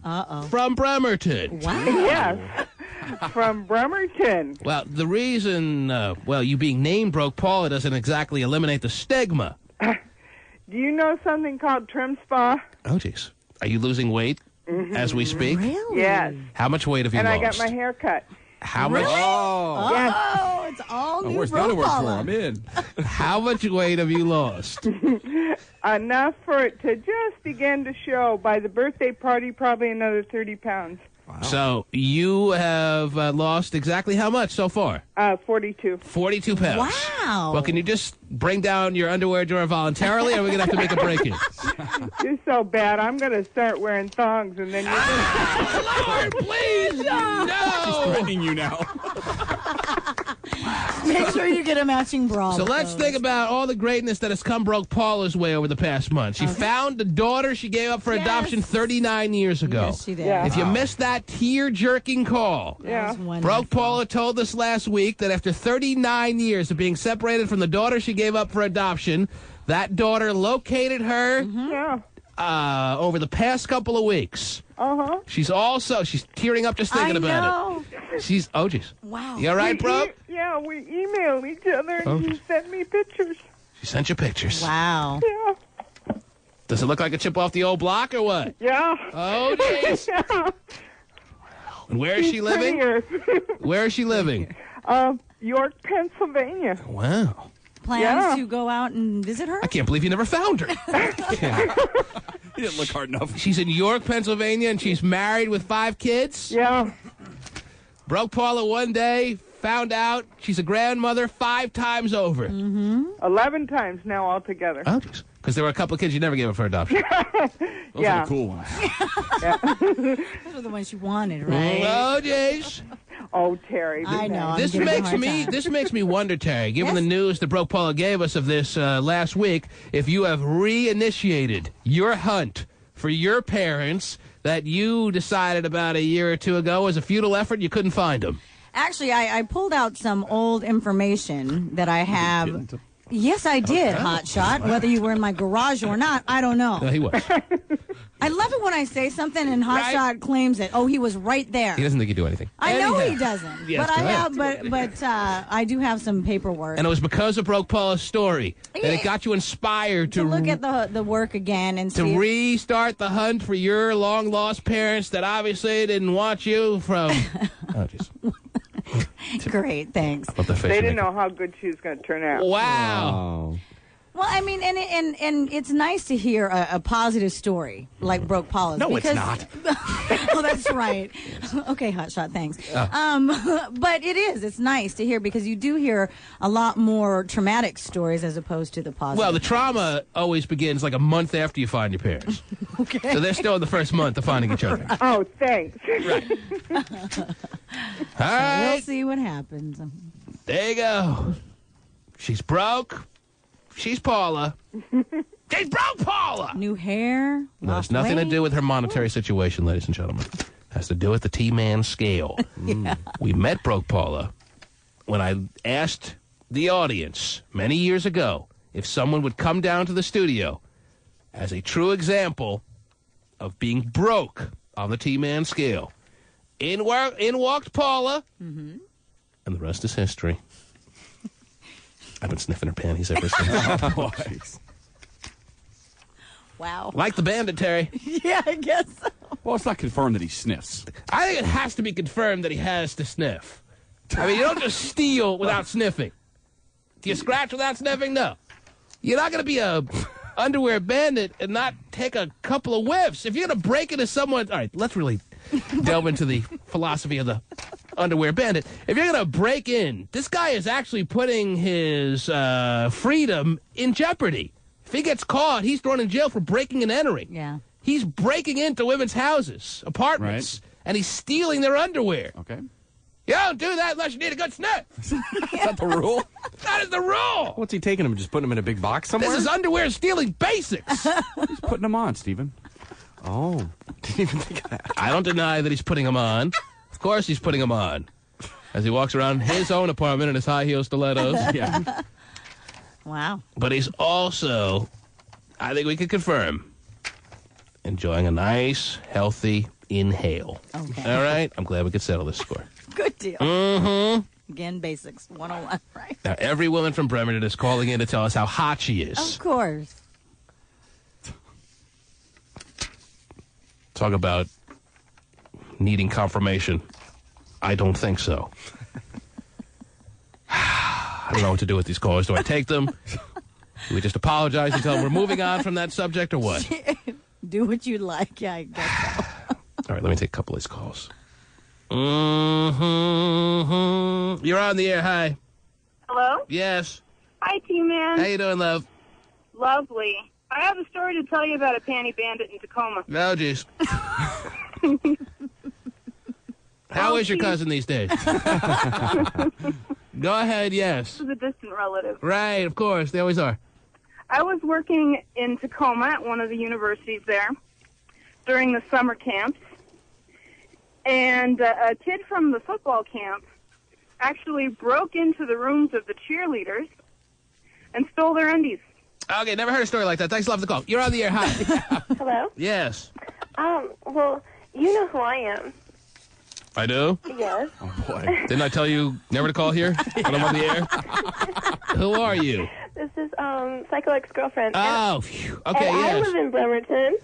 Speaker 1: from Bremerton.
Speaker 3: Wow.
Speaker 2: Yes. From Bremerton.
Speaker 1: Well, the reason, you being named Broke Paula doesn't exactly eliminate the stigma.
Speaker 2: Do you know something called Trim Spa?
Speaker 1: Oh, jeez. Are you losing weight as we speak?
Speaker 3: Really?
Speaker 2: Yes.
Speaker 1: How much weight have you
Speaker 2: And
Speaker 1: lost?
Speaker 2: I got my hair cut.
Speaker 1: How much?
Speaker 3: Oh,
Speaker 2: Yes.
Speaker 3: it's all new
Speaker 4: Where's
Speaker 3: Broke
Speaker 4: Donna work for?
Speaker 3: Paula.
Speaker 4: I'm in.
Speaker 1: How much weight have you lost?
Speaker 2: Enough for it to just begin to show. By the birthday party, probably another 30 pounds.
Speaker 1: Wow. So you have lost exactly how much so far?
Speaker 2: 42.
Speaker 1: 42 pounds.
Speaker 3: Wow.
Speaker 1: Well, can you just bring down your underwear drawer voluntarily, or are we going to have to make a break-in?
Speaker 2: You're so bad. I'm going to start wearing thongs, and then you're going
Speaker 1: to... Lord, please, no!
Speaker 4: She's threatening you now.
Speaker 3: Make sure you get a matching bra.
Speaker 1: So let's think about all the greatness that has come Broke Paula's way over the past month. She found the daughter she gave up for adoption 39 years ago.
Speaker 3: Yes, she did.
Speaker 2: Yeah.
Speaker 1: If you missed that tear-jerking call,
Speaker 2: Yeah.
Speaker 1: Broke Paula told us last week that after 39 years of being separated from the daughter she gave up for adoption, that daughter located her
Speaker 2: Yeah.
Speaker 1: over the past couple of weeks.
Speaker 2: Uh-huh.
Speaker 1: She's tearing up just thinking about it. She's, oh, jeez.
Speaker 3: Wow.
Speaker 1: You all right, Broke?
Speaker 2: Yeah, we email each other, and
Speaker 1: Oh.
Speaker 2: she sent me pictures.
Speaker 1: She sent you pictures.
Speaker 3: Wow.
Speaker 2: Yeah.
Speaker 1: Does it look like a chip off the old block or what?
Speaker 2: Yeah.
Speaker 1: Oh, jeez.
Speaker 2: Yeah.
Speaker 1: And where is she living?
Speaker 2: Prettier.
Speaker 1: Where is she living?
Speaker 2: York, Pennsylvania.
Speaker 1: Wow.
Speaker 3: Plans
Speaker 2: Yeah.
Speaker 3: to go out and visit her?
Speaker 1: I can't believe you never found her.
Speaker 4: You didn't look hard enough.
Speaker 1: She's in York, Pennsylvania, and she's married with 5 kids.
Speaker 2: Yeah.
Speaker 1: Broke Paula one day, found out she's a grandmother 5 times over.
Speaker 2: 11 times now altogether.
Speaker 1: Oh, jeez. Because there were a couple of kids you never gave up for adoption.
Speaker 4: Those are the cool ones.
Speaker 3: Those are the ones you wanted, right?
Speaker 1: Oh, jeez.
Speaker 2: Oh, Terry.
Speaker 3: I know. I'm
Speaker 1: This
Speaker 3: giving you a
Speaker 1: makes
Speaker 3: hard
Speaker 1: me
Speaker 3: time.
Speaker 1: this makes me wonder, Terry, given the news that Broke Paula gave us of this last week, if you have reinitiated your hunt for your parents that you decided about a year or 2 ago was a futile effort, you couldn't find them.
Speaker 3: Actually, I pulled out some old information that I have. Yes, I did, Hotshot. Whether you were in my garage or not, I don't know.
Speaker 1: No, he was.
Speaker 3: I love it when I say something and Hotshot claims it. Oh, he was right there.
Speaker 1: He doesn't think you do anything.
Speaker 3: I know he doesn't.
Speaker 1: Yes,
Speaker 3: but
Speaker 1: go
Speaker 3: I
Speaker 1: ahead.
Speaker 3: have. But I do have some paperwork.
Speaker 1: And it was because of Broke Paula's story that it got you inspired
Speaker 3: to look at the work again and
Speaker 1: to
Speaker 3: see.
Speaker 1: restart the hunt for your long-lost parents that obviously didn't want you from... Oh, jeez.
Speaker 3: Great, thanks.
Speaker 1: Love the face
Speaker 2: They
Speaker 1: you
Speaker 2: didn't
Speaker 1: make.
Speaker 2: know how good she was going to turn out.
Speaker 1: Wow.
Speaker 3: Well, I mean, and it's nice to hear a positive story like Broke Paula's.
Speaker 14: No,
Speaker 3: because,
Speaker 14: it's not.
Speaker 3: Oh, that's right. Okay, Hotshot, thanks. But it is. It's nice to hear because you do hear a lot more traumatic stories as opposed to the positive.
Speaker 1: Well, the trauma always begins like a month after you find your parents.
Speaker 3: Okay.
Speaker 1: So they're still in the first month of finding each other.
Speaker 2: Oh, thanks.
Speaker 1: Right. All right.
Speaker 3: We'll see what happens.
Speaker 1: There you go. She's broke. She's Paula. She's broke, Paula!
Speaker 3: New hair.
Speaker 1: No, it's nothing to do with her monetary situation, ladies and gentlemen. It has to do with the T-Man scale.
Speaker 3: Yeah.
Speaker 1: We met Broke Paula when I asked the audience many years ago if someone would come down to the studio as a true example of being broke on the T-Man scale. In walked Paula, and the rest is history. I've been sniffing her panties ever since.
Speaker 14: Oh, boy.
Speaker 3: Wow.
Speaker 1: Like the bandit, Terry.
Speaker 3: Yeah, I guess so.
Speaker 4: Well, it's not confirmed that he sniffs.
Speaker 1: I think it has to be confirmed that he has to sniff. I mean, you don't just steal without sniffing. Do you scratch without sniffing? No. You're not going to be a underwear bandit and not take a couple of whiffs. If you're going to break into someone... All right, let's really delve into the philosophy of the underwear bandit. If you're going to break in, this guy is actually putting his freedom in jeopardy. If he gets caught, he's thrown in jail for breaking and entering.
Speaker 3: Yeah.
Speaker 1: He's breaking into women's houses, apartments, and he's stealing their underwear.
Speaker 4: Okay.
Speaker 1: You don't do that unless you need a good sniff.
Speaker 14: Is that the rule?
Speaker 1: That is the rule.
Speaker 14: What's he taking him? Just putting him in a big box somewhere?
Speaker 1: This is underwear stealing basics.
Speaker 4: He's putting them on, Stephen.
Speaker 14: Oh, didn't even think of that.
Speaker 1: I don't deny that he's putting them on. Of course he's putting them on. As he walks around his own apartment in his high-heel stilettos.
Speaker 4: Yeah.
Speaker 3: Wow.
Speaker 1: But he's also, I think we can confirm, enjoying a nice, healthy inhale.
Speaker 3: Okay.
Speaker 1: All right? I'm glad we could settle this score.
Speaker 3: Good deal.
Speaker 1: Mm-hmm.
Speaker 3: Again, basics 101, right?
Speaker 1: Now, every woman from Bremerton is calling in to tell us how hot she is.
Speaker 3: Of course.
Speaker 1: Talk about needing confirmation. I don't think so. I don't know what to do with these callers. Do I take them? Do we just apologize and tell them we're moving on from that subject or what?
Speaker 3: Do what you like. Yeah, I guess so.
Speaker 1: All right, let me take a couple of these calls. Mm-hmm. You're on the air. Hi.
Speaker 23: Hello?
Speaker 1: Yes.
Speaker 23: Hi, T-Man.
Speaker 1: How you doing, love?
Speaker 23: Lovely. I have a story to tell you about a panty bandit in Tacoma.
Speaker 1: Oh, jeez. How is your cousin these days? Go ahead, yes.
Speaker 23: This is a distant relative.
Speaker 1: Right, of course. They always are.
Speaker 23: I was working in Tacoma at one of the universities there during the summer camps, and a kid from the football camp actually broke into the rooms of the cheerleaders and stole their undies.
Speaker 1: Okay, never heard a story like that. Thanks a lot for the call. You're on the air. Hi.
Speaker 20: Hello?
Speaker 1: Yes.
Speaker 20: Well, you know who I am.
Speaker 1: I do?
Speaker 20: Yes.
Speaker 1: Oh, boy. Didn't I tell you never to call here when I'm on the air? Who are you?
Speaker 20: This is Psycho Ex-Girlfriend.
Speaker 1: Oh, phew. Okay,
Speaker 20: and
Speaker 1: yes.
Speaker 20: I live in Bremerton.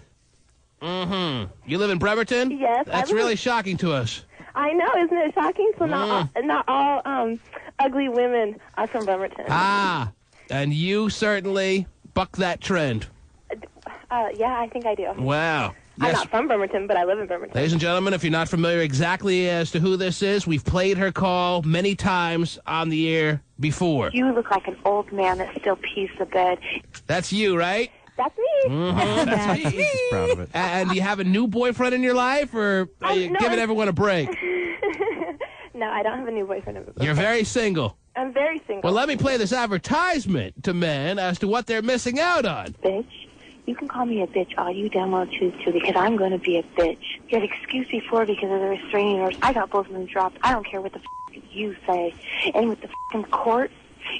Speaker 1: Mm-hmm. You live in Bremerton?
Speaker 20: Yes.
Speaker 1: That's really shocking to us.
Speaker 20: I know, isn't it shocking? So not all ugly women are from Bremerton.
Speaker 1: Ah, and you certainly buck that trend.
Speaker 20: Yeah, I think I do.
Speaker 1: Wow.
Speaker 20: I'm
Speaker 1: Yes.
Speaker 20: not from Bremerton, but I live in Bremerton.
Speaker 1: Ladies and gentlemen, if you're not familiar exactly as to who this is, we've played her call many times on the air before.
Speaker 20: You look like an old man that still pees the bed.
Speaker 1: That's you, right?
Speaker 20: That's me.
Speaker 1: Mm-hmm. That's me.
Speaker 14: He's proud of it.
Speaker 1: And do you have a new boyfriend in your life, or are you
Speaker 20: no,
Speaker 1: giving everyone a break?
Speaker 20: No, I don't have a new boyfriend.
Speaker 1: You're very single.
Speaker 20: I'm very single.
Speaker 1: Well, let me play this advertisement to men as to what they're missing out on.
Speaker 20: Bitch. You can call me a bitch all you damn well choose to because I'm going to be a bitch. You had excuse before because of the restraining orders. I got both of them dropped. I don't care what the you say. And with the court,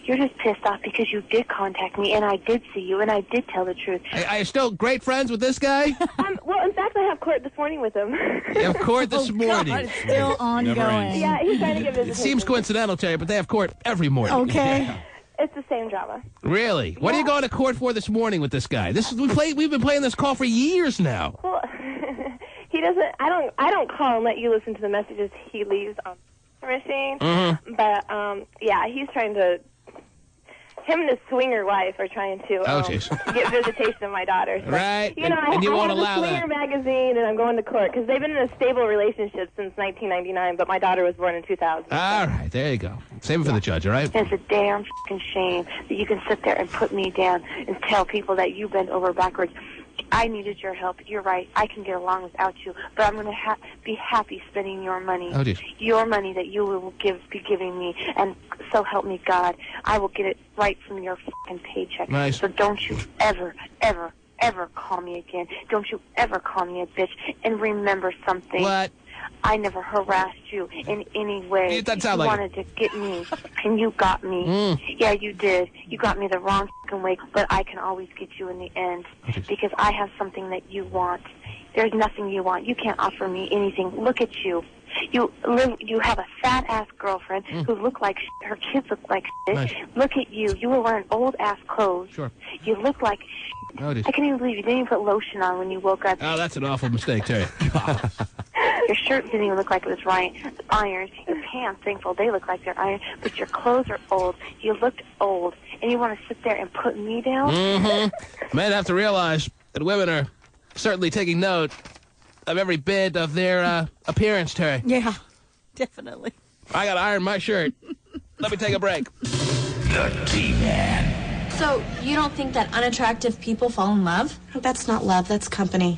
Speaker 20: you're just pissed off because you did contact me and I did see you and I did tell the truth.
Speaker 1: Are you still great friends with this guy?
Speaker 20: Well, in fact, I have court this morning with him.
Speaker 1: You have court this morning.
Speaker 3: God, it's still ongoing.
Speaker 20: Yeah, he's trying to get
Speaker 1: It
Speaker 20: visitation.
Speaker 1: seems coincidental, Terry, but they have court every morning.
Speaker 3: Okay.
Speaker 1: Yeah.
Speaker 20: It's the same drama.
Speaker 1: Really? What are you going to court for this morning with this guy? We've been playing this call for years now.
Speaker 20: Well, he doesn't. I don't call and let you listen to the messages he leaves on the machine.
Speaker 1: Mm-hmm.
Speaker 20: But yeah, he's trying to
Speaker 13: him and his swinger wife are trying to get visitation of my daughter. So,
Speaker 1: right.
Speaker 13: You know,
Speaker 1: and you won't
Speaker 13: I have
Speaker 1: allow
Speaker 13: a swinger
Speaker 1: that.
Speaker 13: magazine, and I'm going to court because they've been in a stable relationship since 1999, but my daughter was born in 2000.
Speaker 1: All right, there you go. Save it for the judge, all right?
Speaker 20: It's a damn fucking shame that you can sit there and put me down and tell people that you bent over backwards. I needed your help. You're right. I can get along without you, but I'm going to be happy spending your money.
Speaker 1: Oh, geez.
Speaker 20: Your money that you will be giving me, and so help me God, I will get it right from your fucking paycheck.
Speaker 1: Nice.
Speaker 20: So don't you ever, ever, ever call me again. Don't you ever call me a bitch. And remember something.
Speaker 1: What?
Speaker 20: I never harassed you in any way.
Speaker 1: It doesn't
Speaker 20: You
Speaker 1: sound like
Speaker 20: wanted to get me, and you got me. Yeah, you did. You got me the wrong fucking way, but I can always get you in the end because I have something that you want. There's nothing you want. You can't offer me anything. Look at you. You have a fat-ass girlfriend who look like shit. Her kids look like shit.
Speaker 1: Nice.
Speaker 20: Look at you. You were wearing old-ass clothes.
Speaker 1: Sure.
Speaker 20: You look like shit.
Speaker 1: Oh,
Speaker 20: I can't even believe you didn't even put lotion on when you woke up.
Speaker 1: Oh, that's an awful mistake, Terry.
Speaker 20: Your shirt didn't even look like it was ironed. Your pants, thankful, they look like they're ironed. But your clothes are old. You looked old. And you want to sit there and put me down?
Speaker 1: Men have to realize that women are certainly taking note of every bit of their appearance, Terry.
Speaker 3: Yeah, definitely.
Speaker 1: I got to iron my shirt. Let me take a break.
Speaker 19: The T-Man.
Speaker 10: So, you don't think that unattractive people fall in love?
Speaker 17: That's not love, that's company.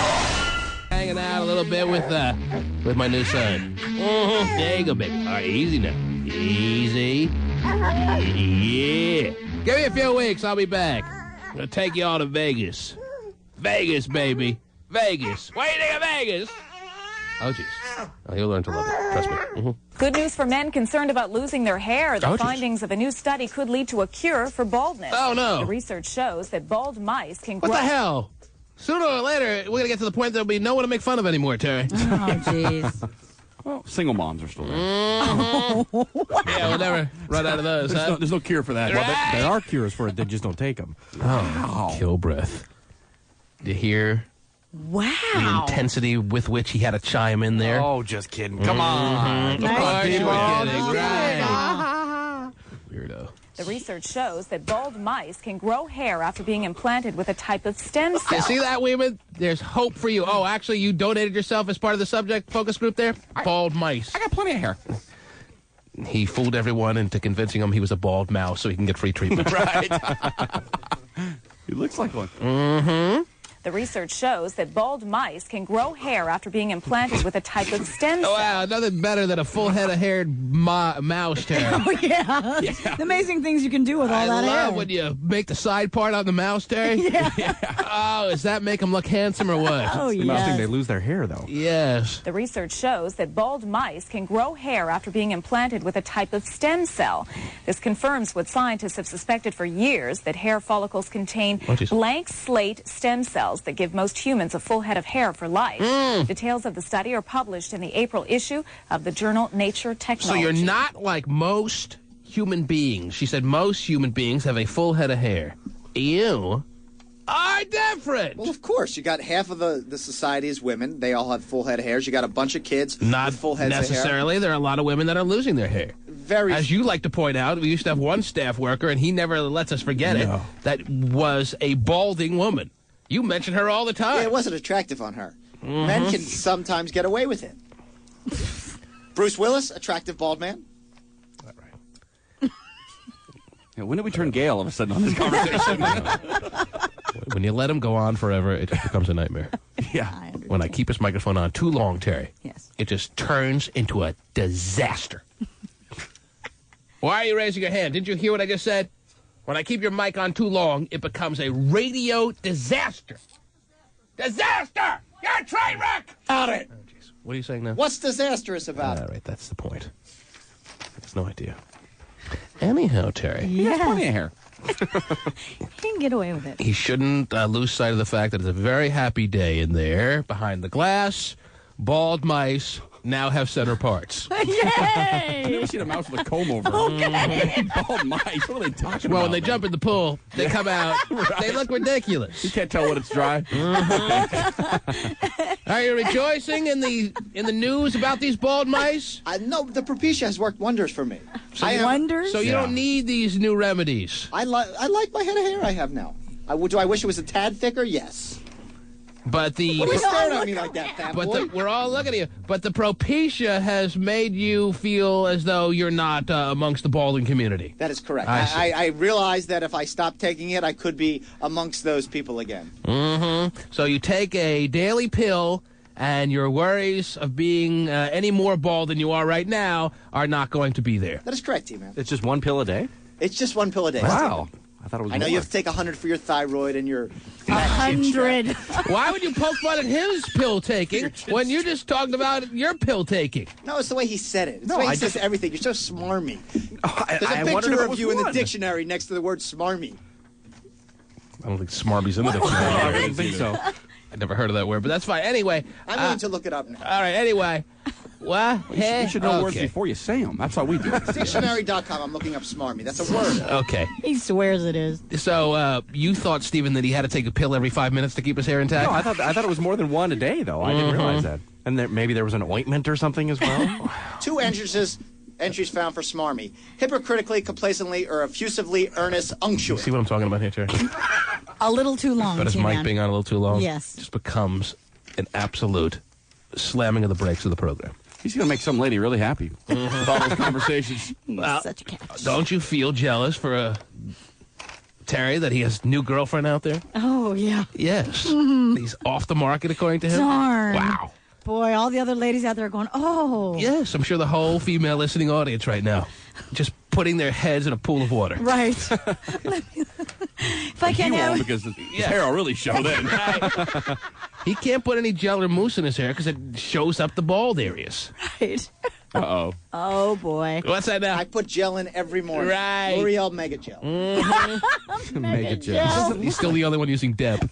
Speaker 1: Hanging out a little bit with my new son. There you go, baby. All right, easy now. Easy. Yeah. Give me a few weeks. I'll be back. I'm going to take you all to Vegas. Vegas, baby. Vegas. What do you think of Vegas? Oh, jeez. Oh, he'll learn to love it. Trust me.
Speaker 18: Good news for men concerned about losing their hair. The
Speaker 1: Oh, geez.
Speaker 18: findings of a new study could lead to a cure for baldness.
Speaker 1: Oh, no.
Speaker 18: The research shows that bald mice can grow...
Speaker 1: What the hell? Sooner or later, we're going to get to the point there'll be no one to make fun of anymore, Terry.
Speaker 3: Oh, jeez.
Speaker 4: Well, single moms are still there.
Speaker 1: Yeah, we'll never run out of those, huh?
Speaker 4: There's no cure for that.
Speaker 14: Well, there are cures for it. They just don't take them.
Speaker 1: Oh, Kilbreath. Do you hear
Speaker 3: Wow.
Speaker 1: the intensity with which he had to chime in there?
Speaker 14: Oh, just kidding. Come on.
Speaker 1: Of course you were kidding. Right. Weirdo.
Speaker 18: The research shows that bald mice can grow hair after being implanted with a type of stem cell.
Speaker 1: You see that, women? There's hope for you. Oh, actually, you donated yourself as part of the subject focus group there? Bald mice.
Speaker 4: I got plenty of hair.
Speaker 1: He fooled everyone into convincing him he was a bald mouse so he can get free treatment.
Speaker 4: Right. He looks like one.
Speaker 1: Mm-hmm.
Speaker 18: The research shows that bald mice can grow hair after being implanted with a type of stem cell.
Speaker 1: Oh, wow, nothing better than a full head of haired mouse, Terry.
Speaker 3: Oh, yeah. The amazing things you can do with all that hair.
Speaker 1: I love when you make the side part on the mouse, Terry.
Speaker 3: Yeah.
Speaker 1: Oh, does that make them look handsome or what?
Speaker 3: Oh,
Speaker 14: The mouse thing, they lose their hair, though.
Speaker 1: Yes.
Speaker 18: The research shows that bald mice can grow hair after being implanted with a type of stem cell. This confirms what scientists have suspected for years, that hair follicles contain blank slate stem cells that give most humans a full head of hair for life. Details of the study are published in the April issue of the journal Nature Technology.
Speaker 1: So you're not like most human beings. She said most human beings have a full head of hair. You are different.
Speaker 8: Well, of course. You got half of the society is women. They all have full head of hairs. You got a bunch of kids
Speaker 1: Not
Speaker 8: with full heads of hair.
Speaker 1: necessarily. There are a lot of women that are losing their hair. As you like to point out, we used to have one staff worker, and he never lets us forget it, that was a balding woman. You mention her all the time.
Speaker 8: Yeah, it wasn't attractive on her. Men can sometimes get away with it. Bruce Willis, attractive bald man.
Speaker 4: Yeah, when did we turn gay all of a sudden on this conversation?
Speaker 1: When you let him go on forever, it just becomes a nightmare.
Speaker 4: Yeah.
Speaker 1: When I keep his microphone on too long, Terry, it just turns into a disaster. Why are you raising your hand? Didn't you hear what I just said? When I keep your mic on too long, it becomes a radio disaster. Disaster! You're a train wreck!
Speaker 8: Out it!
Speaker 1: Oh, jeez. What are you saying now?
Speaker 8: What's disastrous about it?
Speaker 1: All right, that's the point. That's no idea. Anyhow, Terry.
Speaker 3: He has
Speaker 4: plenty of hair.
Speaker 3: He can get away with it.
Speaker 1: He shouldn't lose sight of the fact that it's a very happy day in there, behind the glass, bald mice, now have center parts.
Speaker 3: Yay!
Speaker 4: I've never seen a mouse with a comb over.
Speaker 3: Okay.
Speaker 4: Bald mice. What are they talking
Speaker 1: Well,
Speaker 4: about?
Speaker 1: when they jump in the pool, they come out. They look ridiculous.
Speaker 4: You can't tell when it's dry.
Speaker 1: Are you rejoicing in the news about these bald mice?
Speaker 8: No, the Propecia has worked wonders for me.
Speaker 3: Wonders?
Speaker 1: So you don't need these new remedies.
Speaker 8: I like my head of hair I have now. Do I wish it was a tad thicker? Yes.
Speaker 1: But the
Speaker 8: What are you staring at me like that, fat boy?
Speaker 1: we're all looking at you. But the Propecia has made you feel as though you're not amongst the balding community.
Speaker 8: That is correct.
Speaker 1: I see.
Speaker 8: I realize that if I stop taking it, I could be amongst those people again.
Speaker 1: Mm-hmm. So you take a daily pill, and your worries of being any more bald than you are right now are not going to be there.
Speaker 8: That is correct, T-Man.
Speaker 14: It's just one pill a day?
Speaker 8: It's just one pill a day.
Speaker 14: Wow.
Speaker 8: Stephen.
Speaker 14: I thought it was
Speaker 8: I know
Speaker 14: more.
Speaker 8: you have to take 100 for your thyroid and your...
Speaker 3: 100.
Speaker 1: Why would you poke fun at his pill taking when you just talked about your pill taking?
Speaker 8: No, it's the way he said it. It's
Speaker 14: No,
Speaker 8: the way he
Speaker 14: I
Speaker 8: says
Speaker 14: just-
Speaker 8: everything. You're so smarmy.
Speaker 14: I
Speaker 8: There's a
Speaker 14: wondered if
Speaker 8: picture
Speaker 14: it
Speaker 8: of
Speaker 14: was
Speaker 8: you in the
Speaker 14: one.
Speaker 8: dictionary next to the word smarmy.
Speaker 1: I don't think Smarby's in the
Speaker 14: I
Speaker 1: dictionary.
Speaker 14: didn't think so.
Speaker 1: I never heard of that word, but that's fine. Anyway.
Speaker 8: I'm willing to look it up now.
Speaker 1: All right, anyway. What?
Speaker 4: You should know words before you say them. That's how we do it.
Speaker 8: Dictionary.com, I'm looking up smarmy. That's a word.
Speaker 1: Okay.
Speaker 3: He swears it is.
Speaker 1: So you thought, Stephen, that he had to take a pill every 5 minutes to keep his hair intact?
Speaker 14: No, I thought it was more than one a day, though. I didn't realize that. And maybe there was an ointment or something as well.
Speaker 8: 2 entries found for smarmy. Hypocritically, complacently, or effusively earnest, unctuous.
Speaker 1: See what I'm talking about here, Terry?
Speaker 3: A little too long,
Speaker 1: But his mic
Speaker 3: T-Man.
Speaker 1: being on a little too long
Speaker 3: Yes.
Speaker 1: just becomes an absolute slamming of the brakes of the program.
Speaker 4: He's going to make some lady really happy with all those conversations.
Speaker 1: Well,
Speaker 3: Such a catch.
Speaker 1: don't you feel jealous for Terry that he has a new girlfriend out there?
Speaker 3: Oh, yeah.
Speaker 1: Yes. He's off the market, according to him?
Speaker 3: Darn.
Speaker 1: Wow.
Speaker 3: Boy, all the other ladies out there are going, oh.
Speaker 1: Yes, I'm sure the whole female listening audience right now just putting their heads in a pool of water.
Speaker 3: Right. If I
Speaker 4: He
Speaker 3: can't
Speaker 4: won't
Speaker 3: have...
Speaker 4: because his hair will really show then.
Speaker 1: He can't put any gel or mousse in his hair because it shows up the bald areas.
Speaker 3: Right.
Speaker 4: Uh-oh.
Speaker 3: Oh, boy.
Speaker 1: What's that now?
Speaker 8: I put gel in every morning.
Speaker 1: Right.
Speaker 8: L'Oreal Mega Gel.
Speaker 14: Mega gel.
Speaker 1: He's still the only one using Deb.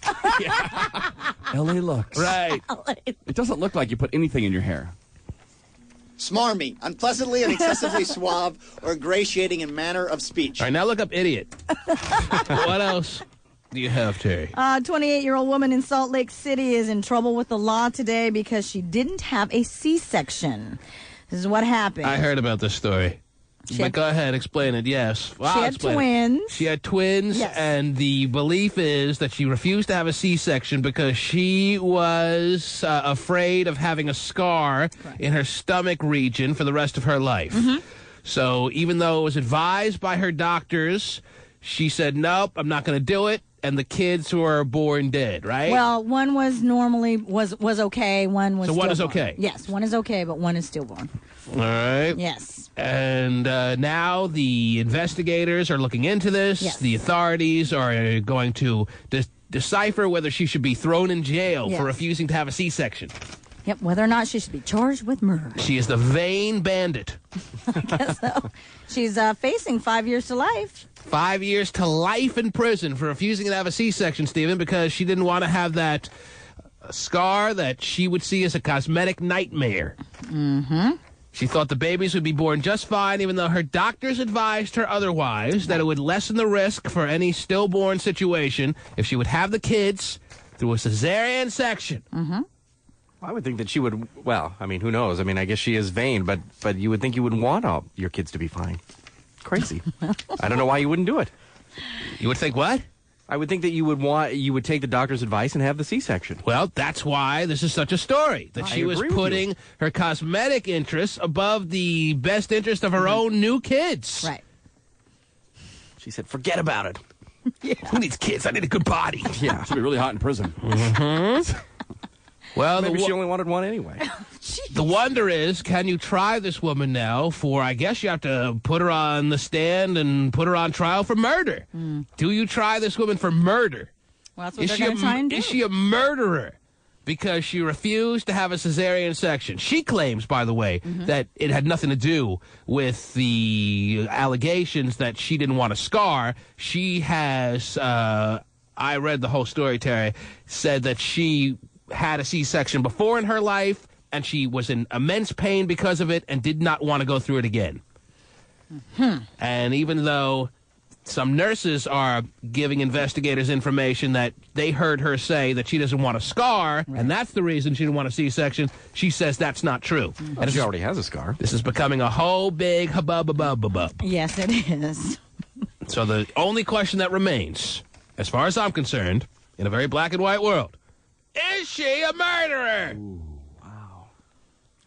Speaker 4: L.A. Lux.
Speaker 1: Right.
Speaker 4: It doesn't look like you put anything in your hair.
Speaker 8: Smarmy, unpleasantly and excessively suave or ingratiating in manner of speech.
Speaker 1: All right, now look up idiot. What else do you have, Terry?
Speaker 3: 28-year-old woman in Salt Lake City is in trouble with the law today because she didn't have a C-section. This is what happened.
Speaker 1: I heard about this story.
Speaker 3: She
Speaker 1: But
Speaker 3: had-
Speaker 1: go ahead, explain it. Yes.
Speaker 3: She had
Speaker 1: Explain it.
Speaker 3: twins.
Speaker 1: She had twins,
Speaker 3: Yes.
Speaker 1: and the belief is that she refused to have a C-section because she was afraid of having a scar in her stomach region for the rest of her life.
Speaker 3: Mm-hmm.
Speaker 1: So even though it was advised by her doctors, she said, nope, I'm not going to do it. And the kids were born dead, right?
Speaker 3: Well, one was normally was okay. One was
Speaker 1: So one is
Speaker 3: stillborn.
Speaker 1: okay?
Speaker 3: Yes, one is okay, but one is stillborn.
Speaker 1: All right.
Speaker 3: Yes.
Speaker 1: And now the investigators are looking into this.
Speaker 3: Yes.
Speaker 1: The authorities are going to decipher whether she should be thrown in jail
Speaker 3: Yes.
Speaker 1: for refusing to have a C-section.
Speaker 3: Yep. Whether or not she should be charged with murder.
Speaker 1: She is the vain bandit.
Speaker 3: I guess so. She's facing 5 years to life.
Speaker 1: 5 years to life in prison for refusing to have a C-section, Stephen, because she didn't want to have that scar that she would see as a cosmetic nightmare.
Speaker 3: Mm-hmm.
Speaker 1: She thought the babies would be born just fine, even though her doctors advised her otherwise, that it would lessen the risk for any stillborn situation if she would have the kids through a cesarean section.
Speaker 3: Mm-hmm.
Speaker 14: I would think that she would, well, I mean, who knows? I mean, I guess she is vain, but you would think you would want all your kids to be fine. Crazy. I don't know why you wouldn't do it.
Speaker 1: You would think what?
Speaker 14: I would think that you would take the doctor's advice and have the C-section.
Speaker 1: Well, that's why this is such a story, that she was putting her cosmetic interests above the best interest of her own new kids.
Speaker 3: Right.
Speaker 14: She said, forget about it.
Speaker 1: Yeah. Who needs kids? I need a good body.
Speaker 14: Yeah.
Speaker 4: She'll be really hot in prison.
Speaker 1: Mm-hmm. Well,
Speaker 14: maybe she only wanted one anyway.
Speaker 1: The wonder is, can you try this woman now for, I guess you have to put her on the stand and put her on trial for murder. Do you try this woman for murder?
Speaker 3: Well, that's what they're going to try and do.
Speaker 1: Is she a murderer because she refused to have a cesarean section? She claims, by the way, that it had nothing to do with the allegations that she didn't want a scar. She has, I read the whole story, Terry, said that she had a C-section before in her life, and she was in immense pain because of it and did not want to go through it again. And even though some nurses are giving investigators information that they heard her say that she doesn't want a scar, and that's the reason she didn't want a C-section, she says that's not true.
Speaker 14: And she already has a scar.
Speaker 1: This is becoming a whole big hubbub.
Speaker 3: Yes, it is.
Speaker 1: So the only question that remains, as far as I'm concerned, in a very black and white world, is she a murderer?
Speaker 14: Ooh, wow.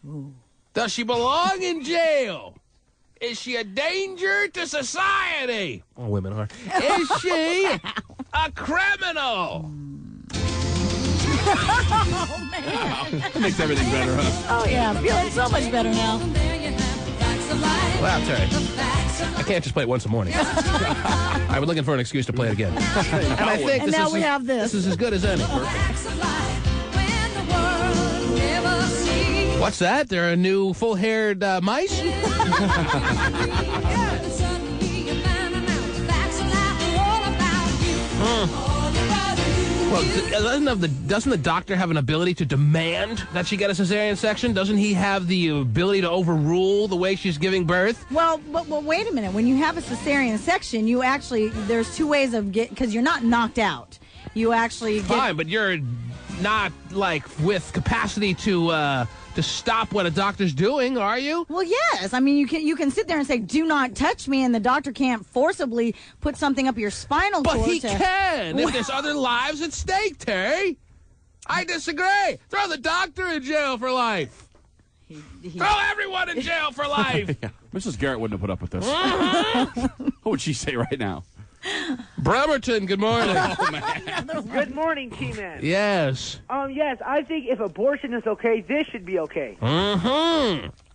Speaker 3: Ooh.
Speaker 1: Does she belong in jail? Is she a danger to society? All women are. Is she a criminal?
Speaker 3: Oh, man.
Speaker 4: That makes everything better, huh?
Speaker 3: Oh, yeah. I'm feeling so much better now.
Speaker 1: Wow, Terry. I can't just play it once a morning. I've been looking for an excuse to play it again. And I think
Speaker 3: and
Speaker 1: this
Speaker 3: now
Speaker 1: is,
Speaker 3: we have this.
Speaker 1: This is as good as any. What's that? There are new full-haired mice? Well, doesn't the doctor have an ability to demand that she get a cesarean section? Doesn't he have the ability to overrule the way she's giving birth?
Speaker 3: Well, but wait a minute. When you have a cesarean section, you actually, there's two ways of because you're not knocked out. You actually get...
Speaker 1: Fine, but you're not, like, with capacity to stop what a doctor's doing, are you?
Speaker 3: Well, yes. I mean, you can sit there and say, "Do not touch me," and the doctor can't forcibly put something up your spinal cord.
Speaker 1: But he can if there's other lives at stake, Terry. I disagree. Throw the doctor in jail for life. Throw everyone in jail for life.
Speaker 4: Yeah. Mrs. Garrett wouldn't have put up with this. What would she say right now?
Speaker 1: Bremerton, good morning.
Speaker 4: Oh, man.
Speaker 7: Good morning, T-Man.
Speaker 1: Yes.
Speaker 7: Yes, I think if abortion is okay, this should be okay.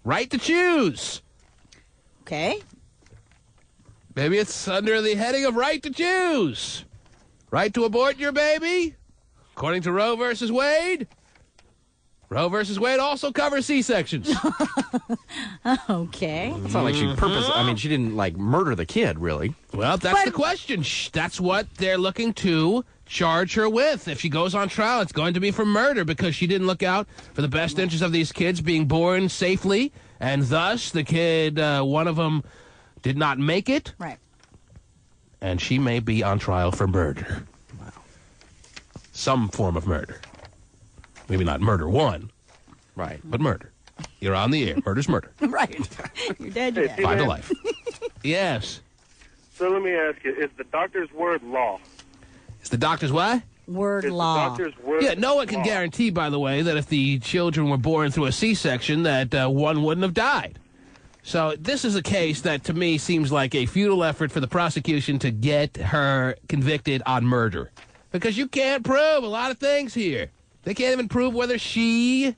Speaker 1: Right to choose.
Speaker 3: Okay.
Speaker 1: Maybe it's under the heading of right to choose. Right to abort your baby, according to Roe versus Wade. Roe versus Wade also covers C-sections.
Speaker 3: Okay.
Speaker 14: It's not like she she didn't, like, murder the kid, really.
Speaker 1: Well, that's the question. That's what they're looking to charge her with. If she goes on trial, it's going to be for murder because she didn't look out for the best interests of these kids being born safely, and thus the kid, one of them, did not make it.
Speaker 3: Right.
Speaker 1: And she may be on trial for murder. Wow. Some form of murder. Maybe not murder one.
Speaker 14: Right.
Speaker 1: But murder. You're on the air. Murder's murder.
Speaker 3: Right. You're dead, you're dead.
Speaker 1: Find a life. Yes.
Speaker 16: So let me ask you, is the doctor's word law?
Speaker 1: Is the doctor's what?
Speaker 3: Word
Speaker 16: Is
Speaker 3: law.
Speaker 16: the doctor's word
Speaker 1: Yeah, no one can guarantee, by the way, that if the children were born through a C-section, that one wouldn't have died. So this is a case that, to me, seems like a futile effort for the prosecution to get her convicted on murder. Because you can't prove a lot of things here. They can't even prove whether she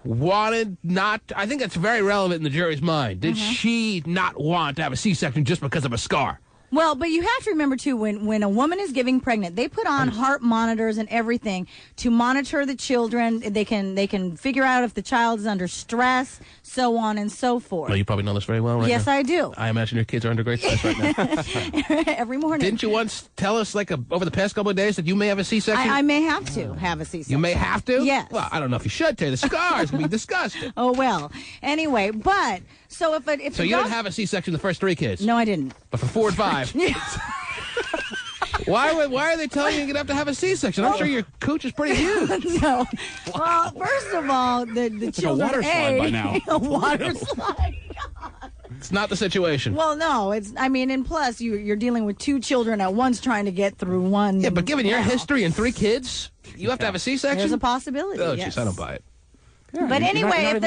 Speaker 1: wanted not... I think that's very relevant in the jury's mind. Did she not want to have a C-section just because of a scar?
Speaker 3: Well, but you have to remember, too, when a woman is giving pregnant, they put on heart monitors and everything to monitor the children. They can figure out if the child is under stress, so on and so forth.
Speaker 1: Well, you probably know this very well right
Speaker 3: Yes,
Speaker 1: now.
Speaker 3: I do.
Speaker 1: I imagine your kids are under great stress right now.
Speaker 3: Every morning.
Speaker 1: Didn't you once tell us, like, over the past couple of days that you may have a C-section?
Speaker 3: I may have to have a C-section.
Speaker 1: You may have to?
Speaker 3: Yes.
Speaker 1: Well, I don't know if you should, Terry. The scars can be disgusting.
Speaker 3: Oh, well. Anyway, but, so if
Speaker 1: So you didn't have a C-section the first 3 kids?
Speaker 3: No, I didn't.
Speaker 1: But for 4 and 5? Why are they telling you you're going to have a C-section? I'm sure your cooch is pretty huge.
Speaker 3: No. Well, first of all, the children...
Speaker 1: water slide by now.
Speaker 3: A water slide.
Speaker 1: It's not the situation.
Speaker 3: Well, no, and plus you're dealing with 2 children at once trying to get through one.
Speaker 1: Yeah, but given your history and 3 kids, you have to have a C-section?
Speaker 3: There's a possibility,
Speaker 1: Oh,
Speaker 3: yes.
Speaker 1: jeez, I don't buy it.
Speaker 3: Yeah, but anyway, if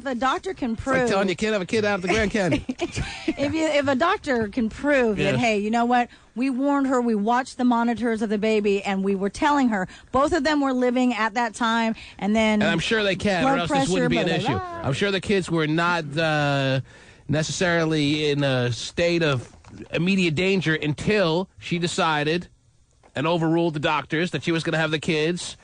Speaker 3: the doctor can prove...
Speaker 1: It's like telling you can't have a kid out of the Grand Canyon.
Speaker 3: if a doctor can prove that, hey, you know what? We warned her, we watched the monitors of the baby, and we were telling her both of them were living at that time, and then...
Speaker 1: And I'm sure they can, or else this wouldn't be an issue. I'm sure the kids were not necessarily in a state of immediate danger until she decided and overruled the doctors that she was going to have the kids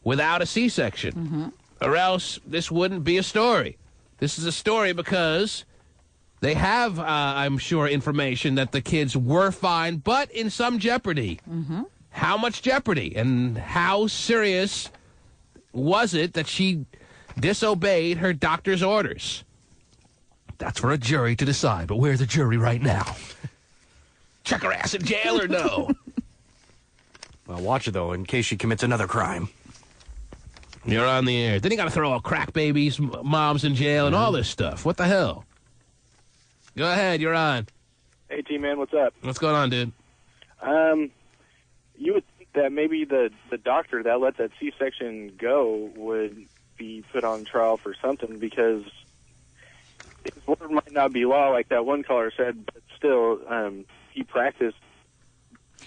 Speaker 1: without a C-section. Or else this wouldn't be a story. This is a story because they have, I'm sure, information that the kids were fine, but in some jeopardy. How much jeopardy? And how serious was it that she disobeyed her doctor's orders. That's for a jury to decide, but where's the jury right now? Chuck her ass in jail or no?
Speaker 14: Well, watch it, though, in case she commits another crime.
Speaker 1: You're on the air. Then you got to throw all crack babies, moms in jail, and all this stuff. What the hell? Go ahead, you're on.
Speaker 9: Hey, T-Man, what's up?
Speaker 1: What's going on, dude?
Speaker 9: You would think that maybe the doctor that let that C-section go would be put on trial for something, because his word might not be law, like that one caller said, but still, he practiced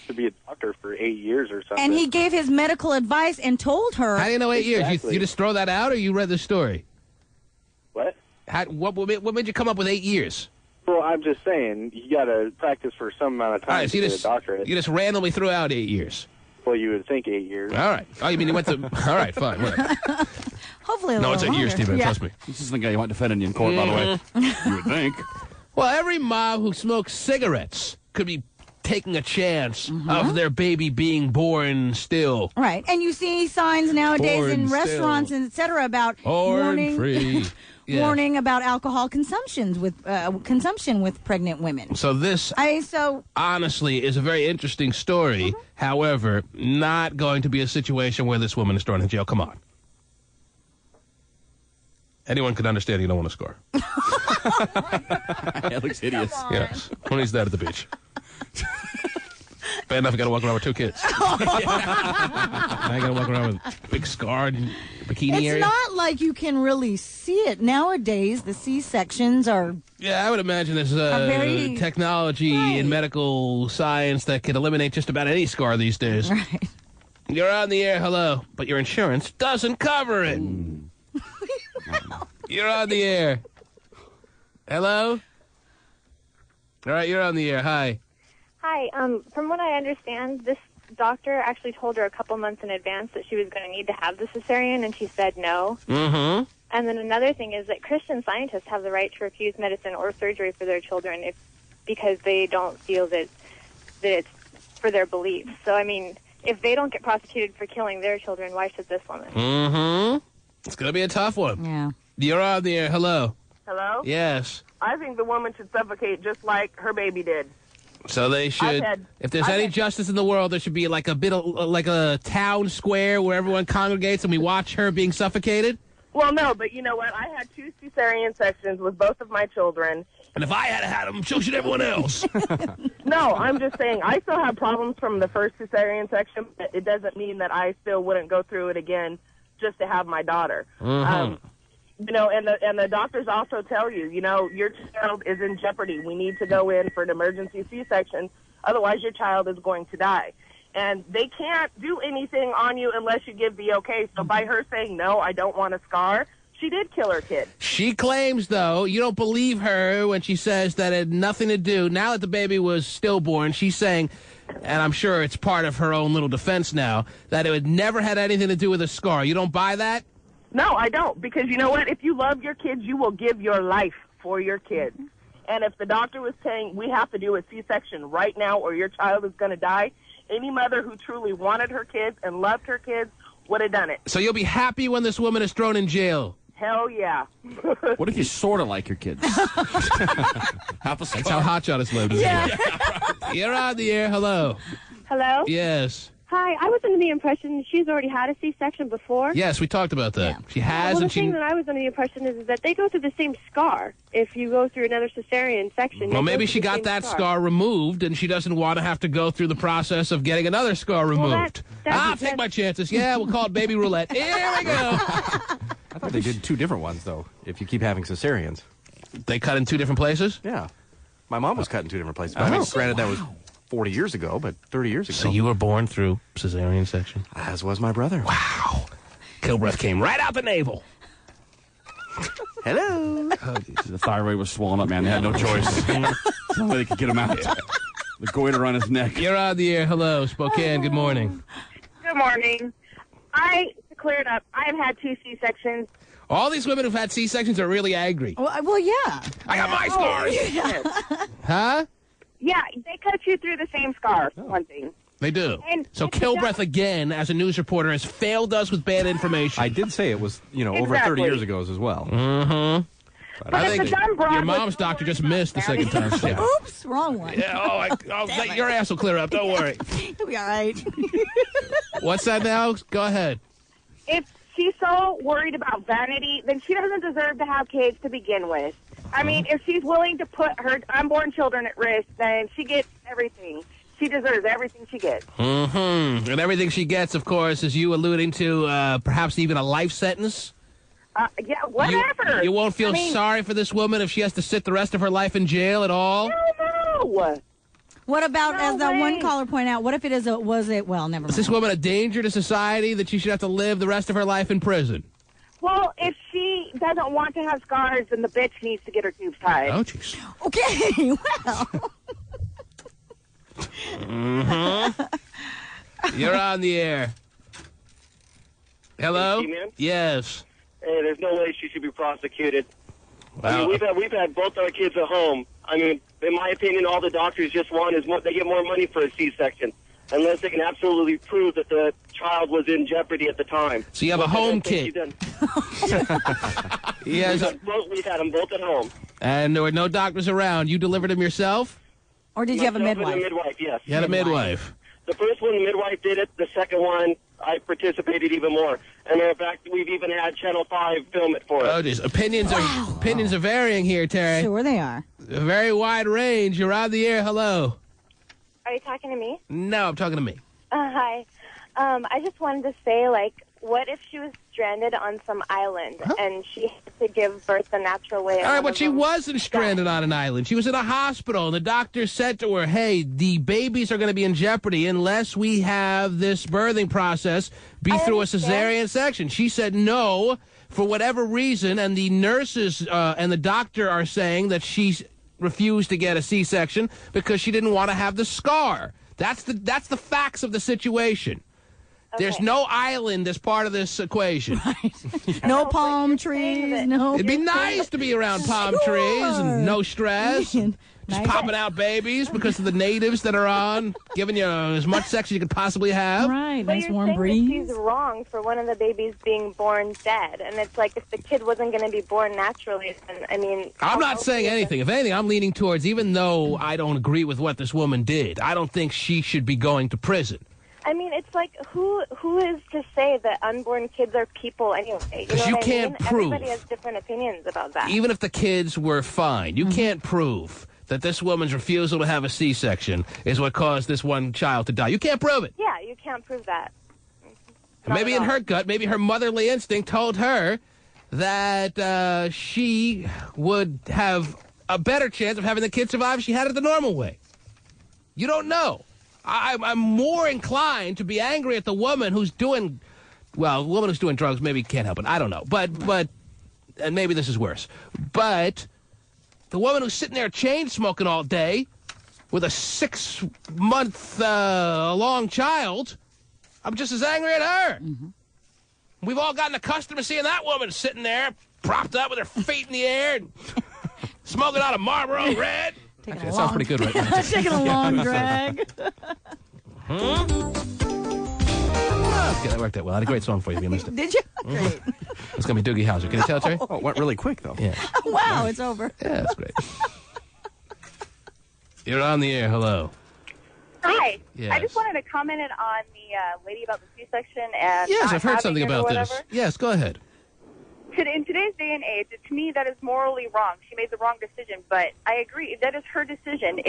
Speaker 9: to be a doctor for 8 years or something.
Speaker 3: And he gave his medical advice and told her.
Speaker 1: How do you know 8 years? You just throw that out, or you read the story?
Speaker 9: What?
Speaker 1: What made you come up with 8 years?
Speaker 9: Well, I'm just saying, you got to practice for some amount of time
Speaker 1: All right, so
Speaker 9: to get a doctorate.
Speaker 1: you just randomly threw out 8 years.
Speaker 9: Well, you would think 8 years.
Speaker 1: All right. Oh, you mean you went to... All right, fine, whatever.
Speaker 3: Hopefully a
Speaker 1: No,
Speaker 3: little
Speaker 1: it's 8 years,
Speaker 3: longer.
Speaker 1: Steve,
Speaker 3: Yeah.
Speaker 1: trust me.
Speaker 4: This is the guy you want defending you in court, by the way. You would think.
Speaker 1: Well, every mom who smokes cigarettes could be taking a chance of their baby being born still.
Speaker 3: Right, and you see signs nowadays
Speaker 1: Born
Speaker 3: in
Speaker 1: still.
Speaker 3: restaurants and et cetera about
Speaker 1: Born
Speaker 3: warning,
Speaker 1: free. Yeah.
Speaker 3: warning about alcohol consumption with pregnant women.
Speaker 1: So this, honestly, is a very interesting story. However, not going to be a situation where this woman is thrown in jail. Come on. Anyone could understand you don't want to score.
Speaker 4: It looks hideous.
Speaker 1: Yes. When he's there at the beach. Bad enough I got to walk around with 2 kids. I got to walk around with a big scarred bikini
Speaker 3: It's
Speaker 1: area.
Speaker 3: not like you can really see it. Nowadays, the C-sections are...
Speaker 1: Yeah, I would imagine there's
Speaker 3: very-
Speaker 1: technology in medical science that can eliminate just about any scar these days.
Speaker 3: Right.
Speaker 1: You're on the air, hello, but your insurance doesn't cover it. You're on the air. Hello? All right, you're on the air. Hi.
Speaker 13: Hi. From what I understand, this doctor actually told her a couple months in advance that she was going to need to have the cesarean, and she said no.
Speaker 1: Mm-hmm.
Speaker 13: And then another thing is that Christian scientists have the right to refuse medicine or surgery for their children because they don't feel that it's for their beliefs. So, I mean, if they don't get prosecuted for killing their children, why should this woman?
Speaker 1: Mm-hmm. It's going to be a tough one.
Speaker 3: Yeah.
Speaker 1: You're on the air. Hello.
Speaker 21: Hello?
Speaker 1: Yes.
Speaker 21: I think the woman should suffocate just like her baby did.
Speaker 1: So they should, if there's any justice in the world, there should be like a bit of, like a town square where everyone congregates and we watch her being suffocated.
Speaker 21: Well, no, but you know what? I had 2 cesarean sections with both of my children.
Speaker 1: And if I had them, so should everyone else.
Speaker 21: No, I'm just saying I still have problems from the first cesarean section, but it doesn't mean that I still wouldn't go through it again just to have my daughter.
Speaker 1: Mm-hmm.
Speaker 21: You know, and the doctors also tell you, you know, your child is in jeopardy. We need to go in for an emergency C-section. Otherwise, your child is going to die. And they can't do anything on you unless you give the okay. So by her saying, no, I don't want a scar, she did kill her kid.
Speaker 1: She claims, though, you don't believe her when she says that it had nothing to do. Now that the baby was stillborn, she's saying, and I'm sure it's part of her own little defense now, that it had never had anything to do with a scar. You don't buy that?
Speaker 21: No, I don't, because you know what? If you love your kids, you will give your life for your kids. And if the doctor was saying we have to do a C-section right now or your child is going to die, any mother who truly wanted her kids and loved her kids would have done it.
Speaker 1: So you'll be happy when this woman is thrown in jail?
Speaker 21: Hell yeah.
Speaker 4: What if you sort of like your kids? Half a scar.
Speaker 1: That's how Hotshot has lived.
Speaker 21: Yeah.
Speaker 1: You're on the air. Hello.
Speaker 22: Hello?
Speaker 1: Yes.
Speaker 22: Hi, I was under the impression she's already had a C-section before.
Speaker 1: Yes, we talked about that. She has,
Speaker 22: Well, the
Speaker 1: and she...
Speaker 22: thing that I was under the impression is that they go through the same scar. If you go through another cesarean section,
Speaker 1: Well, maybe she got that scar removed, and she doesn't want to have to go through the process of getting another scar removed. I'll take my chances. Yeah, we'll call it baby roulette. Here we go.
Speaker 14: I thought they did 2 different ones, though, if you keep having cesareans.
Speaker 1: They cut in 2 different places?
Speaker 14: Yeah. My mom was cut in 2 different places. But I mean, granted, that was 40 years ago, but 30 years ago.
Speaker 1: So you were born through cesarean section?
Speaker 14: As was my brother.
Speaker 1: Wow. Kilbreath came right out the navel.
Speaker 14: Hello.
Speaker 4: The thyroid was swollen up, man. They had no choice. Somebody they could get him out. The goiter on his neck.
Speaker 1: You're on the air. Hello, Spokane. Good morning.
Speaker 22: Good morning. To clear it up, I've had 2 C-sections.
Speaker 1: All these women who've had C-sections are really angry.
Speaker 3: Well, yeah.
Speaker 1: I got my scars.
Speaker 22: Yeah.
Speaker 1: Huh?
Speaker 22: Yeah, they cut you through the same scar, one thing.
Speaker 1: They do.
Speaker 22: And
Speaker 1: So Kilbreath, again, as a news reporter, has failed us with bad information.
Speaker 14: I did say it was, over 30 years ago as well.
Speaker 1: Mm-hmm.
Speaker 22: But
Speaker 1: I
Speaker 22: if
Speaker 1: think
Speaker 22: the dumb broad
Speaker 1: your
Speaker 22: was
Speaker 1: mom's doctor just missed the second time. Yeah.
Speaker 3: Oops, wrong one.
Speaker 1: Yeah, your ass will clear up. Don't worry.
Speaker 3: You'll be all right.
Speaker 1: What's that now? Go ahead.
Speaker 21: If she's so worried about vanity, then she doesn't deserve to have kids to begin with. I mean, if she's willing to put her unborn children at risk, then she gets everything. She deserves everything she gets.
Speaker 1: Mm-hmm. And everything she gets, of course, is you alluding to perhaps even a life sentence?
Speaker 21: Yeah, whatever.
Speaker 1: You won't feel sorry for this woman if she has to sit the rest of her life in jail at all?
Speaker 21: No.
Speaker 3: What about, as that one caller pointed out, what if it is well, never mind.
Speaker 1: Is this woman a danger to society that she should have to live the rest of her life in prison?
Speaker 21: Well, if she doesn't want to have scars, then the bitch needs to get her tubes tied.
Speaker 1: Oh, jeez.
Speaker 3: Okay, well.
Speaker 1: Mm-hmm. You're on the air. Hello?
Speaker 5: Hey, man?
Speaker 1: Yes.
Speaker 5: Hey, there's no way she should be prosecuted.
Speaker 1: Wow.
Speaker 5: I mean, we've had both our kids at home. I mean, in my opinion, all the doctors just want is they get more money for a C-section, unless they can absolutely prove that the child was in jeopardy at the time.
Speaker 1: So you have a home kid. Yes.
Speaker 5: We've had them both at home.
Speaker 1: And there were no doctors around. You delivered him yourself?
Speaker 3: Or did you have a midwife?
Speaker 5: A midwife, yes.
Speaker 1: You had a midwife.
Speaker 5: The first one, the midwife did it. The second one, I participated even more. And in fact, we've even had Channel 5 film it for us.
Speaker 1: Oh, geez. Opinions are varying here, Tari.
Speaker 3: Sure they are.
Speaker 1: A very wide range. You're on the air. Hello.
Speaker 13: Are you talking to me?
Speaker 1: No, I'm talking to me.
Speaker 13: Hi. I just wanted to say, what if she was stranded on some island and she had to give birth the natural way?
Speaker 1: All right, but she wasn't stranded on an island. She was in a hospital, and the doctor said to her, hey, the babies are going to be in jeopardy unless we have this birthing process be through a cesarean section. She said no for whatever reason, and the nurses and the doctor are saying that she refused to get a C-section because she didn't want to have the scar. That's the facts of the situation.
Speaker 13: Okay.
Speaker 1: There's no island as part of this equation.
Speaker 3: Right. No palm trees, no...
Speaker 1: It'd be nice to be around palm trees and no stress. Just popping out babies because of the natives that are on, giving you as much sex as you could possibly have.
Speaker 3: Right,
Speaker 13: but
Speaker 3: nice
Speaker 13: you're
Speaker 3: warm
Speaker 13: saying
Speaker 3: breeze.
Speaker 13: that she's wrong for one of the babies being born dead. And it's like if the kid wasn't going to be born naturally, then, I mean...
Speaker 1: I'm not saying anything. If anything, I'm leaning towards, even though I don't agree with what this woman did, I don't think she should be going to prison.
Speaker 13: I mean, it's like, who is to say that unborn kids are people anyway?
Speaker 1: Because you can't prove.
Speaker 13: Everybody has different opinions about that.
Speaker 1: Even if the kids were fine, you can't prove that this woman's refusal to have a C-section is what caused this one child to die. You can't prove it.
Speaker 13: Yeah, you can't prove that.
Speaker 1: Maybe in her gut, maybe her motherly instinct told her that she would have a better chance of having the kid survive if she had it the normal way. You don't know. I'm more inclined to be angry at the woman who's doing, well, the woman who's doing drugs maybe can't help it. I don't know. But, and maybe this is worse. But the woman who's sitting there chain smoking all day with a 6-month long child, I'm just as angry at her. Mm-hmm. We've all gotten accustomed to seeing that woman sitting there, propped up with her feet in the air, and smoking out a Marlboro Red. Actually, that sounds pretty good right now.
Speaker 3: Taking a long drag.
Speaker 1: Okay, that worked out well. I had a great song for you if you missed it.
Speaker 3: Did you? Great.
Speaker 1: It's going to be Doogie Howser. Can you tell, Terry?
Speaker 14: Oh, it went really quick, though.
Speaker 1: Yeah.
Speaker 3: Wow, it's over.
Speaker 1: Yeah, that's great. You're on the air. Hello.
Speaker 6: Hi.
Speaker 1: Yes.
Speaker 6: I just wanted to comment on the lady about the C-section and
Speaker 1: Yes,
Speaker 6: not
Speaker 1: I've heard something
Speaker 6: having it or
Speaker 1: about this.
Speaker 6: whatever.
Speaker 1: Yes, go ahead.
Speaker 6: In today's day and age, to me, that is morally wrong. She made the wrong decision, but I agree. That is her decision.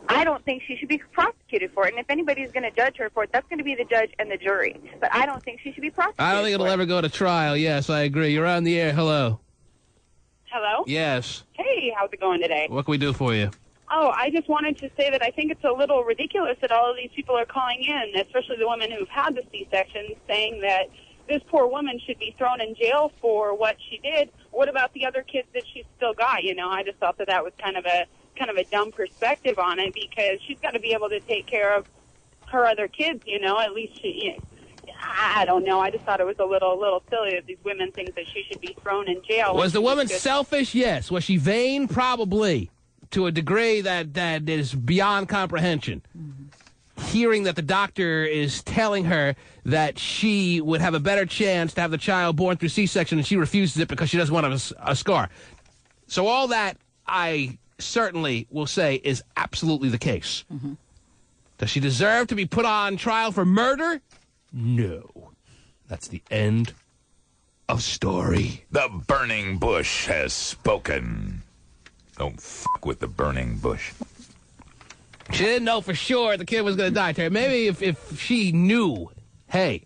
Speaker 6: I don't think she should be prosecuted for it, and if anybody's going to judge her for it, that's going to be the judge and the jury. But I don't think she should be prosecuted.
Speaker 1: I don't think it'll ever go to trial. Yes, I agree. You're on the air. Hello.
Speaker 6: Hello?
Speaker 1: Yes.
Speaker 6: Hey, how's it going today?
Speaker 1: What can we do for you?
Speaker 6: Oh, I just wanted to say that I think it's a little ridiculous that all of these people are calling in, especially the women who've had the C-section, saying that this poor woman should be thrown in jail for what she did. What about the other kids that she's still got? You know, I just thought that was kind of a dumb perspective on it, because she's got to be able to take care of her other kids. You know, at least I don't know. I just thought it was a little silly that these women think that she should be thrown in jail.
Speaker 1: Was the woman selfish? Yes. Was she vain? Probably, to a degree that is beyond comprehension. hearing that the doctor is telling her that she would have a better chance to have the child born through C-section, and she refuses it because she doesn't want a scar. So all that, I certainly will say, is absolutely the case. Mm-hmm. Does she deserve to be put on trial for murder? No. That's the end of story.
Speaker 19: The burning bush has spoken. Don't fuck with the burning bush.
Speaker 1: She didn't know for sure the kid was going to die, Terry. Maybe if she knew, hey,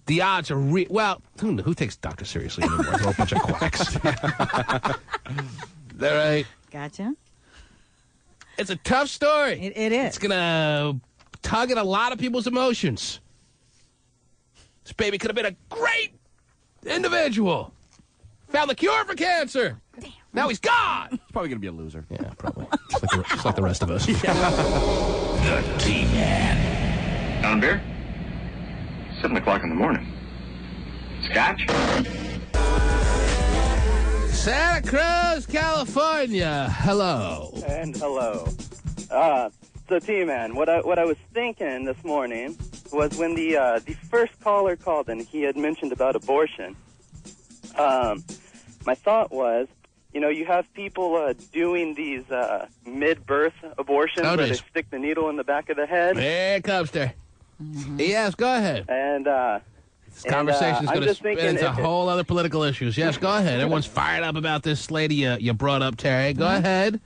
Speaker 1: the odds are well, who takes doctors seriously anymore? They're a whole bunch of quacks. Is that right?
Speaker 3: Gotcha.
Speaker 1: It's a tough story.
Speaker 3: It is.
Speaker 1: It's going to tug at a lot of people's emotions. This baby could have been a great individual. Found the cure for cancer. Damn. Now he's gone.
Speaker 4: He's probably going to be a loser.
Speaker 1: Yeah, probably. Just like the rest of us.
Speaker 19: Yeah. The T-Man.
Speaker 11: Down beer? 7 o'clock in the morning. Scotch?
Speaker 1: Santa Cruz, California. Hello.
Speaker 12: And hello. So T-Man, what I was thinking this morning was when the first caller called and he had mentioned about abortion. My thought was, you know, you have people doing these mid-birth abortions where they stick the needle in the back of the head.
Speaker 1: Here it comes, there. Mm-hmm. Yes, go ahead.
Speaker 12: And
Speaker 1: this conversation's going to spin into whole other political issues. Yes, go ahead. Everyone's fired up about this lady you brought up, Terry. Go ahead.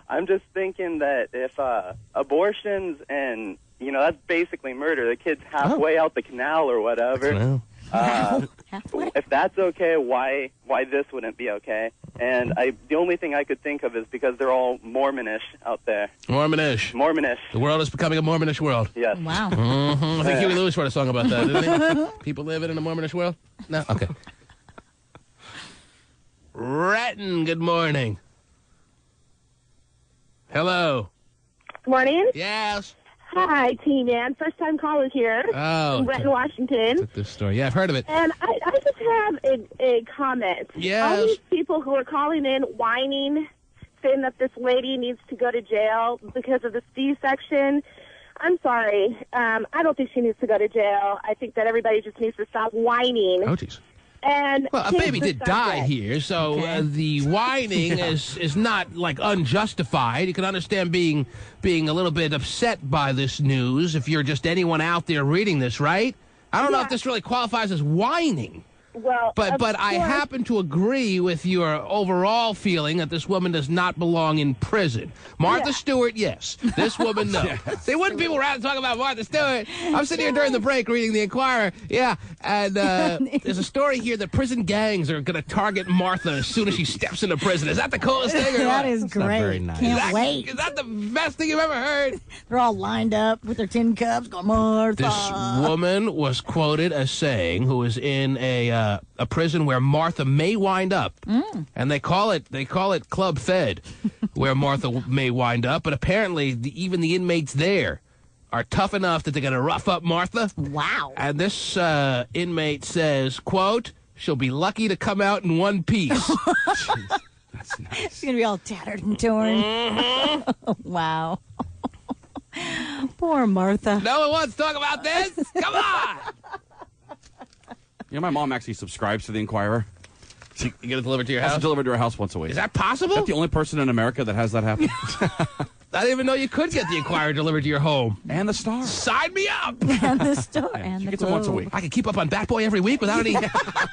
Speaker 12: I'm just thinking that if abortions and, you know, that's basically murder. The kid's halfway out the canal or whatever. If that's okay, why this wouldn't be okay? And the only thing I could think of is because they're all Mormonish out there.
Speaker 1: Mormonish. The world is becoming a Mormonish world.
Speaker 12: Yes.
Speaker 3: Wow.
Speaker 1: Mm-hmm. I think Huey Lewis wrote a song about that, didn't he? People living in a Mormonish world? No? Okay. Retton, good morning. Hello.
Speaker 15: Morning.
Speaker 1: Yes.
Speaker 15: Hi, T-Man. First time caller here.
Speaker 1: Oh.
Speaker 15: From Renton, Washington.
Speaker 1: Took this story. Yeah, I've heard of it.
Speaker 15: And I just have a comment.
Speaker 1: Yes.
Speaker 15: All these people who are calling in, whining, saying that this lady needs to go to jail because of the C-section. I'm sorry. I don't think she needs to go to jail. I think that everybody just needs to stop whining.
Speaker 1: Oh, jeez.
Speaker 15: And
Speaker 1: well, a baby did die here, so the whining is not like unjustified. You can understand being a little bit upset by this news if you're just anyone out there reading this, right? I don't know if this really qualifies as whining.
Speaker 15: Well,
Speaker 1: but I happen to agree with your overall feeling that this woman does not belong in prison. Martha Stewart, yes. This woman, no. They wouldn't people around talk about Martha Stewart. I'm sitting here during the break reading the Inquirer. Yeah, and there's a story here that prison gangs are going to target Martha as soon as she steps into prison. Is that the coolest thing?
Speaker 3: That is great.
Speaker 1: Not very nice.
Speaker 3: Can't wait.
Speaker 1: Is that the best thing you've ever heard?
Speaker 3: They're all lined up with their tin cups going, Martha.
Speaker 1: This woman was quoted as saying, who is in a prison where Martha may wind up, and they call it Club Fed, where Martha may wind up. But apparently, even the inmates there are tough enough that they're going to rough up Martha.
Speaker 3: Wow!
Speaker 1: And this inmate says, "quote She'll be lucky to come out in one piece."
Speaker 4: That's nice.
Speaker 3: She's going to be all tattered and torn. Wow. Poor Martha.
Speaker 1: No one wants to talk about this. Come on.
Speaker 4: You know, my mom actually subscribes to the Inquirer.
Speaker 1: You get it delivered to your house?
Speaker 4: It's delivered to her house once a week.
Speaker 1: Is that possible?
Speaker 4: Is that the only person in America that has that happen?
Speaker 1: I didn't even know you could get the Inquirer delivered to your home.
Speaker 4: And the Star.
Speaker 1: Sign me up!
Speaker 3: And the Star. And
Speaker 4: she
Speaker 3: the
Speaker 4: gets it once a week.
Speaker 1: I can keep up on Bat Boy every week without any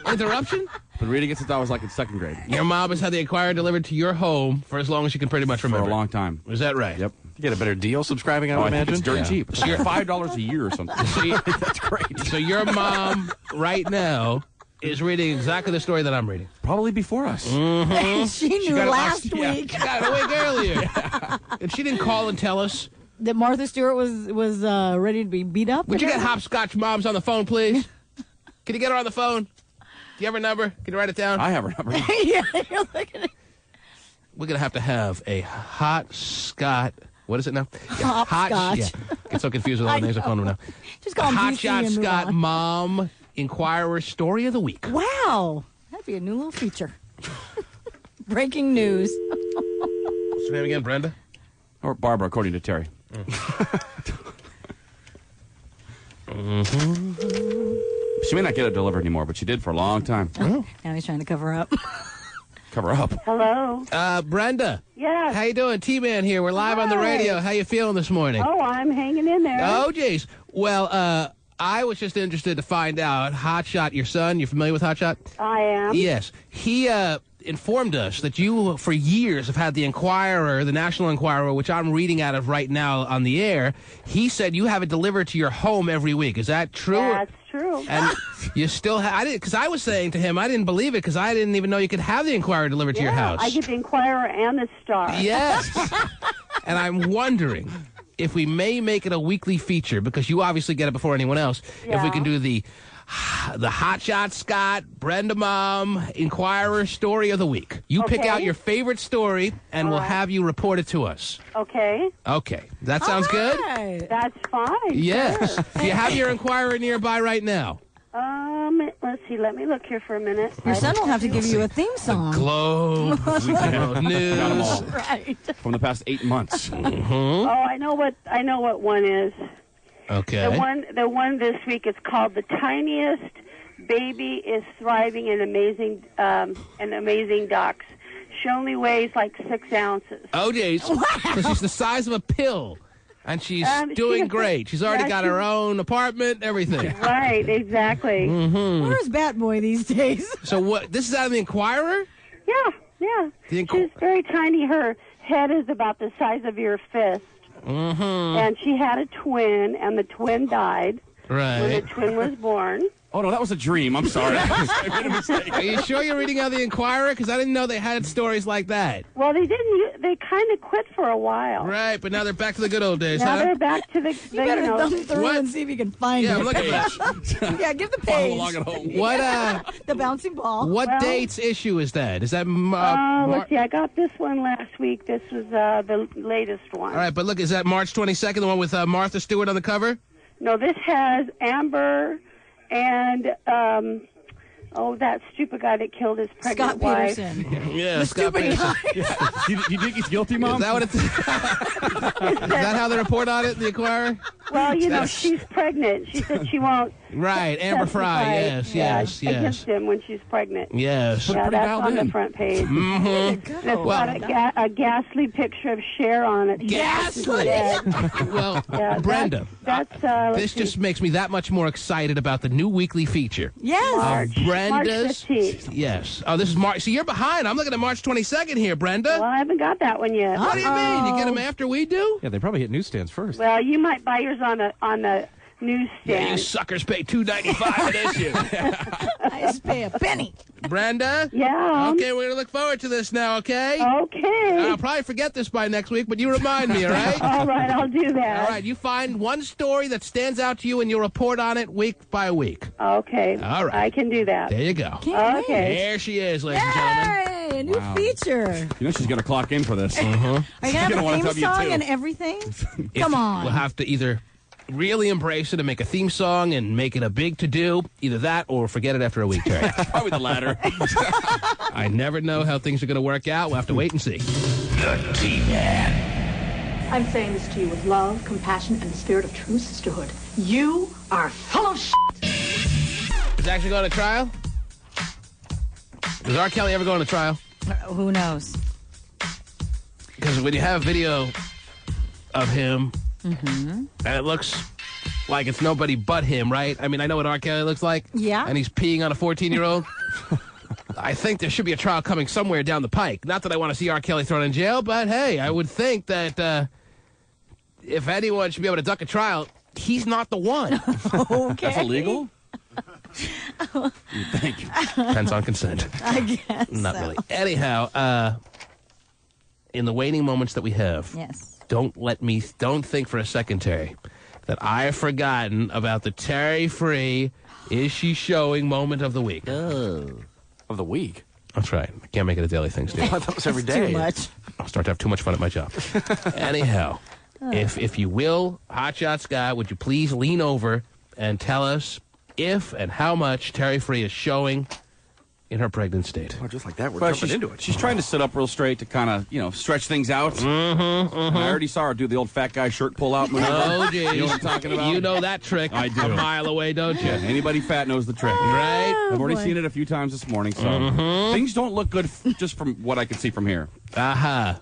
Speaker 1: interruption.
Speaker 4: But Rita gets it that was like in second grade.
Speaker 1: Your mom has had the Inquirer delivered to your home for as long as you can pretty much remember.
Speaker 4: For a long time.
Speaker 1: Is that right?
Speaker 4: Yep.
Speaker 14: You get a better deal subscribing, I would imagine.
Speaker 4: It's dirt cheap. It's like $5 a year or something.
Speaker 1: That's great. So your mom right now is reading exactly the story that I'm reading.
Speaker 4: Probably before us.
Speaker 1: Mm-hmm.
Speaker 3: She knew last week.
Speaker 1: She got it a week earlier. And she didn't call and tell us
Speaker 3: that Martha Stewart was ready to be beat up.
Speaker 1: Would you get Hopscotch Moms on the phone, please? Can you get her on the phone? Do you have her number? Can you write it down?
Speaker 4: I have her number.
Speaker 3: Yeah, you're looking at.
Speaker 1: We're going to have a hot Scott. What is it now?
Speaker 3: Yeah, Hopscotch.
Speaker 1: Yeah. Get so confused with all the names I'm calling them now.
Speaker 3: Just call him
Speaker 1: Hot
Speaker 3: DC
Speaker 1: Shot
Speaker 3: and move
Speaker 1: Scott
Speaker 3: on.
Speaker 1: Mom Inquirer Story of the Week.
Speaker 3: Wow. That'd be a new little feature. Breaking news.
Speaker 1: What's her name again, Brenda?
Speaker 4: Or Barbara, according to Terry. She may not get it delivered anymore, but she did for a long time.
Speaker 3: Now he's trying to cover up.
Speaker 4: Cover up.
Speaker 2: Hello.
Speaker 1: Brenda.
Speaker 2: Yes.
Speaker 1: How you doing? T-Man here. We're live on the radio. How you feeling this morning?
Speaker 2: Oh, I'm hanging in there.
Speaker 1: Oh, geez. Well, I was just interested to find out, Hotshot, your son, you familiar with Hotshot?
Speaker 2: I am.
Speaker 1: Yes. He informed us that you, for years, have had the Enquirer, the National Enquirer, which I'm reading out of right now on the air. He said you have it delivered to your home every week. Is that true?
Speaker 2: That's true.
Speaker 1: And you still have, I didn't, because I was saying to him, I didn't believe it because I didn't even know you could have the Enquirer delivered to your house.
Speaker 2: I get the Enquirer and the Star.
Speaker 1: Yes. And I'm wondering if we may make it a weekly feature, because you obviously get it before anyone else, if we can do the Hotshot Scott, Brenda Mom, Enquirer story of the week. You pick out your favorite story, and we'll have you report it to us.
Speaker 2: Okay.
Speaker 1: Okay. That sounds good?
Speaker 2: That's fine.
Speaker 1: Yes.
Speaker 2: Sure.
Speaker 1: Do you have your Enquirer nearby right now?
Speaker 2: Let's see. Let me look here for a minute.
Speaker 3: Your son will have to give you a theme song.
Speaker 1: Globe, News.
Speaker 4: Got 'em all.
Speaker 2: Right.
Speaker 4: From the past 8 months.
Speaker 2: Oh, I know what one is.
Speaker 1: Okay.
Speaker 2: The one this week is called "The Tiniest Baby is Thriving in Amazing Ducks." She only weighs like 6 ounces.
Speaker 1: Oh, geez. So she's the size of a pill. And she's doing great. She's already got her own apartment, everything.
Speaker 2: Right, exactly.
Speaker 1: Mm-hmm.
Speaker 3: Where's Bat Boy these days?
Speaker 1: So what? This is out of the Enquirer?
Speaker 2: Yeah. She's very tiny. Her head is about the size of your fist.
Speaker 1: Mm-hmm.
Speaker 2: And she had a twin, and the twin died
Speaker 1: right
Speaker 2: when the twin was born.
Speaker 4: Oh, no, that was a dream. I'm sorry. I made a mistake.
Speaker 1: Are you sure you're reading out the Enquirer? Because I didn't know they had stories like that.
Speaker 2: Well, they didn't. They kind of quit for a while.
Speaker 1: Right, but now they're back to the good old days,
Speaker 2: Now
Speaker 1: huh?
Speaker 2: they're back to the.
Speaker 3: You better thumb through and see if you can find it.
Speaker 1: I'm looking at this.
Speaker 3: Yeah, give the page.
Speaker 4: Follow along at home.
Speaker 1: What,
Speaker 3: the bouncing ball.
Speaker 1: What date's issue is that? Is that...
Speaker 2: let's see. I got this one last week. This was the latest one.
Speaker 1: All right, but look, is that March 22nd, the one with Martha Stewart on the cover?
Speaker 2: No, this has Amber and that stupid guy that killed his pregnant
Speaker 3: Scott
Speaker 2: wife.
Speaker 3: Peterson.
Speaker 1: Yeah,
Speaker 3: The
Speaker 1: Scott
Speaker 3: stupid
Speaker 1: Peterson.
Speaker 3: guy.
Speaker 4: You think he's guilty, Mom?
Speaker 1: Is that what it's... Is that how they report on it in the Enquirer?
Speaker 2: Well, she's pregnant. She said she won't.
Speaker 1: Right, Amber Fry.
Speaker 2: testify,
Speaker 1: Yes.
Speaker 2: Against him when she's pregnant.
Speaker 1: Yes.
Speaker 2: Yeah, that's on the front page.
Speaker 1: Mm-hmm.
Speaker 2: And it's got a ghastly picture of Cher on it.
Speaker 1: Ghastly? Well, Brenda, this just makes me that much more excited about the new weekly feature.
Speaker 3: Yes.
Speaker 1: Brenda's.
Speaker 2: March 15th.
Speaker 1: Yes. Oh, this is March. See, you're behind. I'm looking at March 22nd here, Brenda.
Speaker 2: Well, I haven't got that one yet.
Speaker 1: What do you mean? You get them after we do?
Speaker 14: Yeah, they probably hit newsstands first.
Speaker 2: Well, you might buy yours on the newsstand.
Speaker 1: Yeah, you suckers pay $2.95 an issue.
Speaker 3: I just pay a penny.
Speaker 1: Brenda?
Speaker 2: Yeah.
Speaker 1: Okay, we're going to look forward to this now, okay?
Speaker 2: Okay.
Speaker 1: I'll probably forget this by next week, but you remind me, all right?
Speaker 2: All right, I'll do that.
Speaker 1: All right, you find one story that stands out to you and you'll report on it week by week.
Speaker 2: Okay.
Speaker 1: All right.
Speaker 2: I can do that.
Speaker 1: There you go.
Speaker 3: Can't
Speaker 2: Okay.
Speaker 1: There she is, ladies and gentlemen.
Speaker 3: Hey, a new feature.
Speaker 4: You know she's going to clock in for this.
Speaker 3: Are you going to have
Speaker 4: gonna
Speaker 3: a
Speaker 4: wanna
Speaker 3: theme
Speaker 4: W2.
Speaker 3: song and everything? Come on.
Speaker 1: We'll have to either really embrace it and make a theme song and make it a big to-do, either that or forget it after a week, Terry.
Speaker 4: Probably the latter.
Speaker 1: I never know how things are going to work out. We'll have to wait and see.
Speaker 19: The T-Man.
Speaker 20: I'm saying this to you with love, compassion, and the spirit of true sisterhood. You are full of shit.
Speaker 1: Is it actually going to trial? Does R. Kelly ever go on a trial?
Speaker 3: Who knows?
Speaker 1: Because when you have video of him,
Speaker 3: Mm-hmm.
Speaker 1: and it looks like it's nobody but him, right? I mean, I know what R. Kelly looks like.
Speaker 3: Yeah.
Speaker 1: And he's peeing on a 14-year-old. I think there should be a trial coming somewhere down the pike. Not that I want to see R. Kelly thrown in jail, but hey, I would think that if anyone should be able to duck a trial, he's not the one.
Speaker 3: Okay.
Speaker 4: That's illegal? You think?
Speaker 1: Depends on consent.
Speaker 3: I guess
Speaker 1: Not
Speaker 3: so.
Speaker 1: really. Anyhow, in the waiting moments that we have,
Speaker 3: Yes.
Speaker 1: don't think for a second, Terry, that I have forgotten about the Terry Free Is She Showing moment of the week.
Speaker 14: Of the week?
Speaker 1: That's right. I can't make it a daily thing, Steve.
Speaker 14: I thought it was every day.
Speaker 3: Too much.
Speaker 1: I'll start to have too much fun at my job. Anyhow, if you will, Hotshot Scott, would you please lean over and tell us if and how much Terry Free is showing in her pregnant state.
Speaker 14: Oh, just like that, we're
Speaker 4: Well,
Speaker 14: jumping into it.
Speaker 4: She's trying to sit up real straight to kind of, stretch things out. And I already saw her do the old fat guy shirt pull-out maneuver.
Speaker 1: Oh, geez.
Speaker 4: You know what I'm talking about?
Speaker 1: You know that trick
Speaker 4: I do.
Speaker 1: a mile away, don't you?
Speaker 4: Yeah, anybody fat knows the trick.
Speaker 1: Right?
Speaker 4: I've already seen it a few times this morning, so things don't look good just from what I can see from here.
Speaker 1: Aha.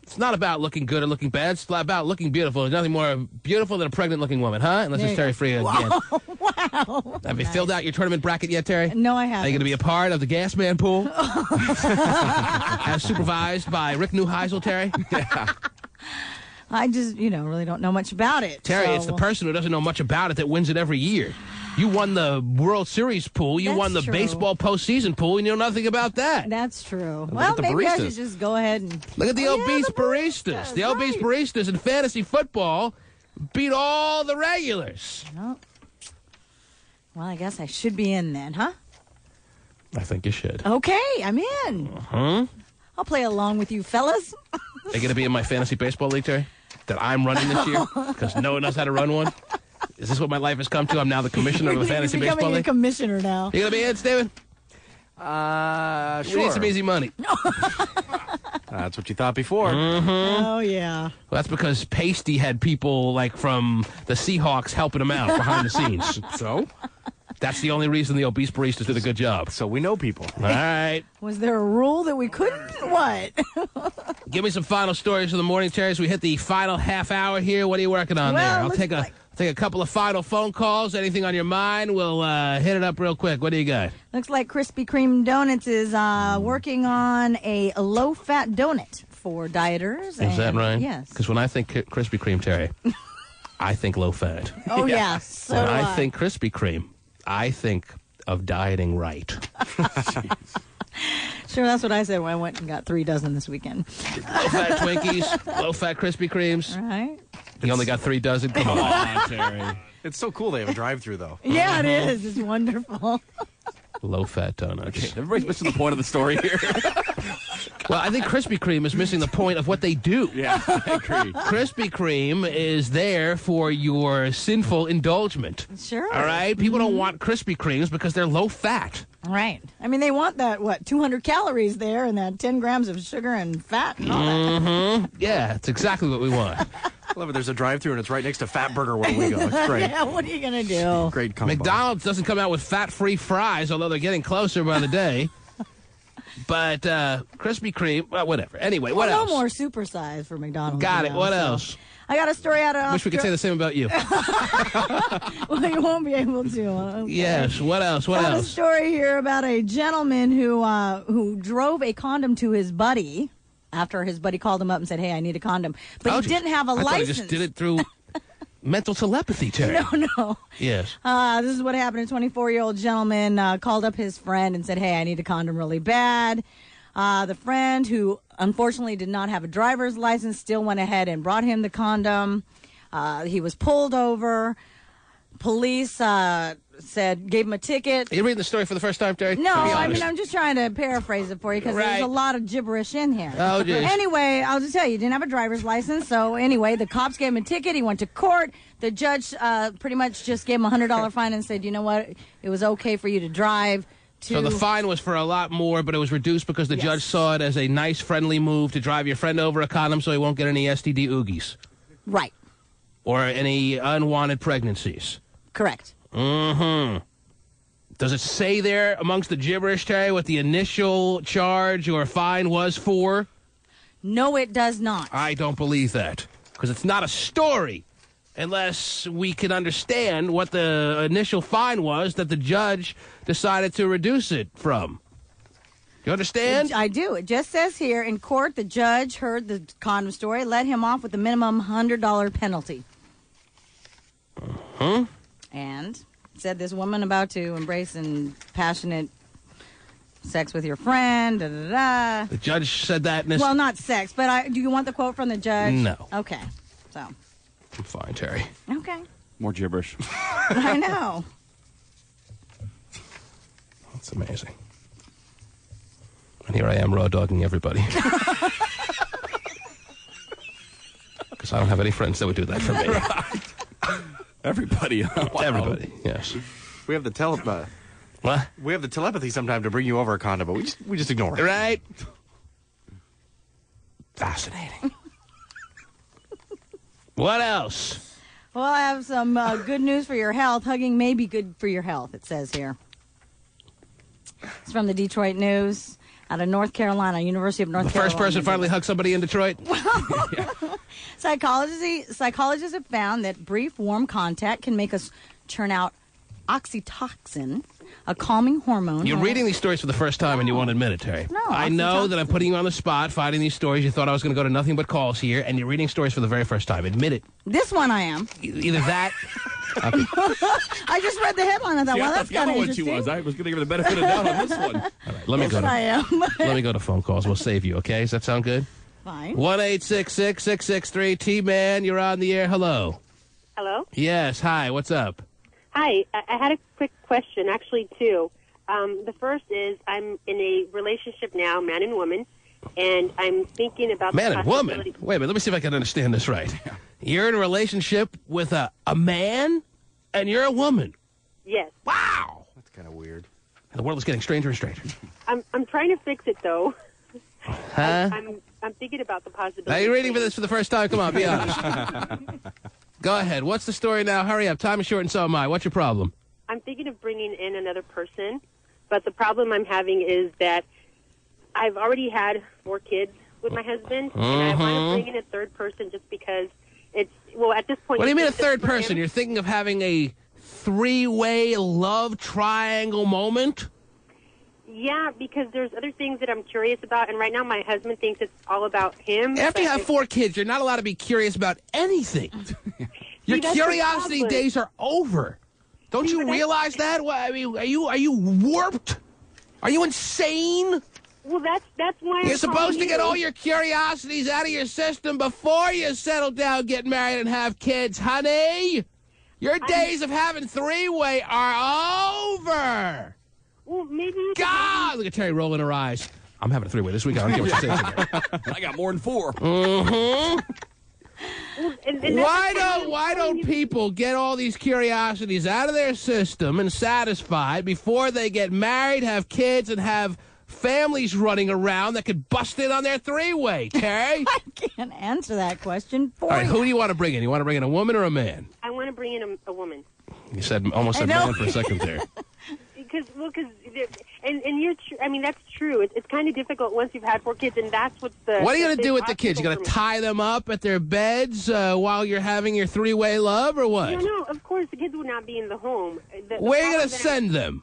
Speaker 1: It's not about looking good or looking bad. It's about looking beautiful. There's nothing more beautiful than a pregnant-looking woman, huh? Unless it's Terry Free again.
Speaker 3: Wow.
Speaker 1: Have you filled out your tournament bracket yet, Terry?
Speaker 3: No, I haven't.
Speaker 1: Are you going to be a part of the gas man pool? As supervised by Rick Neuheisel, Terry? Yeah.
Speaker 3: I just, really don't know much about it.
Speaker 1: Terry,
Speaker 3: so.
Speaker 1: it's the person who doesn't know much about it that wins it every year. You won the World Series pool. You won the baseball postseason pool, and you know nothing about that.
Speaker 3: That's true.
Speaker 1: Look
Speaker 3: Well,
Speaker 1: at the
Speaker 3: maybe I
Speaker 1: baristas.
Speaker 3: should just go ahead and...
Speaker 1: Look at the obese baristas. The obese baristas in fantasy football beat all the regulars.
Speaker 3: Well, I guess I should be in then, huh?
Speaker 1: I think you should.
Speaker 3: Okay, I'm in.
Speaker 1: Huh?
Speaker 3: I'll play along with you fellas.
Speaker 1: Are you going to be in my fantasy baseball league, Terry? That I'm running this year? Because no one knows how to run one? Is this what my life has come to? I'm now the commissioner of the fantasy
Speaker 3: You're
Speaker 1: baseball
Speaker 3: becoming a
Speaker 1: league?
Speaker 3: commissioner now.
Speaker 1: You going to be in, Steven?
Speaker 14: Sure.
Speaker 1: We need some easy money.
Speaker 14: That's what you thought before.
Speaker 3: Oh, yeah.
Speaker 1: Well, that's because Pasty had people like from the Seahawks helping him out behind the scenes. So that's the only reason the obese baristas did a good job.
Speaker 14: So we know people.
Speaker 1: All right.
Speaker 3: Was there a rule that we couldn't? What?
Speaker 1: Give me some final stories of the morning, Terry, as we hit the final half hour here. What are you working on there? I'll take a couple of final phone calls. Anything on your mind, we'll hit it up real quick. What do you got?
Speaker 3: Looks like Krispy Kreme Donuts is working on a low-fat donut for dieters.
Speaker 1: Is that right?
Speaker 3: Yes.
Speaker 1: Because when I think Krispy Kreme, Terry, I think low fat.
Speaker 3: Oh, yeah. So
Speaker 1: when
Speaker 3: do
Speaker 1: I think Krispy Kreme, I think of dieting right.
Speaker 3: Sure, that's what I said when I went and got 3 dozen this weekend.
Speaker 1: Low-fat Twinkies, low-fat Krispy Kremes.
Speaker 3: All right.
Speaker 1: You only got 3 dozen? Come on, Terry.
Speaker 14: It's so cool they have a drive-through, though.
Speaker 3: Yeah, it is. It's wonderful.
Speaker 1: Low-fat donuts.
Speaker 4: Okay, everybody's missing the point of the story here.
Speaker 1: Well, I think Krispy Kreme is missing the point of what they do.
Speaker 4: Yeah, I agree.
Speaker 1: Krispy Kreme is there for your sinful indulgence.
Speaker 3: Sure.
Speaker 1: All right? People don't want Krispy Kremes because they're low-fat.
Speaker 3: Right. I mean, they want that, 200 calories there and that 10 grams of sugar and fat and all that.
Speaker 1: Yeah, that's exactly what we want.
Speaker 14: I love it. There's a drive-through, and it's right next to Fat Burger where we go. It's great.
Speaker 3: Yeah, what are you going to do?
Speaker 14: Great combo.
Speaker 1: McDonald's doesn't come out with fat-free fries, although they're getting closer by the day. But Krispy Kreme, well, whatever. Anyway, what else?
Speaker 3: No more supersize for McDonald's.
Speaker 1: Got it. What else?
Speaker 3: I got a story out of
Speaker 1: Wish we could say the same about you.
Speaker 3: Well, you won't be able to. Okay.
Speaker 1: Yes. What else? What
Speaker 3: I got
Speaker 1: else?
Speaker 3: a story here about a gentleman who drove a condom to his buddy after his buddy called him up and said, "Hey, I need a condom," but he didn't have a
Speaker 1: I
Speaker 3: license.
Speaker 1: thought he just did it through mental telepathy, Terry.
Speaker 3: No.
Speaker 1: Yes.
Speaker 3: This is what happened. A 24-year-old gentleman called up his friend and said, "Hey, I need a condom really bad." The friend, who unfortunately did not have a driver's license, still went ahead and brought him the condom. He was pulled over. Police gave him a ticket.
Speaker 1: Are you reading the story for the first time, Terry?
Speaker 3: No,
Speaker 1: Be
Speaker 3: I
Speaker 1: honest.
Speaker 3: mean, I'm just trying to paraphrase it for you because
Speaker 1: Right.
Speaker 3: there's a lot of gibberish in here.
Speaker 1: Oh, geez.
Speaker 3: Anyway, I'll just tell you, he didn't have a driver's license. So anyway, the cops gave him a ticket. He went to court. The judge pretty much just gave him a $100 fine and said, you know what, it was okay for you to drive.
Speaker 1: So the fine was for a lot more, but it was reduced because the judge saw it as a nice, friendly move to drive your friend over a condom so he won't get any STD oogies.
Speaker 3: Right.
Speaker 1: Or any unwanted pregnancies.
Speaker 3: Correct.
Speaker 1: Mm-hmm. Does it say there amongst the gibberish, Terry, what the initial charge or fine was for?
Speaker 3: No, it does not.
Speaker 1: I don't believe that. Because it's not a story. Unless we can understand what the initial fine was that the judge decided to reduce it from. You understand?
Speaker 3: I do. It just says here, in court, the judge heard the condom story, let him off with a minimum $100 penalty.
Speaker 1: Huh?
Speaker 3: And said this woman about to embrace in passionate sex with your friend, da-da-da.
Speaker 1: The judge said that in this...
Speaker 3: Well, not sex, but do you want the quote from the judge?
Speaker 1: No.
Speaker 3: Okay. So.
Speaker 1: I'm fine, Terry.
Speaker 3: Okay.
Speaker 4: More gibberish.
Speaker 3: I know.
Speaker 1: That's amazing. And here I am raw dogging everybody. Because I don't have any friends that would do that for me.
Speaker 4: Everybody. Wow.
Speaker 1: Everybody, yes.
Speaker 14: We have the
Speaker 1: What?
Speaker 14: We have the telepathy sometime to bring you over a condom, but we just ignore it.
Speaker 1: Right? Fascinating. What else?
Speaker 3: Well, I have some good news for your health. Hugging may be good for your health, it says here. It's from the Detroit News out of North Carolina, University of North Carolina.
Speaker 1: The first person finally hugged somebody in Detroit?
Speaker 3: Psychologists have found that brief warm contact can make us turn out oxytocin, a calming hormone.
Speaker 1: You're reading these stories for the first time and you won't admit it, Terry.
Speaker 3: No,
Speaker 1: I know that I'm putting you on the spot, finding these stories. You thought I was going to go to nothing but calls here, and you're reading stories for the very first time. Admit it.
Speaker 3: This one I am.
Speaker 1: Either that... Okay.
Speaker 3: I just read the headline. I thought, well, that's kind of interesting.
Speaker 4: I was going to give her the benefit of the doubt on this one.
Speaker 1: All right, let me go.
Speaker 3: I am.
Speaker 1: Let me go to phone calls. We'll save you, okay? Does that sound good?
Speaker 3: Fine.
Speaker 1: 1-866-663-T-Man. You're on the air. Hello.
Speaker 10: Hello?
Speaker 1: Yes. Hi. What's up?
Speaker 10: Hi. I had a quick question, actually, two. The first is I'm in a relationship now, man and woman, and I'm thinking about
Speaker 1: Man
Speaker 10: the
Speaker 1: and woman?
Speaker 10: possibility-
Speaker 1: Wait a minute. Let me see if I can understand this right. You're in a relationship with a man, and you're a woman.
Speaker 10: Yes.
Speaker 1: Wow.
Speaker 14: That's kind of weird.
Speaker 1: The world is getting stranger and stranger.
Speaker 10: I'm trying to fix it, though.
Speaker 1: Huh?
Speaker 10: I'm thinking about the possibility.
Speaker 1: Now, you're reading for this for the first time. Come on, be honest. Go ahead. What's the story now? Hurry up. Time is short, and so am I. What's your problem?
Speaker 10: I'm thinking of bringing in another person, but the problem I'm having is that I've already had 4 kids with my husband, and I want to bring in a third person just because it's, well, at this point...
Speaker 1: What do you mean a
Speaker 10: it's just
Speaker 1: third
Speaker 10: for
Speaker 1: person?
Speaker 10: him.
Speaker 1: You're thinking of having a 3-way love triangle moment?
Speaker 10: Yeah, because there's other things that I'm curious about, and right now my husband thinks it's all about him.
Speaker 1: After you have 4 kids, you're not allowed to be curious about anything. Your
Speaker 10: that's the
Speaker 1: curiosity
Speaker 10: problem.
Speaker 1: days are over. Don't you realize that? Well, I mean, are you warped? Are you insane?
Speaker 10: Well, that's why
Speaker 1: You're
Speaker 10: I'm
Speaker 1: supposed
Speaker 10: calling
Speaker 1: to get
Speaker 10: you.
Speaker 1: all your curiosities out of your system before you settle down, get married, and have kids, honey. Your days of having 3-way are over.
Speaker 10: Well, maybe...
Speaker 1: God! Look at Terry rolling her eyes. I'm having a 3-way this week. I don't care what she says.
Speaker 4: I got more than 4.
Speaker 1: Mm-hmm.
Speaker 10: Well, and that's
Speaker 1: Why don't people get all these curiosities out of their system and satisfied before they get married, have kids, and have families running around that could bust in on their 3-way, Terry?
Speaker 3: I can't answer that question for
Speaker 1: All right,
Speaker 3: you.
Speaker 1: who do you want to bring in? You want to bring in a woman or a man?
Speaker 10: I want to bring in a woman.
Speaker 1: You almost said man for a second there.
Speaker 10: Because you're I mean, that's true. It's kind of difficult once you've had 4 kids, and that's what's the...
Speaker 1: What are you going to
Speaker 10: the
Speaker 1: do with the kids? You going to tie them up at their beds while you're having your 3-way love, or what?
Speaker 10: No, of course, the kids would not be in the home. The
Speaker 1: Where are you going to
Speaker 10: problem that
Speaker 1: send them?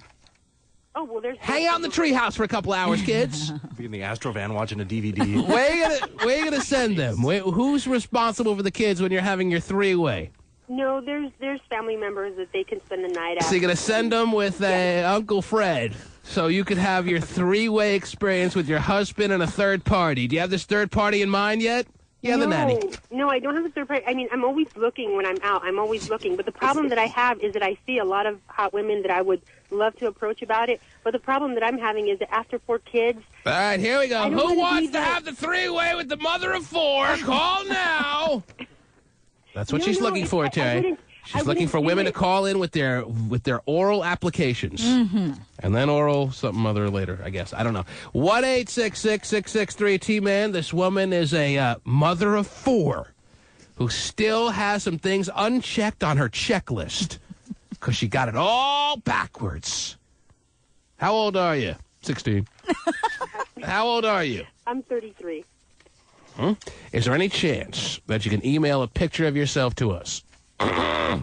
Speaker 10: Oh, well, there's...
Speaker 1: Hang out in the treehouse for a couple hours, kids.
Speaker 14: Be in the Astro van watching a DVD.
Speaker 1: Where are you going to send them? Who's responsible for the kids when you're having your 3-way?
Speaker 10: No, there's family members that they can spend the night at.
Speaker 1: So you're going to send them with Uncle Fred so you could have your 3-way experience with your husband and a third party. Do you have this third party in mind yet? Yeah, the nanny.
Speaker 10: No, I don't have a third party. I mean, I'm always looking when I'm out. I'm always looking. But the problem that I have is that I see a lot of hot women that I would love to approach about it. But the problem that I'm having is that after 4 kids...
Speaker 1: All right, here we go.
Speaker 10: I don't
Speaker 1: Who
Speaker 10: wanna
Speaker 1: wants
Speaker 10: be
Speaker 1: to have the 3-way with the mother of 4? Call now. That's what she's looking for, Terry. She's looking for women to call in with their oral applications.
Speaker 3: Mm-hmm.
Speaker 1: And then oral something other later, I guess. I don't know. 1-866-663-T-Man. This woman is a mother of 4 who still has some things unchecked on her checklist because she got it all backwards. How old are you? 16. How old are you?
Speaker 10: I'm 33.
Speaker 1: Is there any chance that you can email a picture of yourself to us?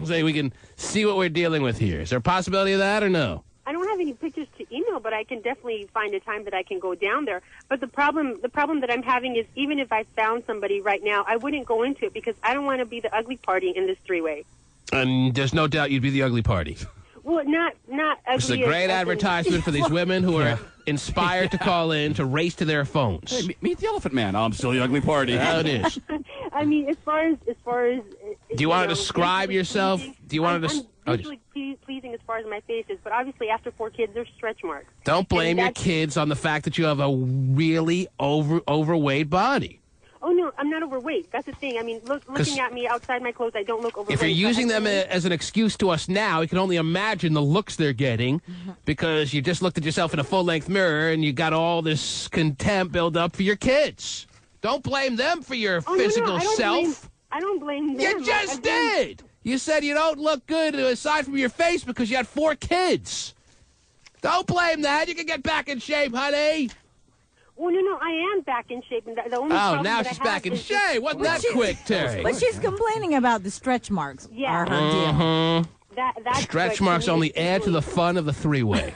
Speaker 1: So we can see what we're dealing with here. Is there a possibility of that or no?
Speaker 10: I don't have any pictures to email, but I can definitely find a time that I can go down there. But the problem that I'm having is even if I found somebody right now, I wouldn't go into it because I don't want to be the ugly party in this 3-way.
Speaker 1: And there's no doubt you'd be the ugly party.
Speaker 10: Well, not ugly.
Speaker 1: This is a great advertisement for these women who are inspired to call in to race to their phones.
Speaker 4: Hey, meet the Elephant Man. I'm still the ugly party.
Speaker 1: How it is.
Speaker 10: I mean, as far as
Speaker 1: Do you want to describe yourself? Do you want to?
Speaker 10: I'm visually pleasing as far as my face is, but obviously after 4 kids, there's stretch marks.
Speaker 1: Don't blame your kids on the fact that you have a really overweight body.
Speaker 10: Oh, no, I'm not overweight. That's the thing. I mean, looking at me outside my clothes, I don't look overweight.
Speaker 1: If you're using them as an excuse to us now, you can only imagine the looks they're getting because you just looked at yourself in a full-length mirror and you got all this contempt built up for your kids. Don't blame them for your physical self.
Speaker 10: I don't blame them.
Speaker 1: You just did. You said you don't look good aside from your face because you had 4 kids. Don't blame that. You can get back in shape, honey.
Speaker 10: Well, no, I am back in shape. And the only problem
Speaker 1: now
Speaker 10: that
Speaker 1: she's
Speaker 10: I
Speaker 1: back
Speaker 10: have
Speaker 1: in
Speaker 10: is
Speaker 1: shape. Wasn't that quick, Terry?
Speaker 3: But she's complaining about the stretch marks.
Speaker 10: Yeah.
Speaker 3: Are her deal.
Speaker 10: That's
Speaker 1: Stretch
Speaker 10: what
Speaker 1: marks
Speaker 10: she
Speaker 1: only
Speaker 10: needs
Speaker 1: add to the fun of the 3-way.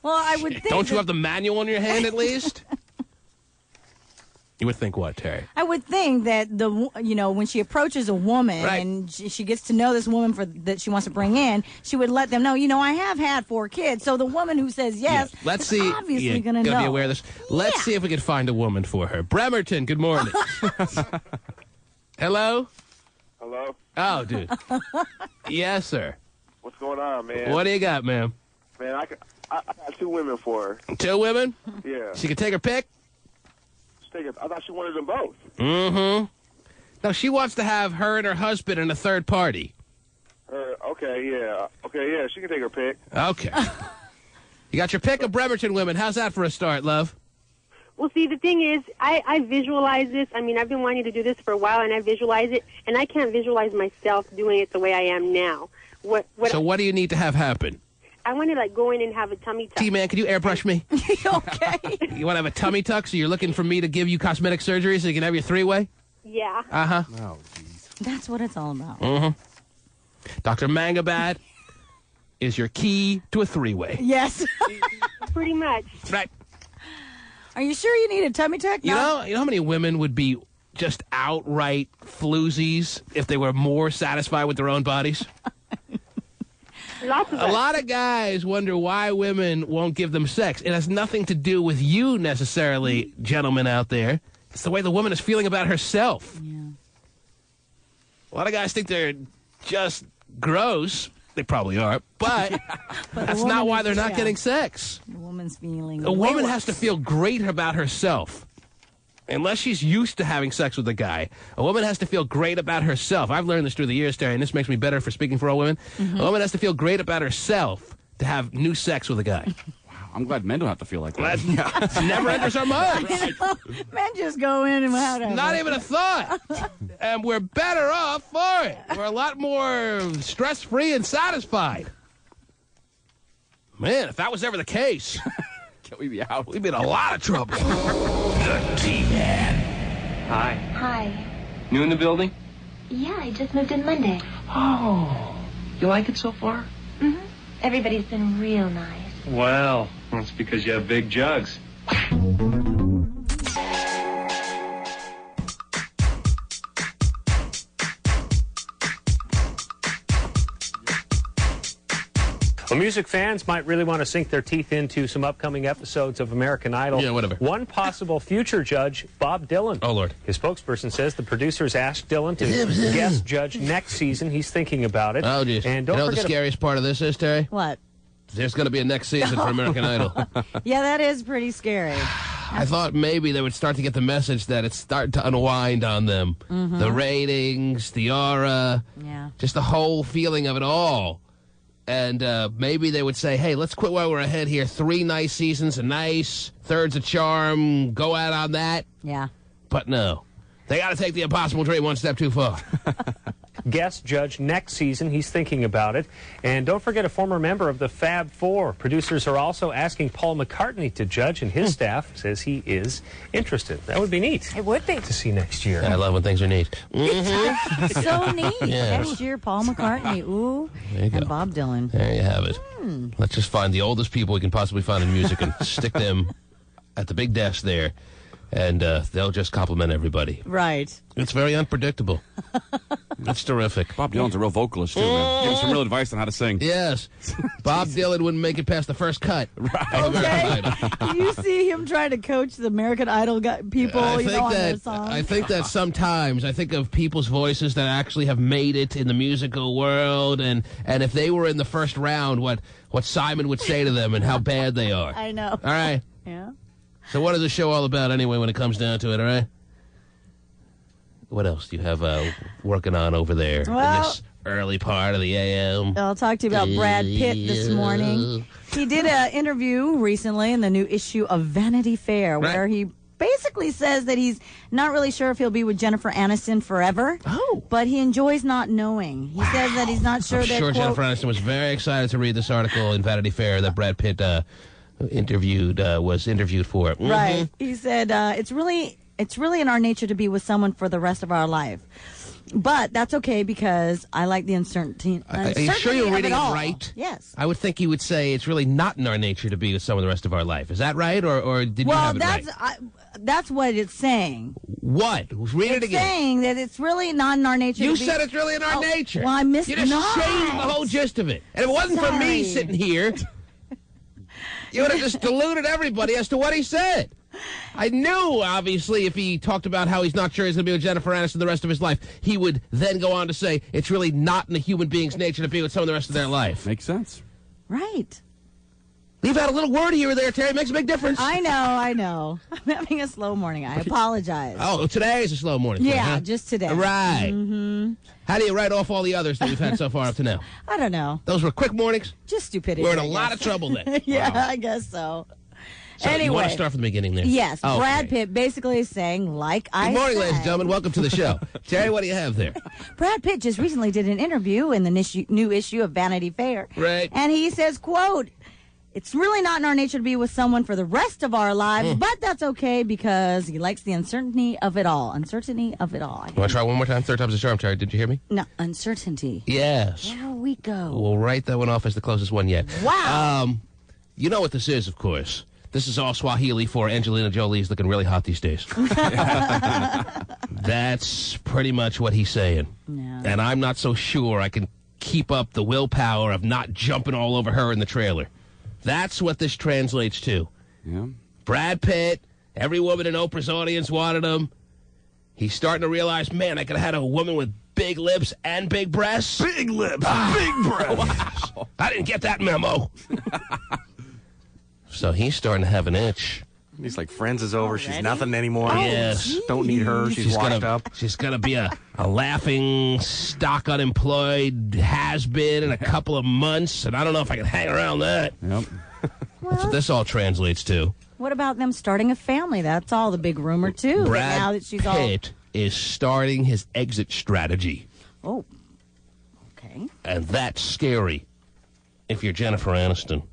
Speaker 3: Well, I would think.
Speaker 1: Don't you have the manual in your hand at least? You would think what, Terry?
Speaker 3: I would think that when she approaches a woman and she gets to know this woman that she wants to bring in, she would let them know, I have had 4 kids. So the woman who says yes,
Speaker 1: Let's
Speaker 3: is
Speaker 1: see.
Speaker 3: obviously going to know.
Speaker 1: Be aware of this. Let's see if we can find a woman for her. Bremerton, good morning. Hello?
Speaker 17: Hello?
Speaker 1: Oh, dude. Yes, sir.
Speaker 17: What's going on, man?
Speaker 1: What do you got, ma'am?
Speaker 17: Man, I got 2 women for her.
Speaker 1: 2 women?
Speaker 17: Yeah.
Speaker 1: She can take her pick?
Speaker 17: I thought she wanted them both.
Speaker 1: Mm-hmm. No, she wants to have her and her husband and a third party.
Speaker 17: Okay, yeah, she can take her pick.
Speaker 1: Okay. You got your pick of Bremerton women. How's that for a start, love?
Speaker 10: Well, see, the thing is, I visualize this. I mean, I've been wanting to do this for a while, and I visualize it, and I can't visualize myself doing it the way I am now. What
Speaker 1: do you need to have happen?
Speaker 10: I want to, go in and have a tummy tuck.
Speaker 1: T-Man, can you airbrush me?
Speaker 3: Okay.
Speaker 1: You want to have a tummy tuck, so you're looking for me to give you cosmetic surgery so you can have your 3-way?
Speaker 10: Yeah.
Speaker 1: Uh-huh.
Speaker 4: Oh, jeez.
Speaker 3: That's what it's all about.
Speaker 1: Mm-hmm. Dr. Mangabat is your key to a 3-way.
Speaker 3: Yes.
Speaker 10: Pretty much.
Speaker 1: Right.
Speaker 3: Are you sure you need a tummy tuck?
Speaker 1: You know how many women would be just outright floozies if they were more satisfied with their own bodies?
Speaker 10: Lots of
Speaker 1: a lot of guys wonder why women won't give them sex. It has nothing to do with you necessarily, gentlemen out there. It's the way the woman is feeling about herself.
Speaker 3: Yeah.
Speaker 1: A lot of guys think they're just gross. They probably are, but that's not why they're not getting sex.
Speaker 3: The woman's feeling.
Speaker 1: A woman has to feel great about herself. Unless she's used to having sex with a guy, a woman has to feel great about herself. I've learned this through the years, Terry, and this makes me better for speaking for all women. Mm-hmm. A woman has to feel great about herself to have new sex with a guy.
Speaker 4: Wow, I'm glad men don't have to feel like that.
Speaker 1: It never enters our minds.
Speaker 3: Men just go in and whatever.
Speaker 1: Not even a thought. And we're better off for it. We're a lot more stress-free and satisfied. Man, if that was ever the case...
Speaker 4: We'd be out.
Speaker 1: We'd be in a lot of trouble.
Speaker 19: The T-Man.
Speaker 18: Hi.
Speaker 23: Hi.
Speaker 18: New in the building?
Speaker 23: Yeah, I just moved in Monday.
Speaker 18: Oh. You like it so far?
Speaker 23: Mm-hmm. Everybody's been real nice.
Speaker 18: Well, that's because you have big jugs.
Speaker 24: Well, music fans might really want to sink their teeth into some upcoming episodes of American Idol.
Speaker 1: Yeah, whatever.
Speaker 24: One possible future judge, Bob Dylan.
Speaker 1: Oh, Lord.
Speaker 24: His spokesperson says the producers asked Dylan to guest judge next season. He's thinking about it.
Speaker 1: Oh, geez.
Speaker 24: And don't
Speaker 1: you know what the
Speaker 24: forget
Speaker 1: scariest part of this is, Terry?
Speaker 3: What?
Speaker 1: There's going to be a next season for American Idol.
Speaker 3: Yeah, that is pretty scary.
Speaker 1: I thought maybe they would start to get the message that it's starting to unwind on them.
Speaker 3: Mm-hmm.
Speaker 1: The ratings, the aura, just the whole feeling of it all. And maybe they would say, hey, let's quit while we're ahead here. 3 nice seasons, a nice, third's a charm, go out on that.
Speaker 3: Yeah.
Speaker 1: But no. They got to take the impossible dream one step too far.
Speaker 24: guest judge next season. He's thinking about it. And don't forget a former member of the Fab Four. Producers are also asking Paul McCartney to judge, and his staff says he is interested. That would be neat.
Speaker 3: It would be.
Speaker 24: To see next year.
Speaker 1: I love when things are neat.
Speaker 3: So neat.
Speaker 1: Yeah.
Speaker 3: Next year, Paul McCartney. Ooh. And Bob Dylan.
Speaker 1: There you have it. Let's just find the oldest people we can possibly find in music and stick them at the big desk there. And they'll just compliment everybody.
Speaker 3: Right.
Speaker 1: It's very unpredictable. It's terrific.
Speaker 4: Bob Dylan's a real vocalist, too, man. Give him some real advice on how to sing.
Speaker 1: Yes. Bob Dylan wouldn't make it past the first cut.
Speaker 4: Right.
Speaker 3: Okay. You see him trying to coach the American Idol people, on their songs.
Speaker 1: I think that sometimes I think of people's voices that actually have made it in the musical world, and if they were in the first round, what Simon would say to them and how bad they are.
Speaker 3: I know.
Speaker 1: All right.
Speaker 3: Yeah.
Speaker 1: So what is the show all about anyway when it comes down to it, all right? What else do you have working on over there in this early part of the AM?
Speaker 3: I'll talk to you about Brad Pitt this morning. He did an interview recently in the new issue of Vanity Fair where he basically says that he's not really sure if he'll be with Jennifer Aniston forever. But he enjoys not knowing. He says that he's not sure
Speaker 1: I'm
Speaker 3: that,
Speaker 1: sure
Speaker 3: quote,
Speaker 1: Jennifer Aniston was very excited to read this article in Vanity Fair that Brad Pitt was interviewed for. Mm-hmm.
Speaker 3: Right. He said it's really in our nature to be with someone for the rest of our life. But that's okay because I like the uncertainty.
Speaker 1: Are you sure you're reading it
Speaker 3: all.
Speaker 1: right?
Speaker 3: Yes.
Speaker 1: I would think he would say it's really not in our nature to be with someone the rest of our life. Is that right, or did you have it right?
Speaker 3: That's what it's saying.
Speaker 1: What? Read it again.
Speaker 3: It's saying that it's really not in our nature.
Speaker 1: You
Speaker 3: to be...
Speaker 1: said it's really in our nature.
Speaker 3: Well, I missed
Speaker 1: You just changed the whole gist of it. And if it wasn't for me sitting here, you would have just deluded everybody as to what he said. I knew, obviously, if he talked about how he's not sure he's going to be with Jennifer Aniston the rest of his life, he would then go on to say it's really not in a human being's nature to be with someone the rest of their life.
Speaker 4: Makes sense.
Speaker 3: Right.
Speaker 1: Leave out a little word here or there, Terry. It makes a big difference.
Speaker 3: I know. I'm having a slow morning. I apologize.
Speaker 1: Oh, today is a slow morning.
Speaker 3: Yeah,
Speaker 1: huh?
Speaker 3: just today.
Speaker 1: Right.
Speaker 3: Mm-hmm.
Speaker 1: How do you write off all the others that we've had so far up to now?
Speaker 3: I don't know.
Speaker 1: Those were quick mornings?
Speaker 3: Just stupidity.
Speaker 1: We're in a lot of trouble then.
Speaker 3: Yeah,
Speaker 1: Wow.
Speaker 3: I guess so.
Speaker 1: So
Speaker 3: anyway,
Speaker 1: you want to start from the beginning there?
Speaker 3: Yes.
Speaker 1: Okay.
Speaker 3: Brad Pitt basically is saying, like I
Speaker 1: Good morning,
Speaker 3: said.
Speaker 1: ladies and gentlemen. Welcome to the show. Terry, what do you have there?
Speaker 3: Brad Pitt just recently did an interview in the new issue of Vanity Fair.
Speaker 1: Right.
Speaker 3: And he says, quote, it's really not in our nature to be with someone for the rest of our lives, but that's okay because he likes the uncertainty of it all. Uncertainty of it all.
Speaker 1: You want to try one more time? Third time's a charm, Terry. Did you hear me?
Speaker 3: No, uncertainty.
Speaker 1: Yes.
Speaker 3: There we go.
Speaker 1: We'll write that one off as the closest one yet.
Speaker 3: Wow.
Speaker 1: You know what this is, of course. This is all Swahili for Angelina Jolie's looking really hot these days. That's pretty much what he's saying.
Speaker 3: Yeah.
Speaker 1: And I'm not so sure I can keep up the willpower of not jumping all over her in the trailer. That's what this translates to.
Speaker 4: Yeah.
Speaker 1: Brad Pitt, every woman in Oprah's audience wanted him. He's starting to realize, man, I could have had a woman with big lips and big breasts.
Speaker 4: Big lips, big breasts.
Speaker 1: Wow. I didn't get that memo. So he's starting to have an itch.
Speaker 14: He's like, Friends is over. She's nothing anymore.
Speaker 1: Yes.
Speaker 14: Don't need her. She's locked up.
Speaker 1: She's going to be a laughing, stock unemployed has-been in a couple of months, and I don't know if I can hang around that.
Speaker 4: Yep.
Speaker 1: That's what this all translates to.
Speaker 3: What about them starting a family? That's all the big rumor, too.
Speaker 1: Brad
Speaker 3: now that she's
Speaker 1: Pitt is starting his exit strategy.
Speaker 3: Oh. Okay.
Speaker 1: And that's scary if you're Jennifer Aniston.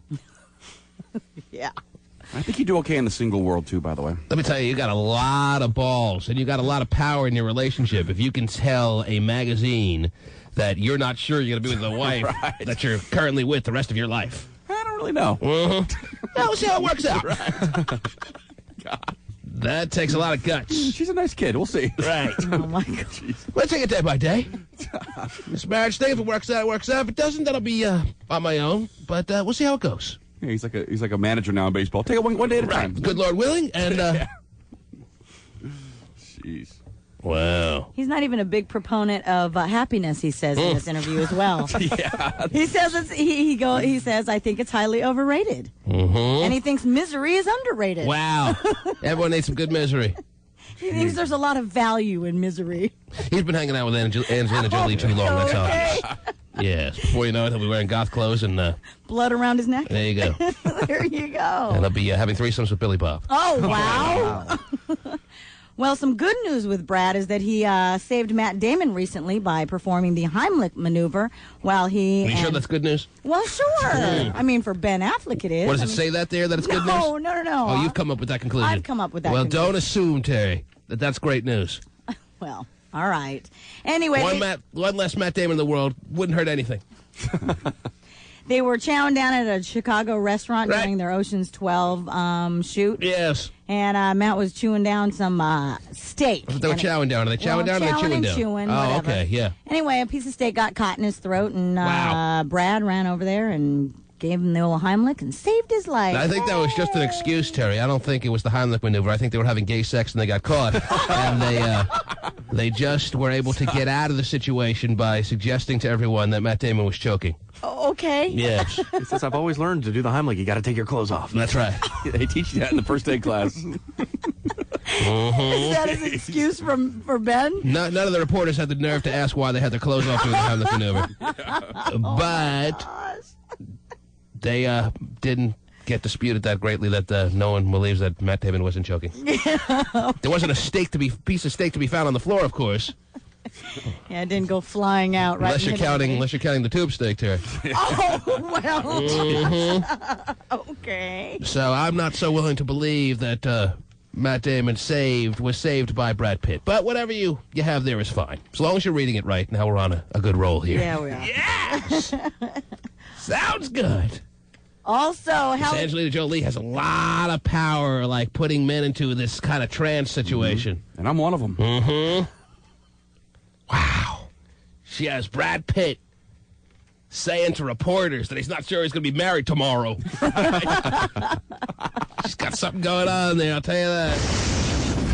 Speaker 3: Yeah.
Speaker 4: I think you do okay in the single world, too, by the way.
Speaker 1: Let me tell you got a lot of balls, and you got a lot of power in your relationship if you can tell a magazine that you're not sure you're going to be with the wife that you're currently with the rest of your life.
Speaker 4: I don't really know.
Speaker 1: Yeah, we'll see how it works out.
Speaker 4: God.
Speaker 1: That takes a lot of guts.
Speaker 4: She's a nice kid. We'll see.
Speaker 1: Right.
Speaker 3: Oh, my God.
Speaker 1: Let's take it day by day. This marriage thing, if it works out, it works out. If it doesn't, that'll be on my own. But we'll see how it goes.
Speaker 4: Yeah, he's like a manager now in baseball. Take it one day at a time.
Speaker 1: Good Lord willing, and
Speaker 4: Jeez.
Speaker 1: Wow.
Speaker 3: He's not even a big proponent of happiness, he says in this interview as well.
Speaker 4: Yeah.
Speaker 3: He says he says I think it's highly overrated.
Speaker 1: Mm-hmm.
Speaker 3: And he thinks misery is underrated.
Speaker 1: Wow. Everyone needs some good misery.
Speaker 3: He thinks there's a lot of value in misery.
Speaker 1: He's been hanging out with Angelina Jolie too long, that's all. Yes. Before you know it, he'll be wearing goth clothes and
Speaker 3: blood around his neck.
Speaker 1: There you go.
Speaker 3: There you go.
Speaker 1: And he'll be having threesomes with Billy Bob.
Speaker 3: Oh, wow. Well, some good news with Brad is that he saved Matt Damon recently by performing the Heimlich maneuver while he...
Speaker 1: Are you sure that's good news?
Speaker 3: Well, sure. I mean, for Ben Affleck it is.
Speaker 1: What does it say that there, that it's good news?
Speaker 3: No.
Speaker 1: Oh, you've come up with that conclusion.
Speaker 3: I've come up with that
Speaker 1: Well,
Speaker 3: conclusion.
Speaker 1: don't assume, Terry, that that's great news.
Speaker 3: Well, all right. Anyway...
Speaker 1: One less Matt Damon in the world wouldn't hurt anything.
Speaker 3: They were chowing down at a Chicago restaurant during their Ocean's 12 shoot.
Speaker 1: Yes.
Speaker 3: And Matt was chewing down some steak.
Speaker 1: That's what they were chowing down. Are they chowing down or are they chewing down?
Speaker 3: Chewing,
Speaker 1: oh,
Speaker 3: whatever.
Speaker 1: okay, yeah.
Speaker 3: Anyway, a piece of steak got caught in his throat, and Brad ran over there and gave him the old Heimlich and saved his life.
Speaker 1: I think that was just an excuse, Terry. I don't think it was the Heimlich maneuver. I think they were having gay sex and they got caught. And they just were able to get out of the situation by suggesting to everyone that Matt Damon was choking.
Speaker 3: Oh, okay.
Speaker 1: Yes.
Speaker 14: He says, I've always learned to do the Heimlich. You got to take your clothes off.
Speaker 1: That's right.
Speaker 4: They teach you that in the first aid class.
Speaker 3: Is that his excuse for Ben?
Speaker 1: None of the reporters had the nerve to ask why they had their clothes off during the Hamlet maneuver. But they didn't get disputed that greatly that no one believes that Matt Damon wasn't choking. There wasn't a piece of steak to be found on the floor, of course.
Speaker 3: Yeah, it didn't go flying out right.
Speaker 1: Unless you're counting the tube steak, Terry.
Speaker 3: Oh well.
Speaker 1: Mm-hmm.
Speaker 3: Okay.
Speaker 1: So I'm not so willing to believe that Matt Damon was saved by Brad Pitt. But whatever you have there is fine, as long as you're reading it right. Now we're on a good roll here.
Speaker 3: Yeah, we are.
Speaker 1: Yes. Sounds good.
Speaker 3: Also,
Speaker 1: Angelina Jolie has a lot of power, like putting men into this kind of trance situation.
Speaker 4: Mm-hmm. And I'm one of them.
Speaker 1: Mm-hmm. Wow. She has Brad Pitt saying to reporters that he's not sure he's going to be married tomorrow. She's got something going on there, I'll tell you that.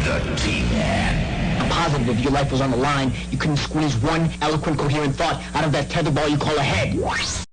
Speaker 7: The T-Man. I'm positive if your life was on the line, you couldn't squeeze one eloquent, coherent thought out of that tetherball you call a head.